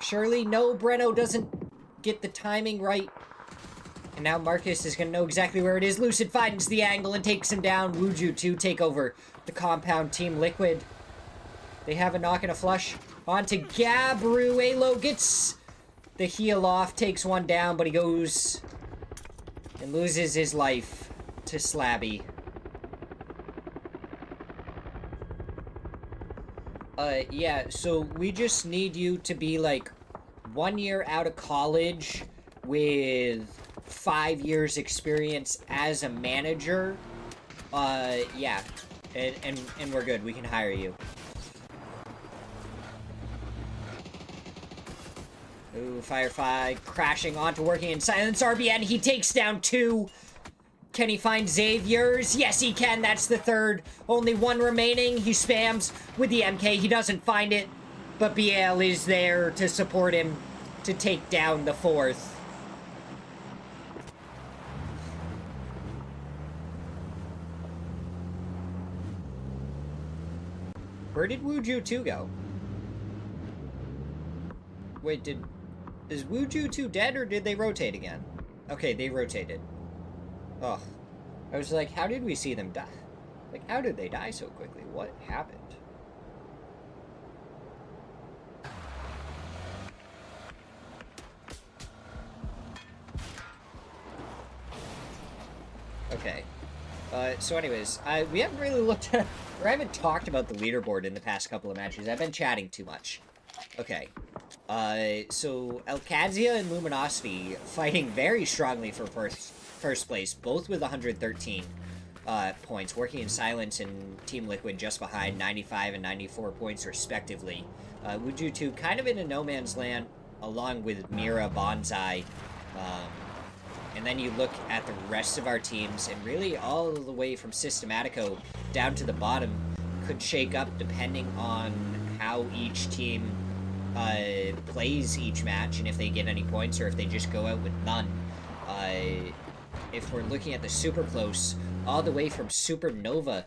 Surely, no, Breno doesn't get the timing right. And now Marcus is going to know exactly where it is. Lucid finds the angle and takes him down. Wuju 2 take over the compound. Team Liquid, they have a knock and a flush. On to Gabru. Alo gets the heal off, takes one down, but he goes and loses his life to Slabby. Yeah, so we just need you to be, like, 1 year out of college with 5 years experience as a manager. Yeah. And we're good. We can hire you. Ooh, Firefly crashing onto working in silence. RBN, he takes down 2. Can he find Xavier's? Yes, he can. That's the 3rd. Only 1 remaining. He spams with the MK. He doesn't find it, but BL is there to support him to take down the 4th. Where did Wuju 2 go? Wait, is Wuju 2 dead, or did they rotate again? Okay, they rotated. Oh. I was like, how did we see them die? Like, how did they die so quickly? What happened? Okay. So anyways, we haven't really looked at, or I haven't talked about the leaderboard in the past couple of matches. I've been chatting too much. Okay. So Elkadzia and Luminosity fighting very strongly for first place, both with 113 points, working in silence, and Team Liquid just behind, 95 and 94 points respectively. Wuju 2 kind of in a no man's land, along with Mira, Bonsai, and then you look at the rest of our teams, and really all the way from Systematico down to the bottom could shake up depending on how each team plays each match, and if they get any points, or if they just go out with none. If we're looking at the super close, all the way from Supernova,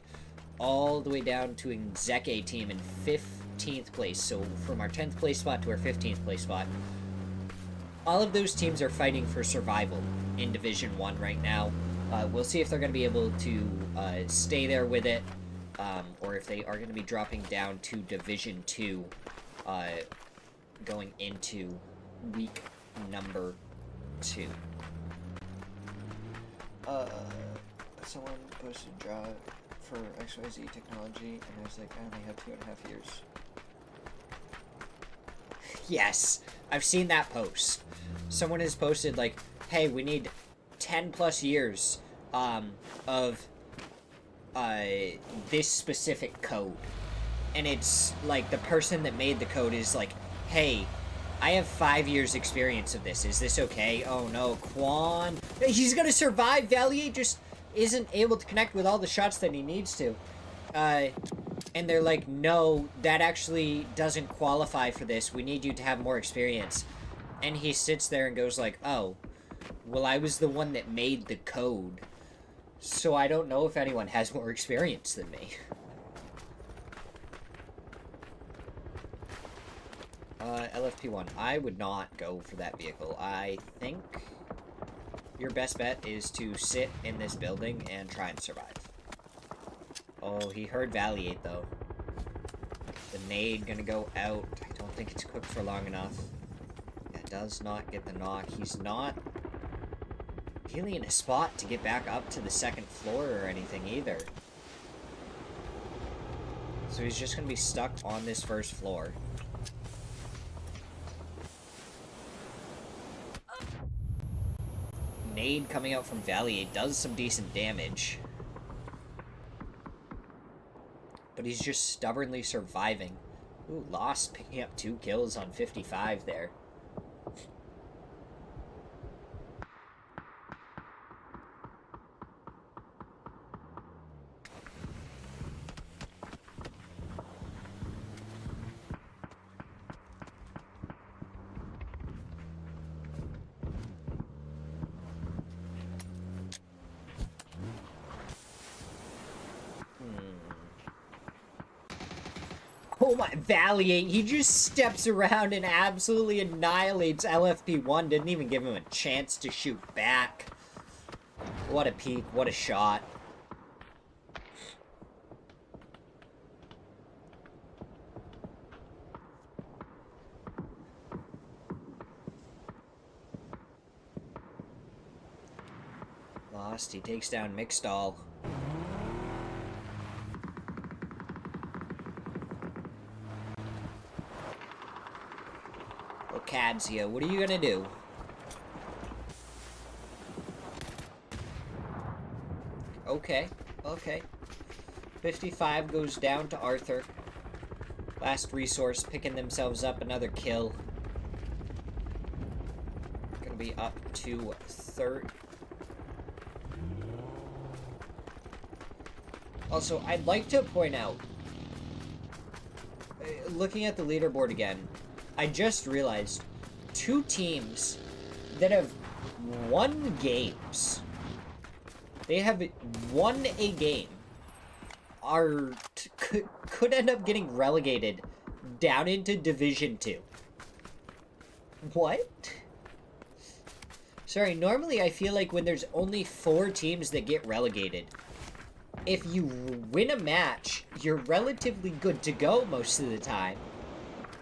all the way down to Nzeke team in 15th place, so from our 10th place spot to our 15th place spot, all of those teams are fighting for survival in Division 1 right now. We'll see if they're going to be able to stay there with it, or if they are going to be dropping down to Division 2 going into week number 2. Someone posted a job for XYZ Technology, and I was like, I only have 2.5 years. Yes, I've seen that post. Someone has posted, like, hey, we need 10 plus years of this specific code. And it's like the person that made the code is like, hey, I have 5 years experience of this. Is this okay? Oh no, Quan. He's gonna survive. Valier just isn't able to connect with all the shots that he needs to. And they're like, no, that actually doesn't qualify for this. We need you to have more experience. And he sits there and goes like, oh, well, I was the one that made the code, so I don't know if anyone has more experience than me. LFP1, I would not go for that vehicle. I think your best bet is to sit in this building and try and survive. Oh, he heard Valiate, though. The nade gonna go out. I don't think it's cooked for long enough. Yeah, does not get the knock. He's not really in a spot to get back up to the 2nd floor or anything either. So he's just gonna be stuck on this 1st floor. Nade coming out from Valiate does some decent damage. But he's just stubbornly surviving. Ooh, Lost picking up 2 kills on 55 there. Oh my, Valiate, he just steps around and absolutely annihilates LFP1. Didn't even give him a chance to shoot back. What a peek, what a shot. lost. He takes down Mixdal. Kadzia, what are you gonna do? Okay, okay. 55 goes down to Arthur. Last resource, picking themselves up another kill. Gonna be up to 30. Also, I'd like to point out, looking at the leaderboard again, I just realized 2 teams that have won games. They have won a game. Could end up getting relegated down into Division 2. What? Sorry, normally I feel like when there's only 4 teams that get relegated, if you win a match, you're relatively good to go most of the time.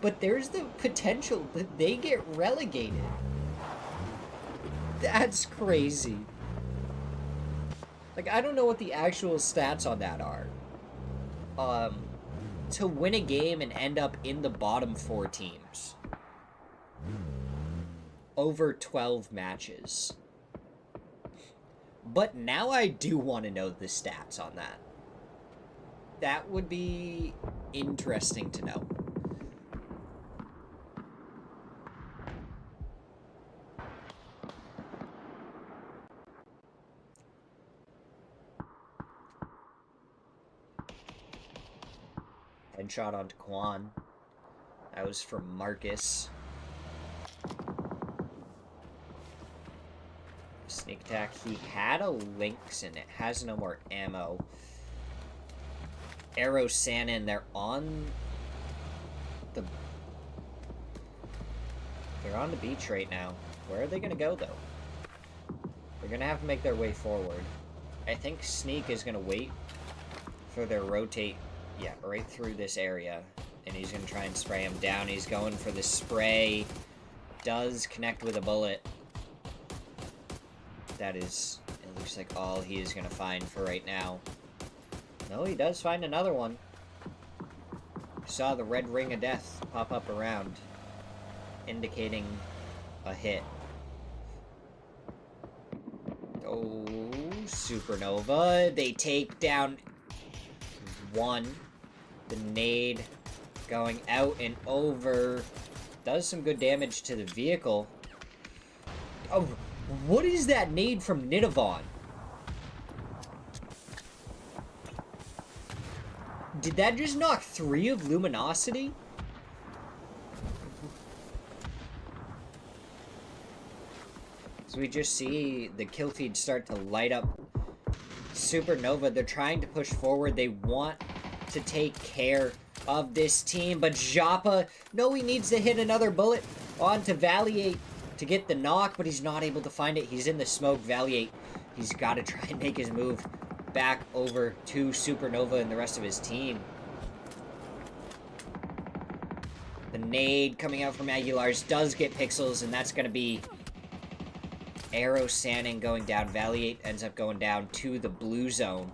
But there's the potential that they get relegated. That's crazy. Like, I don't know what the actual stats on that are. To win a game and end up in the bottom 4 teams. Over 12 matches. But now I do want to know the stats on that. That would be interesting to know. Headshot onto Quan. That was from Marcus. Sneak attack. He had a Lynx and it has no more ammo. Arrow Shannon, they're on the beach right now. Where are they gonna go though? They're gonna have to make their way forward. I think Sneak is gonna wait for their rotate. Yeah, right through this area. And he's going to try and spray him down. He's going for the spray. Does connect with a bullet. That is, it looks like all he is going to find for right now. No, he does find another one. Saw the red ring of death pop up around, indicating a hit. Oh, Supernova. They take down one. The nade going out and over. Does some good damage to the vehicle. Oh, what is that nade from Nidavon? Did that just knock 3 of Luminosity? So we just see the kill feed start to light up. Supernova, they're trying to push forward. They want to take care of this team, but Joppa, no, he needs to hit another bullet onto Valiate to get the knock, but he's not able to find it. He's in the smoke. Valiate, he's got to try and make his move back over to Supernova and the rest of his team. The nade coming out from Aguilar's does get pixels, and that's going to be Arrow Shannon going down. Valiate ends up going down to the blue zone.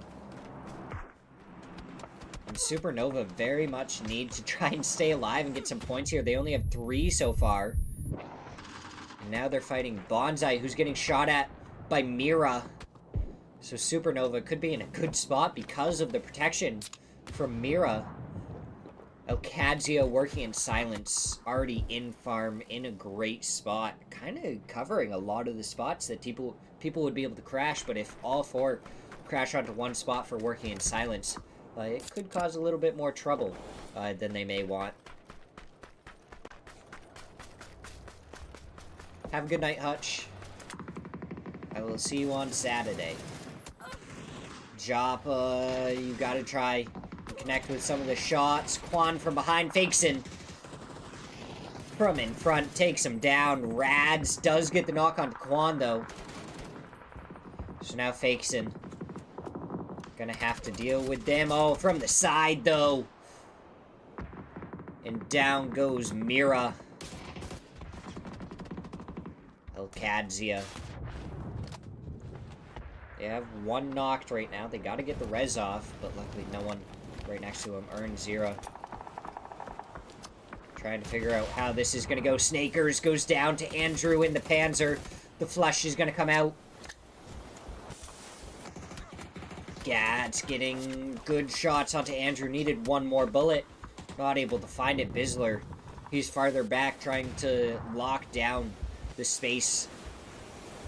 And Supernova very much need to try and stay alive and get some points here. They only have 3 so far. And now they're fighting Bonsai, who's getting shot at by Mira. So Supernova could be in a good spot because of the protection from Mira. Kadzia working in silence, already in farm, in a great spot. Kind of covering a lot of the spots that people would be able to crash, but if all 4 crash onto one spot for working in silence, it could cause a little bit more trouble than they may want. Have a good night, Hutch. I will see you on Saturday. Joppa, you gotta try and connect with some of the shots. Quan from behind fakes in. From in front, takes him down. Rads does get the knock on Quan, though. So now fakes in. Gonna have to deal with them. Oh, from the side, though. And down goes Mira. Kadzia. They have one knocked right now. They gotta get the res off, but luckily no one right next to him. Smirzera. Trying to figure out how this is gonna go. Snakers goes down to Andrew in the Panzer. The flush is gonna come out. Gad's getting good shots onto Andrew. Needed one more bullet. Not able to find it. Bisler. He's farther back trying to lock down the space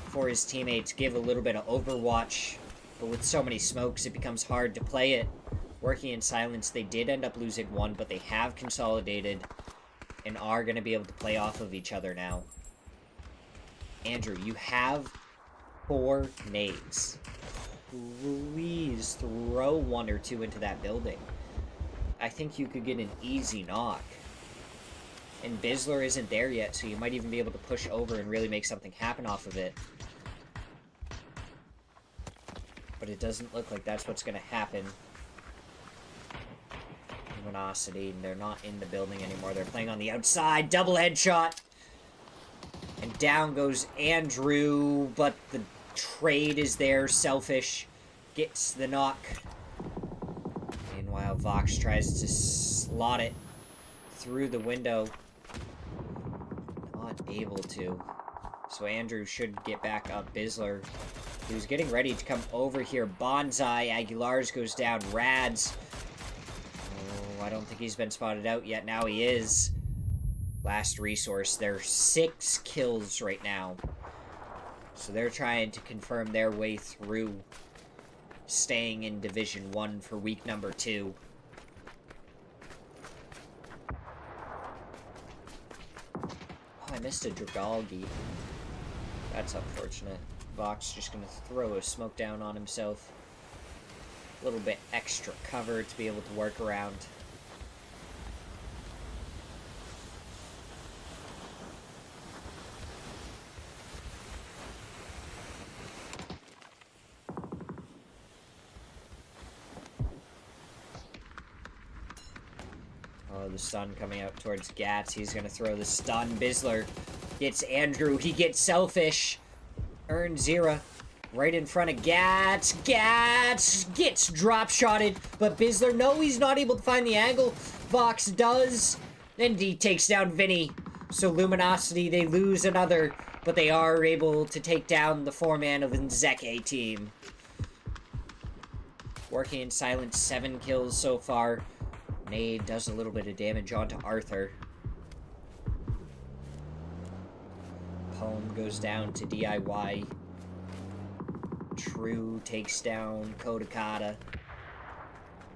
for his teammates. Give a little bit of overwatch. But with so many smokes, it becomes hard to play it. Working in silence, they did end up losing one, but they have consolidated and are going to be able to play off of each other now. Andrew, you have 4 nades. Please throw 1 or 2 into that building. I think you could get an easy knock. And Bisler isn't there yet, so you might even be able to push over and really make something happen off of it. But it doesn't look like that's what's going to happen. Luminosity, they're not in the building anymore. They're playing on the outside. Double headshot. And down goes Andrew, but the trade is there. Selfish gets the knock. Meanwhile, Vox tries to slot it through the window. Not able to. So Andrew should get back up. Bisler, he was getting ready to come over here. Bonsai, Aguilar's goes down. Rads. Oh, I don't think he's been spotted out yet. Now he is. Last resource. They're 6 kills right now. So they're trying to confirm their way through staying in Division 1 for week number 2. Oh, I missed a Dragalgi. That's unfortunate. Vox just going to throw a smoke down on himself. A little bit extra cover to be able to work around. Oh, the stun coming out towards Gats. He's going to throw the stun. Bisler gets Andrew. He gets Selfish. Smirzera right in front of Gats. Gats gets drop-shotted. But Bisler, no, he's not able to find the angle. Vox does. And he takes down Vinny. So Luminosity, they lose another. But they are able to take down the 4-man of Nzeke team. Working in silence, 7 kills so far. Nade does a little bit of damage onto Arthur. Poem goes down to DIY. True takes down Kodakata.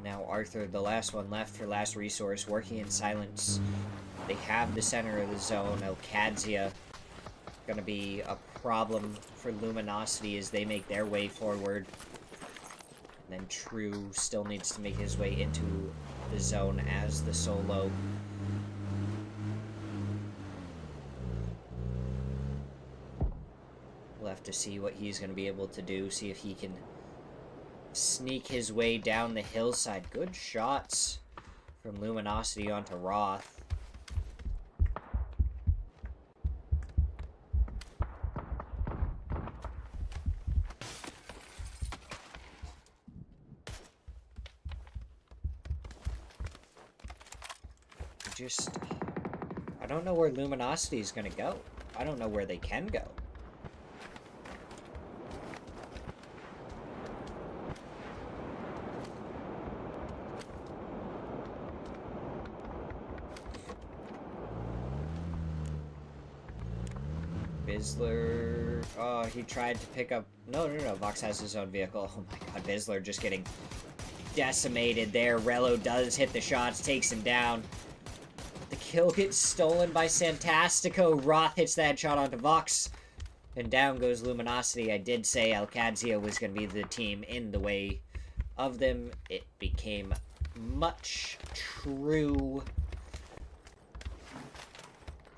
Now Arthur, the last one left for last resource, working in silence. They have the center of the zone. Alcadzia gonna be a problem for Luminosity as they make their way forward. And then True still needs to make his way into the zone as the solo. We'll have to see what he's going to be able to do, see if he can sneak his way down the hillside. Good shots from Luminosity onto Roth. I don't know where Luminosity is going to go. I don't know where they can go. Bisler, oh, he tried to pick up, no, Vox has his own vehicle. Oh my god, Bisler just getting decimated there. Rello does hit the shots, takes him down. The kill gets stolen by Santastico. Roth hits that shot onto Vox. And down goes Luminosity. I did say Alcadzia was going to be the team in the way of them. It became much True.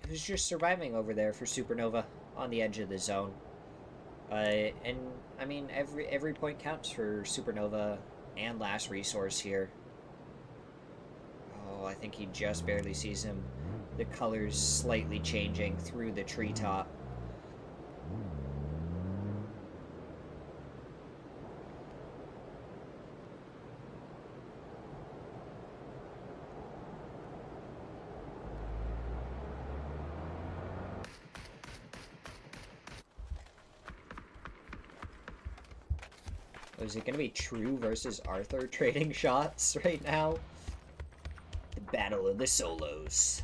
It was just surviving over there for Supernova on the edge of the zone. And, I mean, every point counts for Supernova and last resource here. Oh, I think he just barely sees him. The colors slightly changing through the treetop. Oh, is it gonna be True versus Arthur trading shots right now? The Battle of the Solos.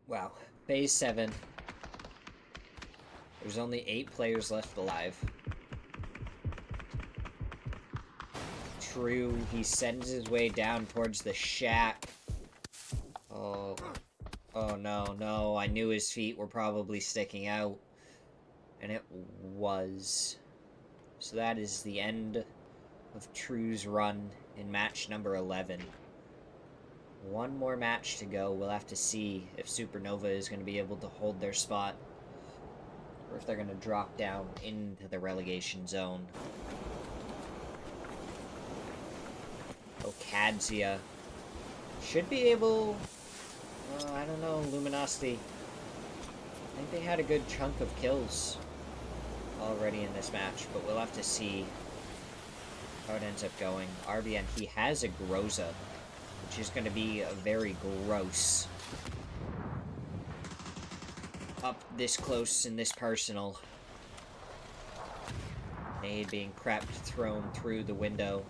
Wow. Phase 7. There's only 8 players left alive. True, he sends his way down towards the shack. Oh. Oh no, no, I knew his feet were probably sticking out. And it was. So that is the end of True's run in match number 11. One more match to go. We'll have to see if Supernova is going to be able to hold their spot, or if they're going to drop down into the relegation zone. Okadzia should be able... I don't know, Luminosity. I think they had a good chunk of kills already in this match, but we'll have to see how it ends up going. RBN, he has a Groza, which is going to be very gross. Up this close and this personal. Nade being prepped, thrown through the window.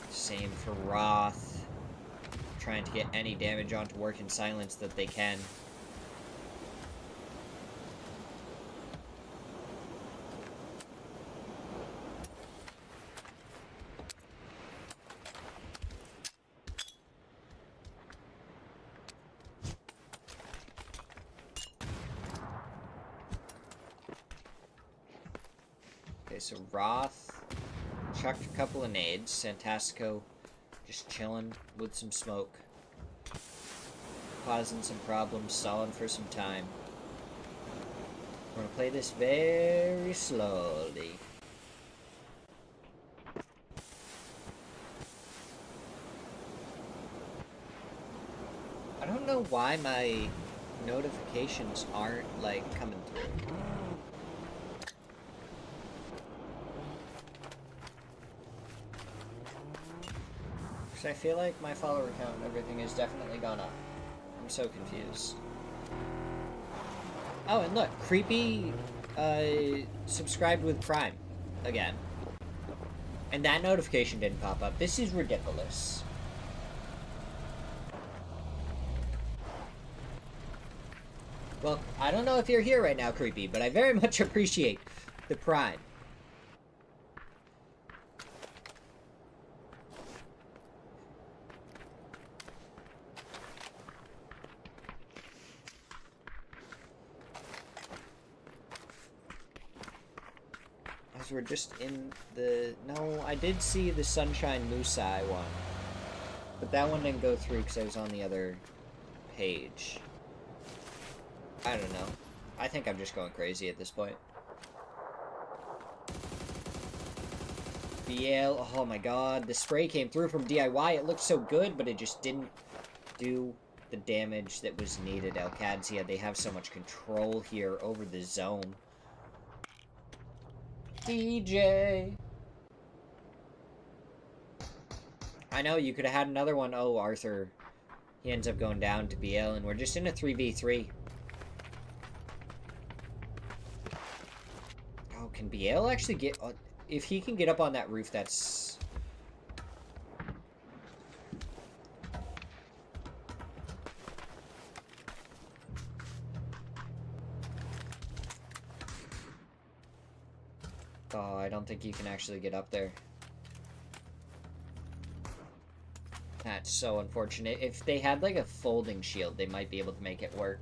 Same for Roth. Trying to get any damage onto Work in Silence that they can. Okay, so Roth chucked a couple of nades. Santastico just chilling with some smoke. Causing some problems, stalling for some time. We're gonna play this very slowly. I don't know why my notifications aren't, like, coming through. Because I feel like my follower count and everything has definitely gone up. I'm so confused. Oh, and look, Creepy subscribed with Prime again. And that notification didn't pop up. This is ridiculous. Well, I don't know if you're here right now, Creepy, but I very much appreciate the Prime. As we're just in the... No, I did see the Sunshine Musai one. But that one didn't go through because I was on the other page. I don't know. I think I'm just going crazy at this point. BL, oh my god, the spray came through from DIY. It looked so good, but it just didn't do the damage that was needed. Okadzia, they have so much control here over the zone. DJ! I know, you could have had another one. Oh, Arthur. He ends up going down to BL, and we're just in a 3v3. Oh, can BL actually get... if he can get up on that roof, that's... Oh, I don't think you can actually get up there. That's so unfortunate. If they had, like, a folding shield, they might be able to make it work.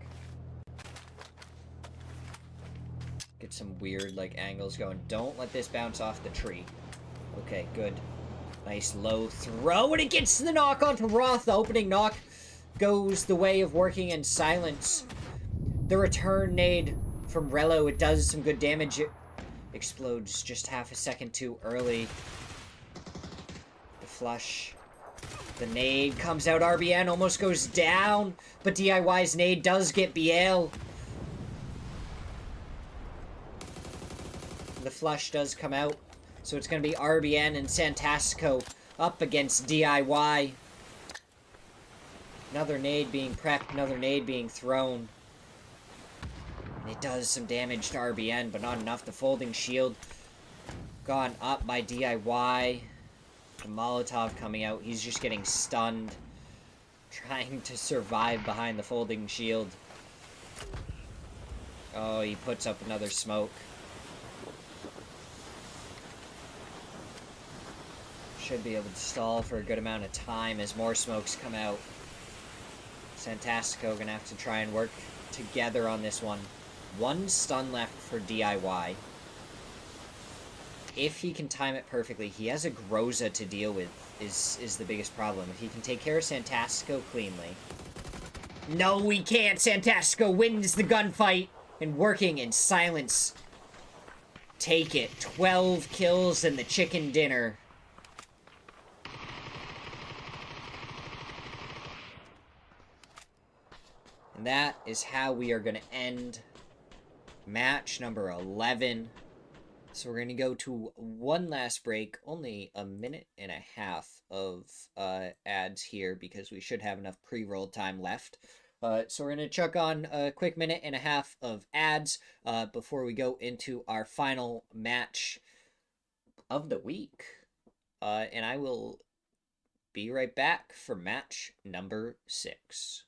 Get some weird, like, angles going. Don't let this bounce off the tree. Okay, good. Nice low throw, and it gets the knock onto Roth. The opening knock goes the way of Working in Silence. The return nade from Rello, it does some good damage. It explodes just half a second too early. The flush. The nade comes out. RBN almost goes down, but DIY's nade does get BL. The flush does come out, so it's going to be RBN and Santastico up against DIY. Another nade being prepped, another nade being thrown. And it does some damage to RBN, but not enough. The folding shield gone up by DIY. The Molotov coming out. He's just getting stunned. Trying to survive behind the folding shield. Oh, he puts up another smoke. Should be able to stall for a good amount of time as more smokes come out. Santastico gonna have to try and work together on this one. One stun left for DIY. If he can time it perfectly, he has a Groza to deal with, is the biggest problem. If he can take care of Santastico cleanly. No, we can't! Santastico wins the gunfight! And working in silence. Take it. 12 kills and the chicken dinner. And that is how we are going to end match number 11. So we're going to go to one last break, only a minute and a half of ads here because we should have enough pre-roll time left. So we're going to chuck on a quick minute and a half of ads before we go into our final match of the week. And I will be right back for match number 6.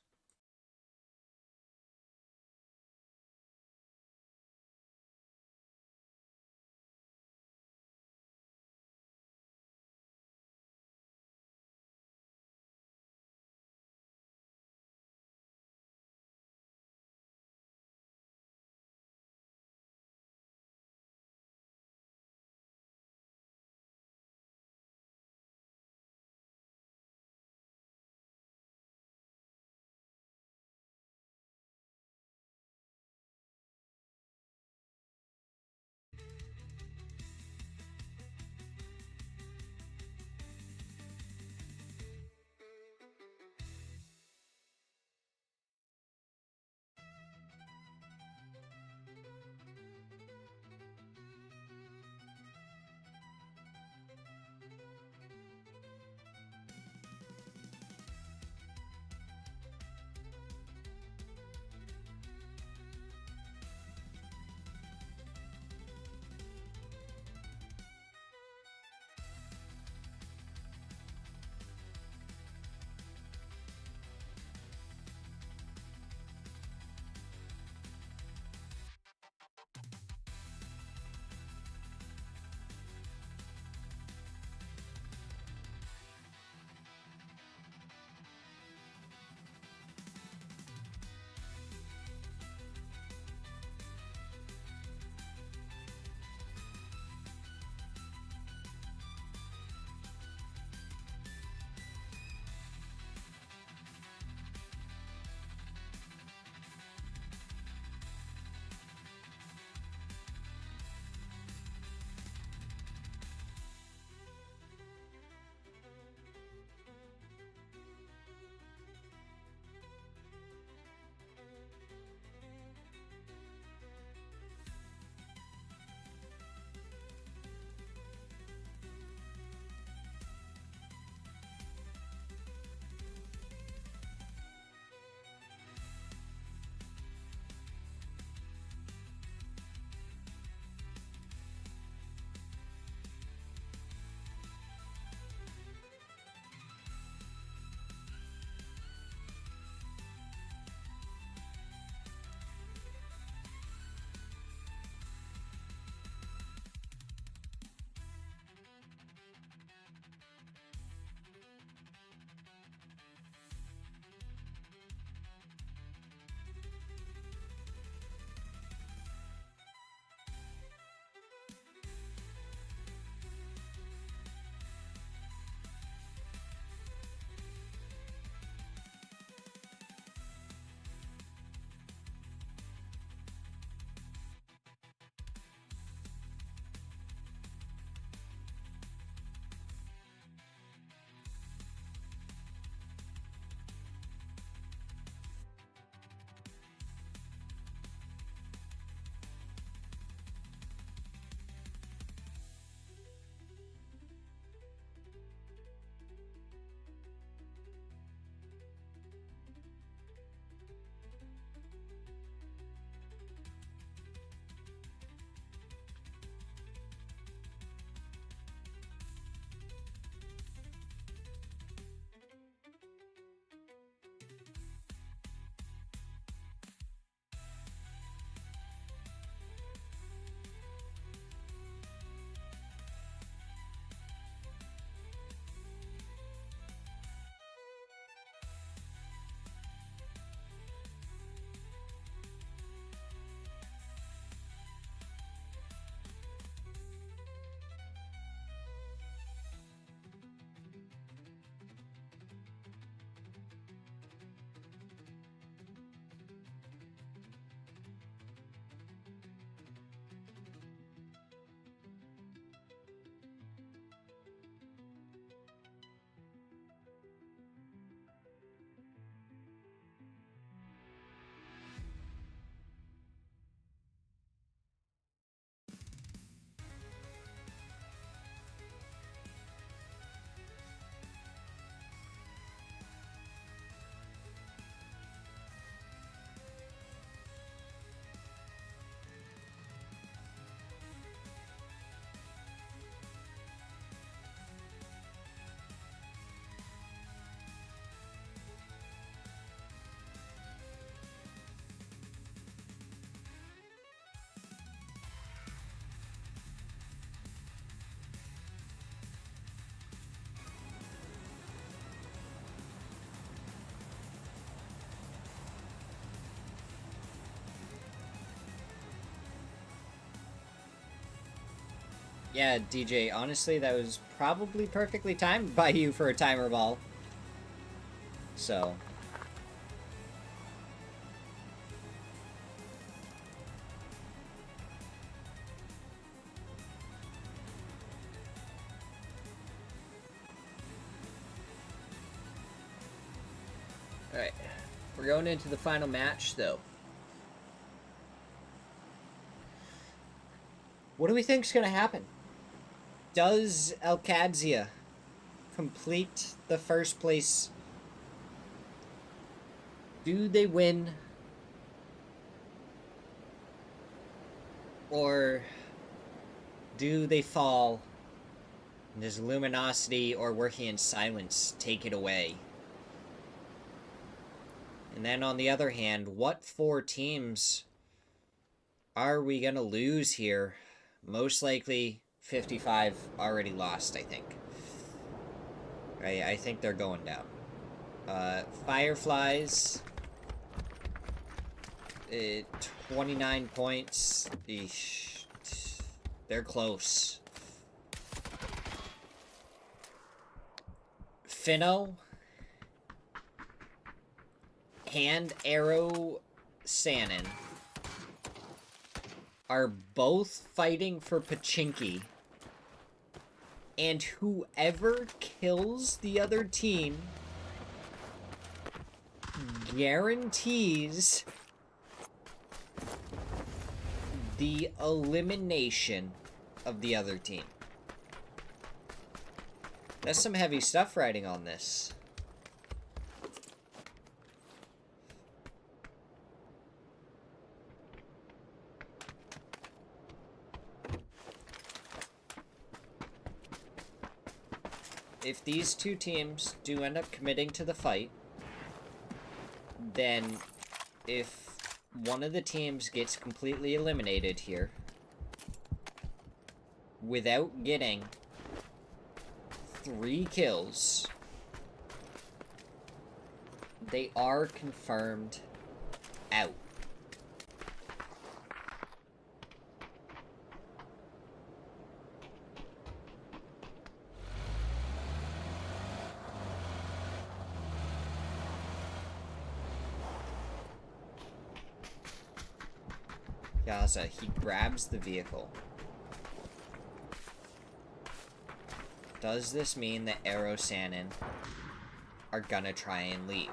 Yeah, DJ, honestly, that was probably perfectly timed by you for a timer ball. So. Alright. We're going into the final match, though. What do we think's gonna happen? Does Alcadzia complete the first place? Do they win? Or do they fall? And does Luminosity or Working in Silence take it away? And then on the other hand, what 4 teams are we gonna lose here? Most likely 55 already lost, I think. I think they're going down. Fireflies, 29 points. Eesh. They're close. Finno and Arrow Sannon are both fighting for Pachinki. And whoever kills the other team guarantees the elimination of the other team. That's some heavy stuff riding on this. If these 2 teams do end up committing to the fight, then if one of the teams gets completely eliminated here without getting 3 kills, they are confirmed out. Gaza, he grabs the vehicle. Does this mean that Arrow Sannon are gonna try and leave?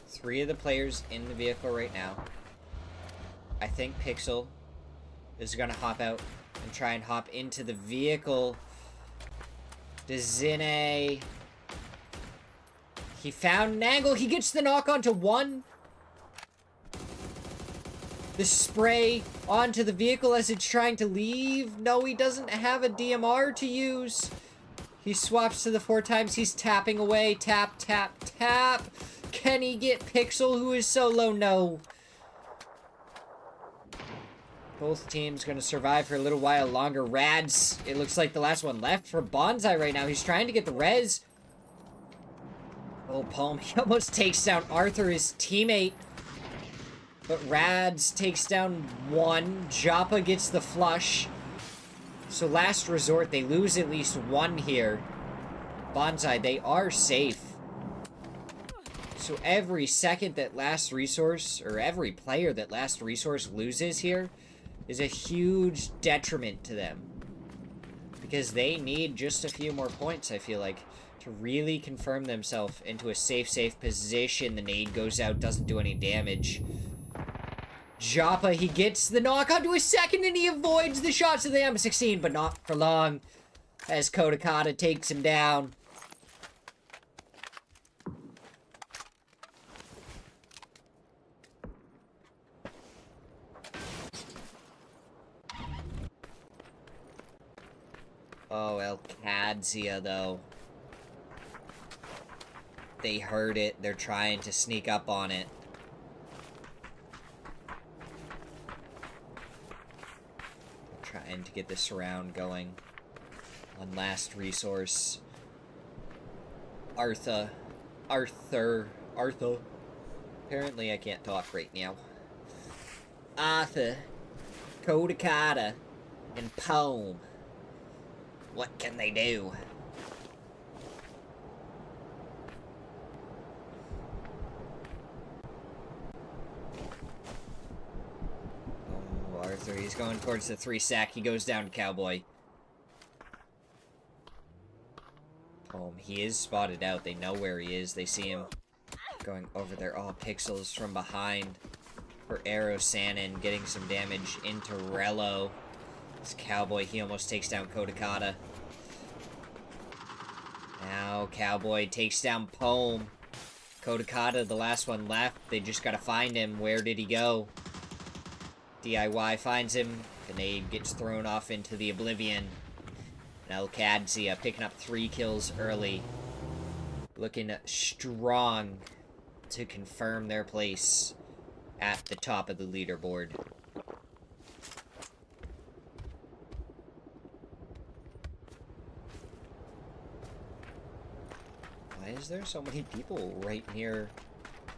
Three of the players in the vehicle right now. I think Pixel is gonna hop out and try and hop into the vehicle. Dzine. He found an angle. He gets the knock onto one. The spray onto the vehicle as it's trying to leave. No, he doesn't have a DMR to use. He swaps to the 4 times. He's tapping away. Tap, tap, tap. Can he get Pixel, who is solo? No. Both teams going to survive for a little while longer. Rads, it looks like the last one left for Bonsai right now. He's trying to get the res. Oh, Palm, he almost takes down Arthur, his teammate. But Rads takes down one. Joppa gets the flush. So last resort, they lose at least one here. Bonsai, they are safe. So every second that last resource, or every player that last resource loses here, is a huge detriment to them. Because they need just a few more points, I feel like, to really confirm themselves into a safe position. The nade goes out, doesn't do any damage. Joppa, he gets the knock onto a second and he avoids the shots of the M16, but not for long, as Kodakata takes him down. Oh, Alcadzia, though. They heard it. They're trying to sneak up on it. Trying to get the surround going on last resource. Arthur. Apparently I can't talk right now. Arthur, Kodakata, and Poem. What can they do? Oh, Arthur, he's going towards the 3-sack. He goes down to Cowboy. Poem, he is spotted out. They know where he is. They see him going over there. Oh, Pixels from behind for Arrow Sannon, getting some damage into Rello. This Cowboy, he almost takes down Kodakata. Now Cowboy takes down Poem. Kodakata, the last one left. They just gotta find him. Where did he go? DIY finds him. Grenade gets thrown off into the oblivion. Now Kadzia picking up 3 kills early. Looking strong to confirm their place at the top of the leaderboard. Why is there so many people right near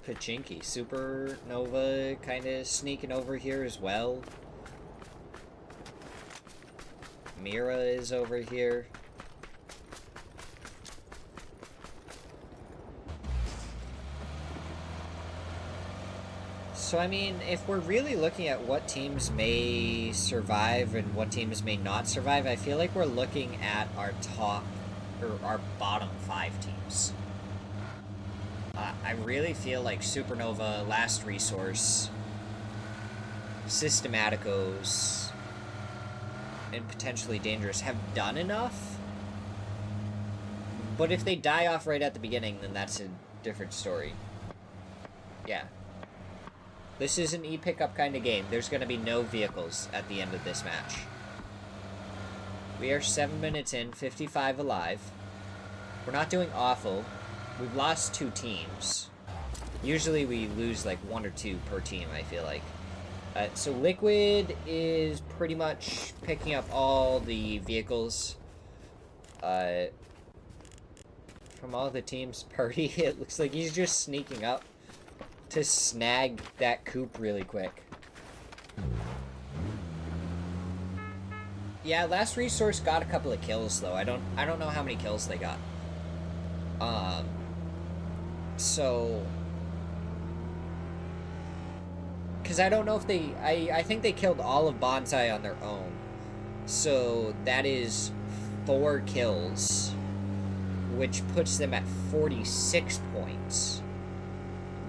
Pachinki? Supernova kind of sneaking over here as well. Mira is over here. So, I mean, if we're really looking at what teams may survive and what teams may not survive, I feel like we're looking at our top, or our bottom 5 teams. I really feel like Supernova, Last Resource, Systematicos, and potentially Dangerous have done enough. But if they die off right at the beginning, then that's a different story. Yeah. This is an e-pickup kind of game. There's going to be no vehicles at the end of this match. We are 7 minutes in, 55 alive. We're not doing awful. We've lost 2 teams. Usually we lose like 1 or 2 per team, I feel like. So Liquid is pretty much picking up all the vehicles from all the teams' party. It looks like he's just sneaking up to snag that coupe really quick. Yeah, Last Resource got a couple of kills though. I don't know how many kills they got. So, because I don't know if they... I think they killed all of Bonsai on their own. So, that is 4 kills, which puts them at 46 points,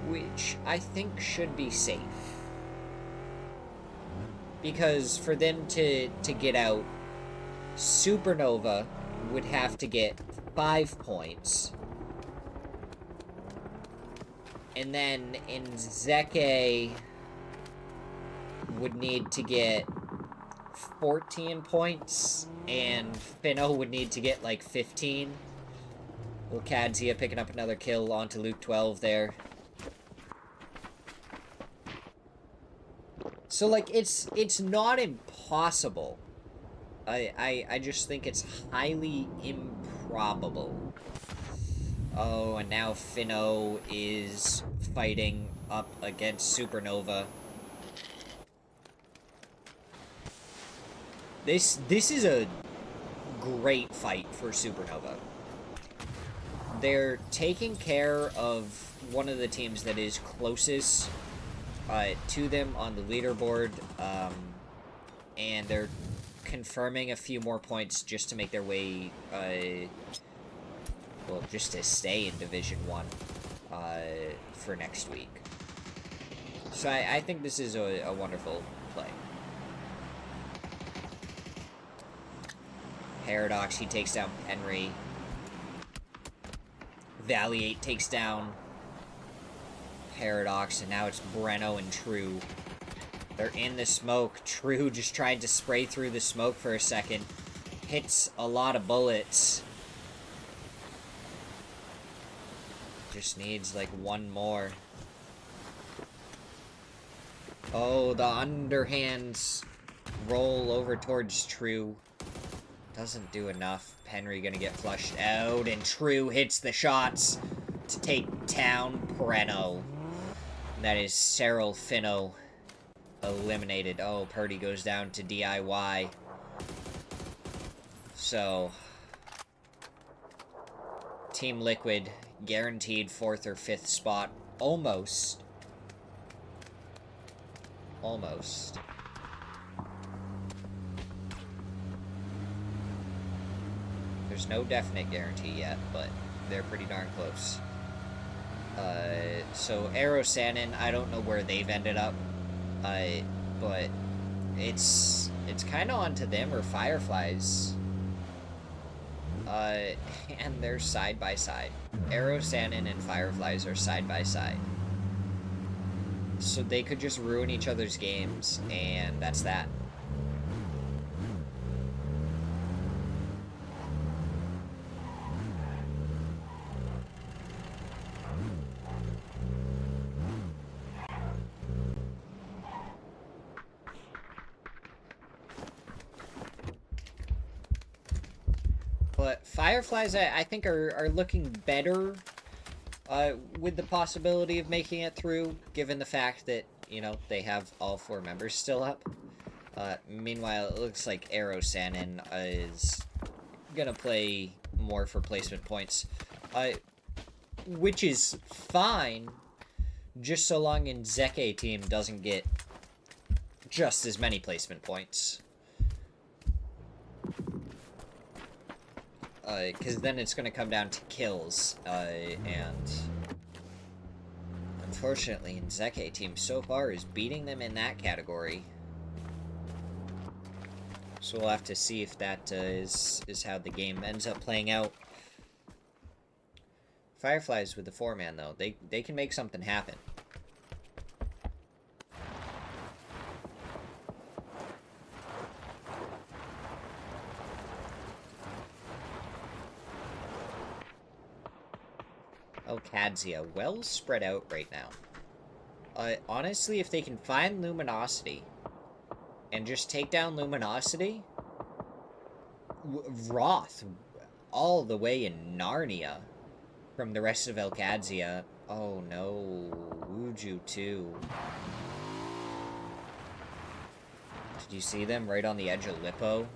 which I think should be safe. Because for them to get out, Supernova would have to get 5 points. And then Nzeke would need to get 14 points, and Finno would need to get like 15. Little Kadzia picking up another kill onto Luke 12 there. So, like, it's not impossible. I just think it's highly improbable. Oh, and now Finno is fighting up against Supernova. This is a great fight for Supernova. They're taking care of one of the teams that is closest to them on the leaderboard, and they're confirming a few more points just to make their way, well, just to stay in Division 1 for next week. So I think this is a wonderful play. Paradox, he takes down Henry. Valiate takes down Paradox, and now it's Breno and True. They're in the smoke. True just tried to spray through the smoke for a second. Hits a lot of bullets. Just needs like 1 more. Oh, the underhands roll over towards True. Doesn't do enough. Henry gonna get flushed out, and True hits the shots to take down Breno. That is Cyril Finno eliminated. Oh, Purdy goes down to DIY. So, Team Liquid guaranteed 4th or 5th spot. Almost. Almost. There's no definite guarantee yet, but they're pretty darn close. So Aero Sanin, I don't know where they've ended up, but it's kind of onto them or Fireflies. And they're side by side. Aero Sanin and Fireflies are side by side. So they could just ruin each other's games, and that's that. But Fireflies, I think, are looking better with the possibility of making it through, given the fact that, you know, they have all 4 members still up. Meanwhile, it looks like Aero Sanin is gonna play more for placement points, which is fine, just so long as Zeke team doesn't get just as many placement points. Because then it's going to come down to kills, and unfortunately, Zeke team so far is beating them in that category. So we'll have to see if that is how the game ends up playing out. Fireflies with the 4-man, though, they can make something happen. Oh, Kadzia, well spread out right now. Honestly, if they can find Luminosity and just take down Luminosity, Roth all the way in Narnia from the rest of Elkadzia. Oh no, Wuju too. Did you see them right on the edge of Lippo?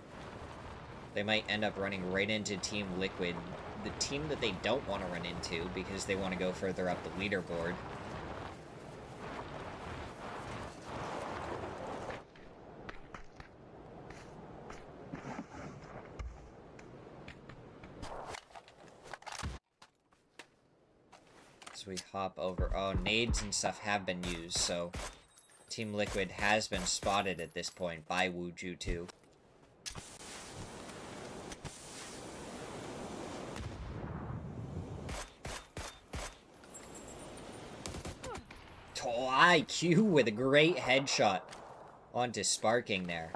They might end up running right into Team Liquid, the team that they don't want to run into because they want to go further up the leaderboard. So we hop over. Oh, nades and stuff have been used, so Team Liquid has been spotted at this point by Wuju too. Oh, IQ with a great headshot onto Sparking there.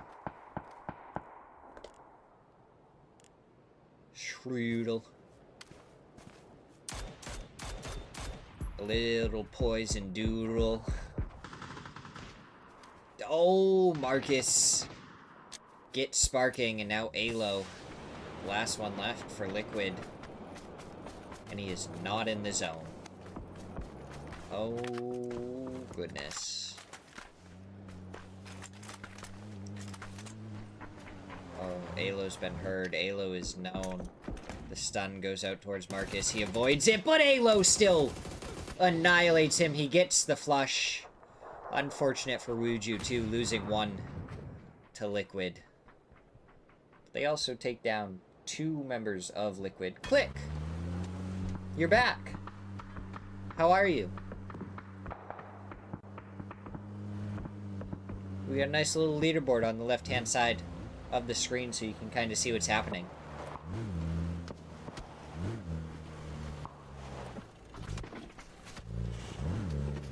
Strudel. A little poison doodle. Oh, Marcus. Get Sparking, and now Alo. Last one left for Liquid. And he is not in the zone. Oh, goodness. Oh, Alo's been heard. Alo is known. The stun goes out towards Marcus. He avoids it, but Alo still annihilates him. He gets the flush. Unfortunate for Wuju, too, losing 1 to Liquid. They also take down 2 members of Liquid. Click! You're back. How are you? We got a nice little leaderboard on the left-hand side of the screen so you can kind of see what's happening.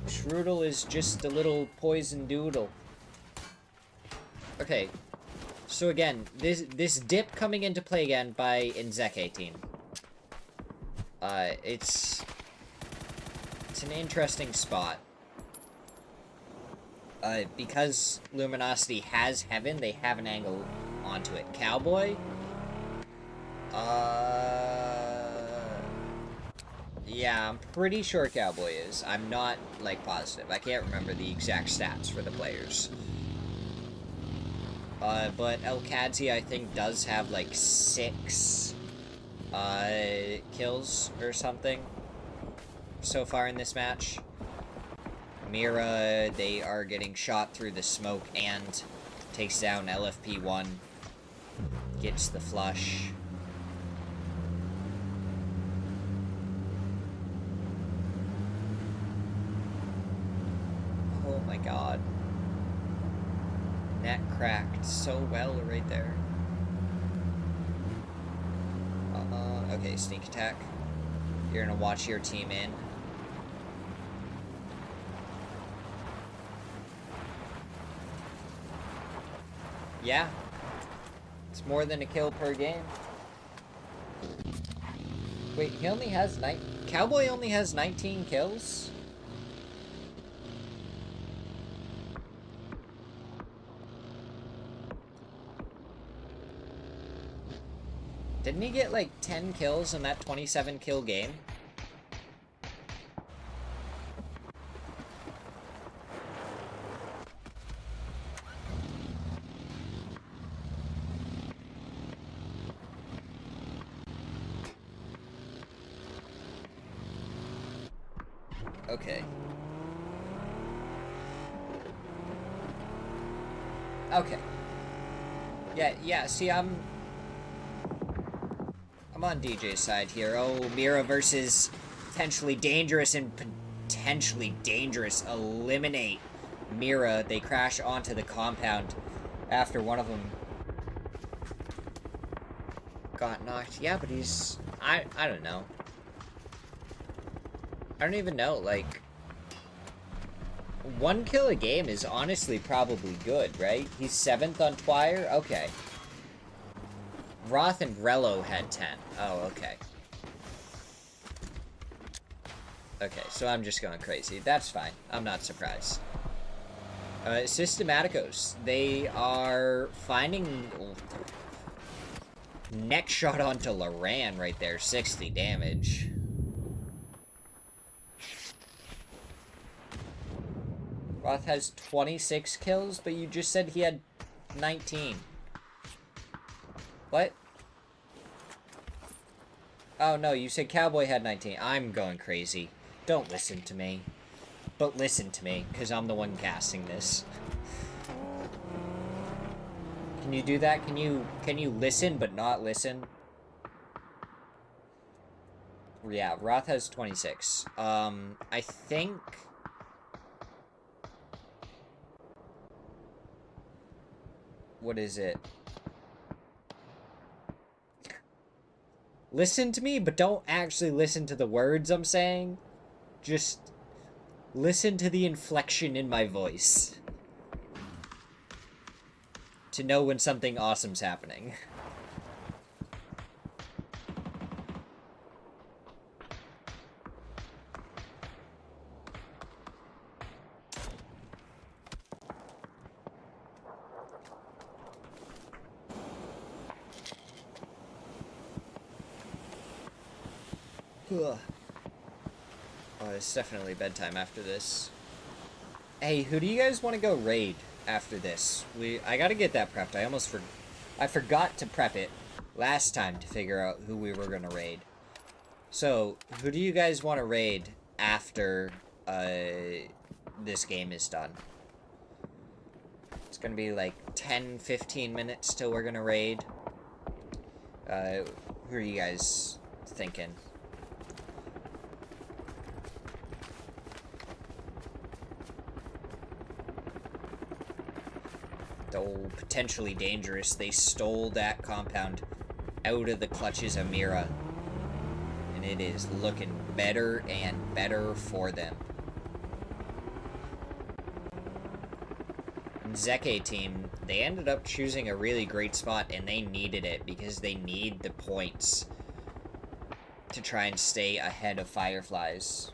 Strudel is just a little poison doodle. Okay, so again, this dip coming into play again by Inzeke team. It's an interesting spot. Because Luminosity has Heaven, they have an angle onto it. Cowboy? Yeah, I'm pretty sure Cowboy is. I'm not, like, positive. I can't remember the exact stats for the players. But El Kadzi, I think, does have, like, 6, kills or something so far in this match. Mira, they are getting shot through the smoke and takes down LFP1. Gets the flush. Oh my god. Net cracked so well right there. Okay, sneak attack. You're gonna watch your team in. Yeah. It's more than a kill per game. Wait, he only has Cowboy only has 19 kills? Didn't he get like 10 kills in that 27 kill game? Okay. Okay. Yeah, see, I'm on DJ's side here. Oh, Mira versus potentially dangerous and potentially dangerous. Eliminate Mira. They crash onto the compound after one of them got knocked. Yeah, but he's... I don't know. I don't even know, like... 1 kill a game is honestly probably good, right? He's 7th on Twire? Okay. Roth and Rello had 10. Oh, okay. Okay, so I'm just going crazy. That's fine. I'm not surprised. Systematicos. They are finding... Neck shot onto Loran right there. 60 damage. Roth has 26 kills, but you just said he had 19. What? Oh, no, you said Cowboy had 19. I'm going crazy. Don't listen to me. But listen to me, because I'm the one casting this. Can you do that? Can you listen but not listen? Yeah, Roth has 26. I think... What is it? Listen to me, but don't actually listen to the words I'm saying. Just listen to the inflection in my voice. To know when something awesome's happening. Ugh. Oh, it's definitely bedtime after this. Hey, who do you guys want to go raid after this? I gotta get that prepped. I forgot to prep it last time to figure out who we were gonna raid. So, who do you guys want to raid after this game is done? It's gonna be like 10-15 minutes till we're gonna raid. Who are you guys thinking? Oh, potentially dangerous. They stole that compound out of the clutches of Mira. And it is looking better and better for them. And Zeke team, they ended up choosing a really great spot, and they needed it because they need the points to try and stay ahead of Fireflies.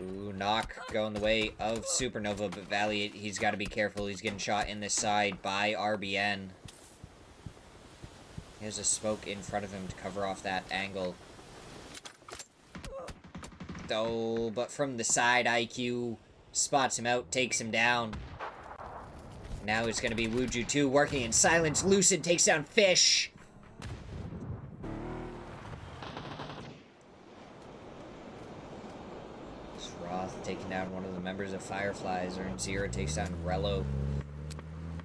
Ooh, knock going the way of Supernova, but Valiant, he's got to be careful. He's getting shot in the side by RBN. He has a smoke in front of him to cover off that angle. Oh, but from the side, IQ spots him out, takes him down. Now it's going to be Wuju 2 working in silence. Lucid takes down Fish. Roth taking down one of the members of Fireflies. Smirzera takes down Rello.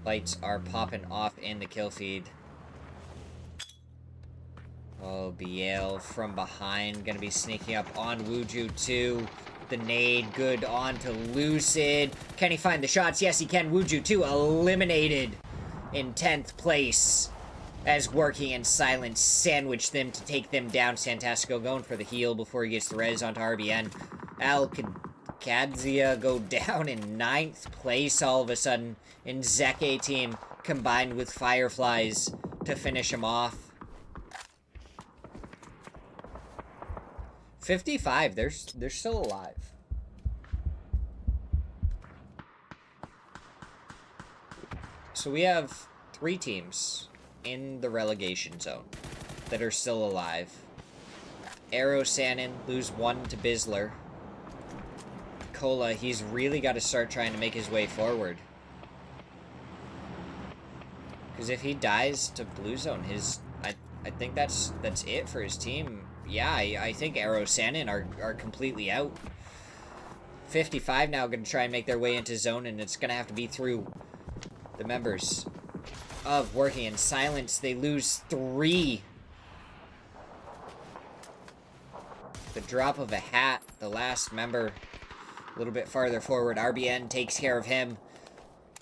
Lights are popping off in the kill feed. Oh, Biel from behind. Gonna be sneaking up on Wuju 2. The nade good on to Lucid. Can he find the shots? Yes, he can. Wuju 2 eliminated in 10th place. As working in silence sandwiched them to take them down. Santastico going for the heal before he gets the res onto RBN. Alcadzia go down in 9th place all of a sudden. In Zeke team combined with Fireflies to finish him off. 55, they're still alive. So we have 3 teams in the relegation zone that are still alive. Arrow Sannon lose 1 to Bizzler. Cola, he's really got to start trying to make his way forward. Because if he dies to Blue Zone, I think that's it for his team. Yeah, I think Arrow Sannon are completely out. 55 now going to try and make their way into zone, and it's going to have to be through the members of Working in Silence. They lose 3. The drop of a hat, the last member, a little bit farther forward. RBN takes care of him.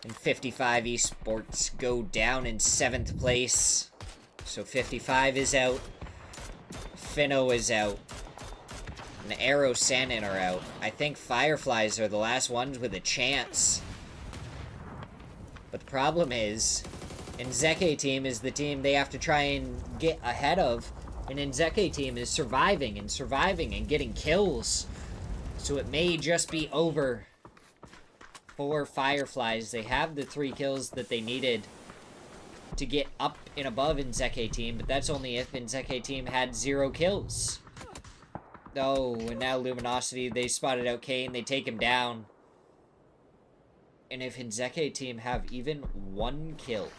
And 55 Esports go down in 7th place. So 55 is out. Finno is out. And Arrow Sannon are out. I think Fireflies are the last ones with a chance. But the problem is, Inzeke team is the team they have to try and get ahead of. And Inzeke team is surviving and getting kills. So it may just be over for Fireflies. They have the 3 kills that they needed to get up and above Inzeke team, but that's only if Inzeke team had 0 kills. Oh, and now Luminosity, they spotted out Kane, they take him down. And if Inzeke team have even 1 kill,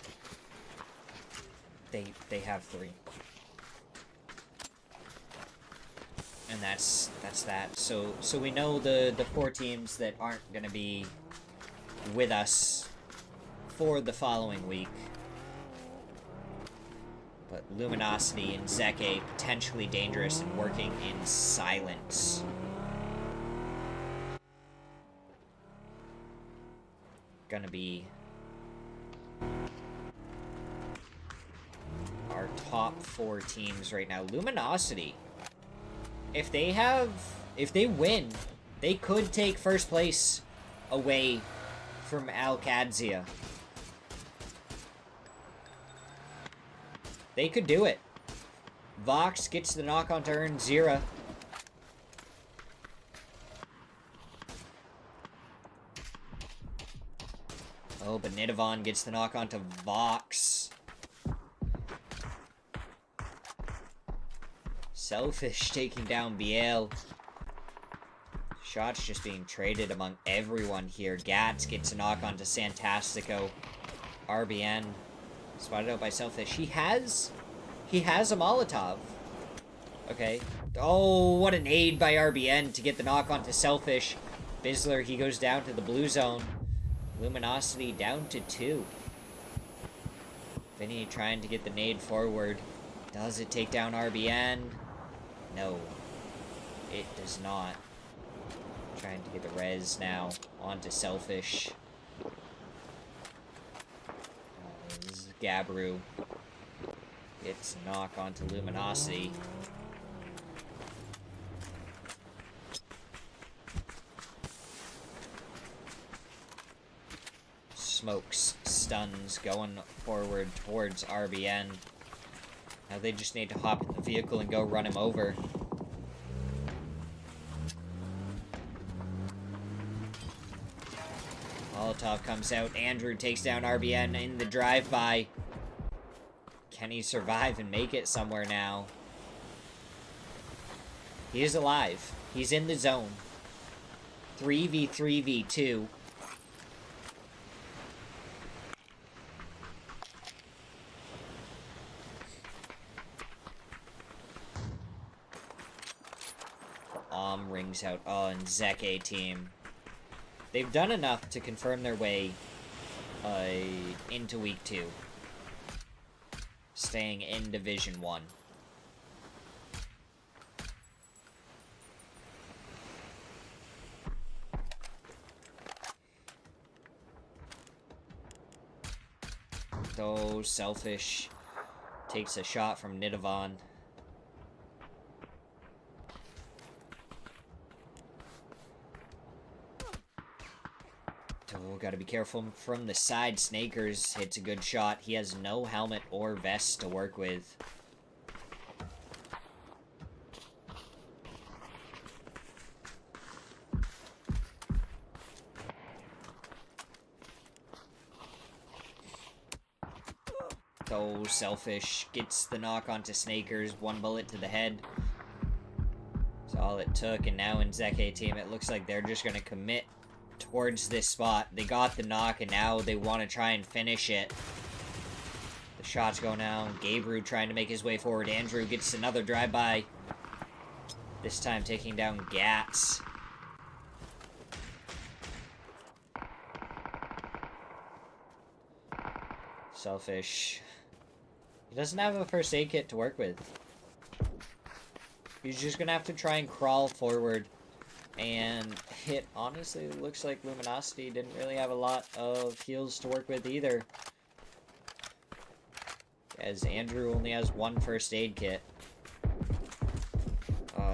they have 3. And that's that. So we know the 4 teams that aren't gonna be with us for the following week. But Luminosity and Zeke potentially dangerous and Working in Silence. Gonna be our top 4 teams right now. Luminosity, if they win, they could take 1st place away from Alcadzia. They could do it. Vox gets the knock on to Smirzera. Oh, but Nidavon gets the knock on to Vox. Selfish taking down Biel. Shots just being traded among everyone here. Gats gets a knock on to Santastico. RBN. Spotted out by Selfish. He has a Molotov. Okay. Oh, what an aid by RBN to get the knock onto Selfish. Bizzler, he goes down to the blue zone. Luminosity down to 2. Vinny trying to get the nade forward. Does it take down RBN? No. It does not. Trying to get the res now onto Selfish. Gabru gets a knock onto Luminosity. Smokes, stuns, going forward towards RBN. Now they just need to hop in the vehicle and go run him over. Molotov comes out. Andrew takes down RBN in the drive-by. Can he survive and make it somewhere now? He is alive. He's in the zone. 3v3v2. Rings out. Oh, and Zeke team. They've done enough to confirm their way into Week 2. Staying in Division 1. Though Selfish takes a shot from Nidavan. Oh, gotta be careful from the side. Snakers hits a good shot. He has no helmet or vest to work with. Oh, Selfish gets the knock onto Snakers. One bullet to the head. That's all it took. And now in Zeke team, it looks like they're just gonna commit towards this spot. They got the knock, and now they want to try and finish it. The shots go down. Gabriel trying to make his way forward. Andrew gets another drive-by. This time taking down Gats. Selfish. He doesn't have a first aid kit to work with. He's just gonna have to try and crawl forward. And it honestly looks like Luminosity didn't really have a lot of heals to work with either. As Andrew only has one first aid kit.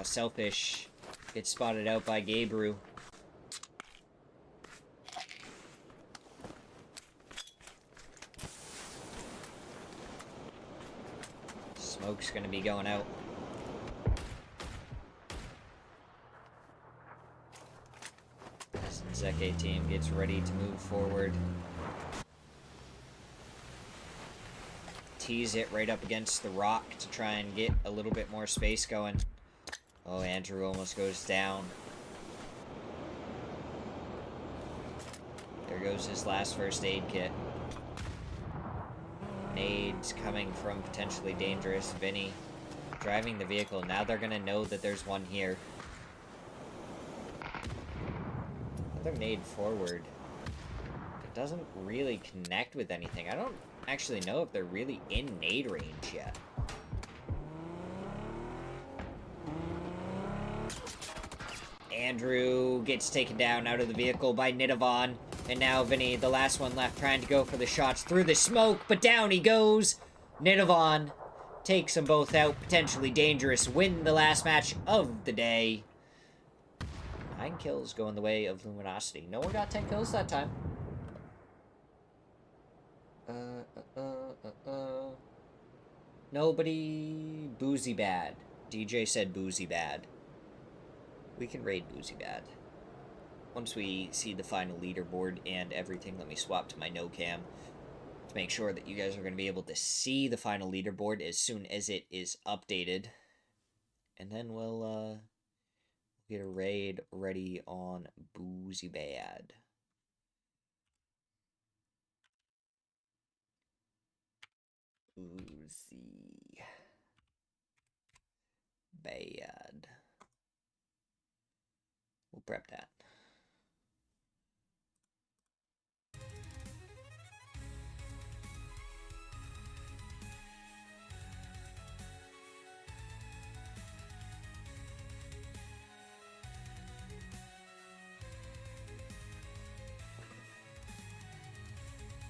Selfish gets spotted out by Gabriel. Smoke's gonna be going out. Zeke team gets ready to move forward. Tease it right up against the rock to try and get a little bit more space going. Oh, Andrew almost goes down. There goes his last first aid kit. Nades coming from potentially dangerous. Vinny driving the vehicle. Now they're gonna know that there's one here. Another nade forward. It doesn't really connect with anything. I don't actually know if they're really in nade range yet. Andrew gets taken down out of the vehicle by Nidavan. And now Vinny, the last one left, trying to go for the shots through the smoke. But down he goes. Nidavan takes them both out. Potentially dangerous. Win the last match of the day. 9 kills going the way of Luminosity. No one got 10 kills that time. Nobody. Boozy Bad. DJ said Boozy Bad. We can raid Boozy Bad. Once we see the final leaderboard and everything, let me swap to my no cam to make sure that you guys are going to be able to see the final leaderboard as soon as it is updated. And then we'll get a raid ready on Boozy Bad. Boozy Bad. We'll prep that.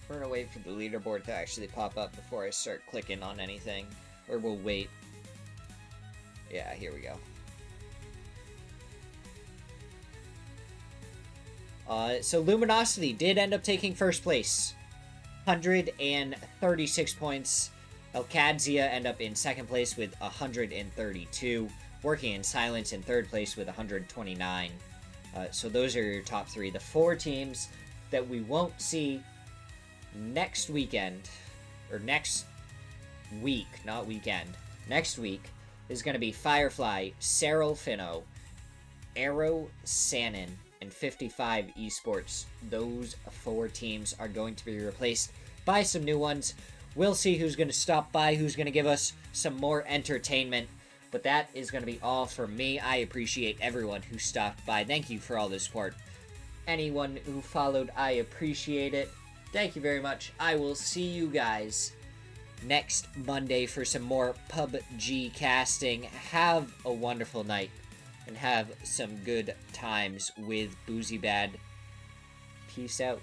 We're gonna wait for the leaderboard to actually pop up before I start clicking on anything. Or we'll wait. Yeah, here we go. So Luminosity did end up taking first place. 136 points. Elcadzia end up in second place with 132. Working in Silence in third place with 129. So those are your top 3. The 4 teams that we won't see next weekend, or next week, not weekend, next week is going to be Firefly, Cyril Finno, Arrow Sannon, and 55 Esports. Those 4 teams are going to be replaced by some new ones. We'll see who's going to stop by, who's going to give us some more entertainment. But that is going to be all for me. I appreciate everyone who stopped by. Thank you for all the support. Anyone who followed, I appreciate it. Thank you very much. I will see you guys next Monday for some more PUBG casting. Have a wonderful night and have some good times with Boozy Bad. Peace out.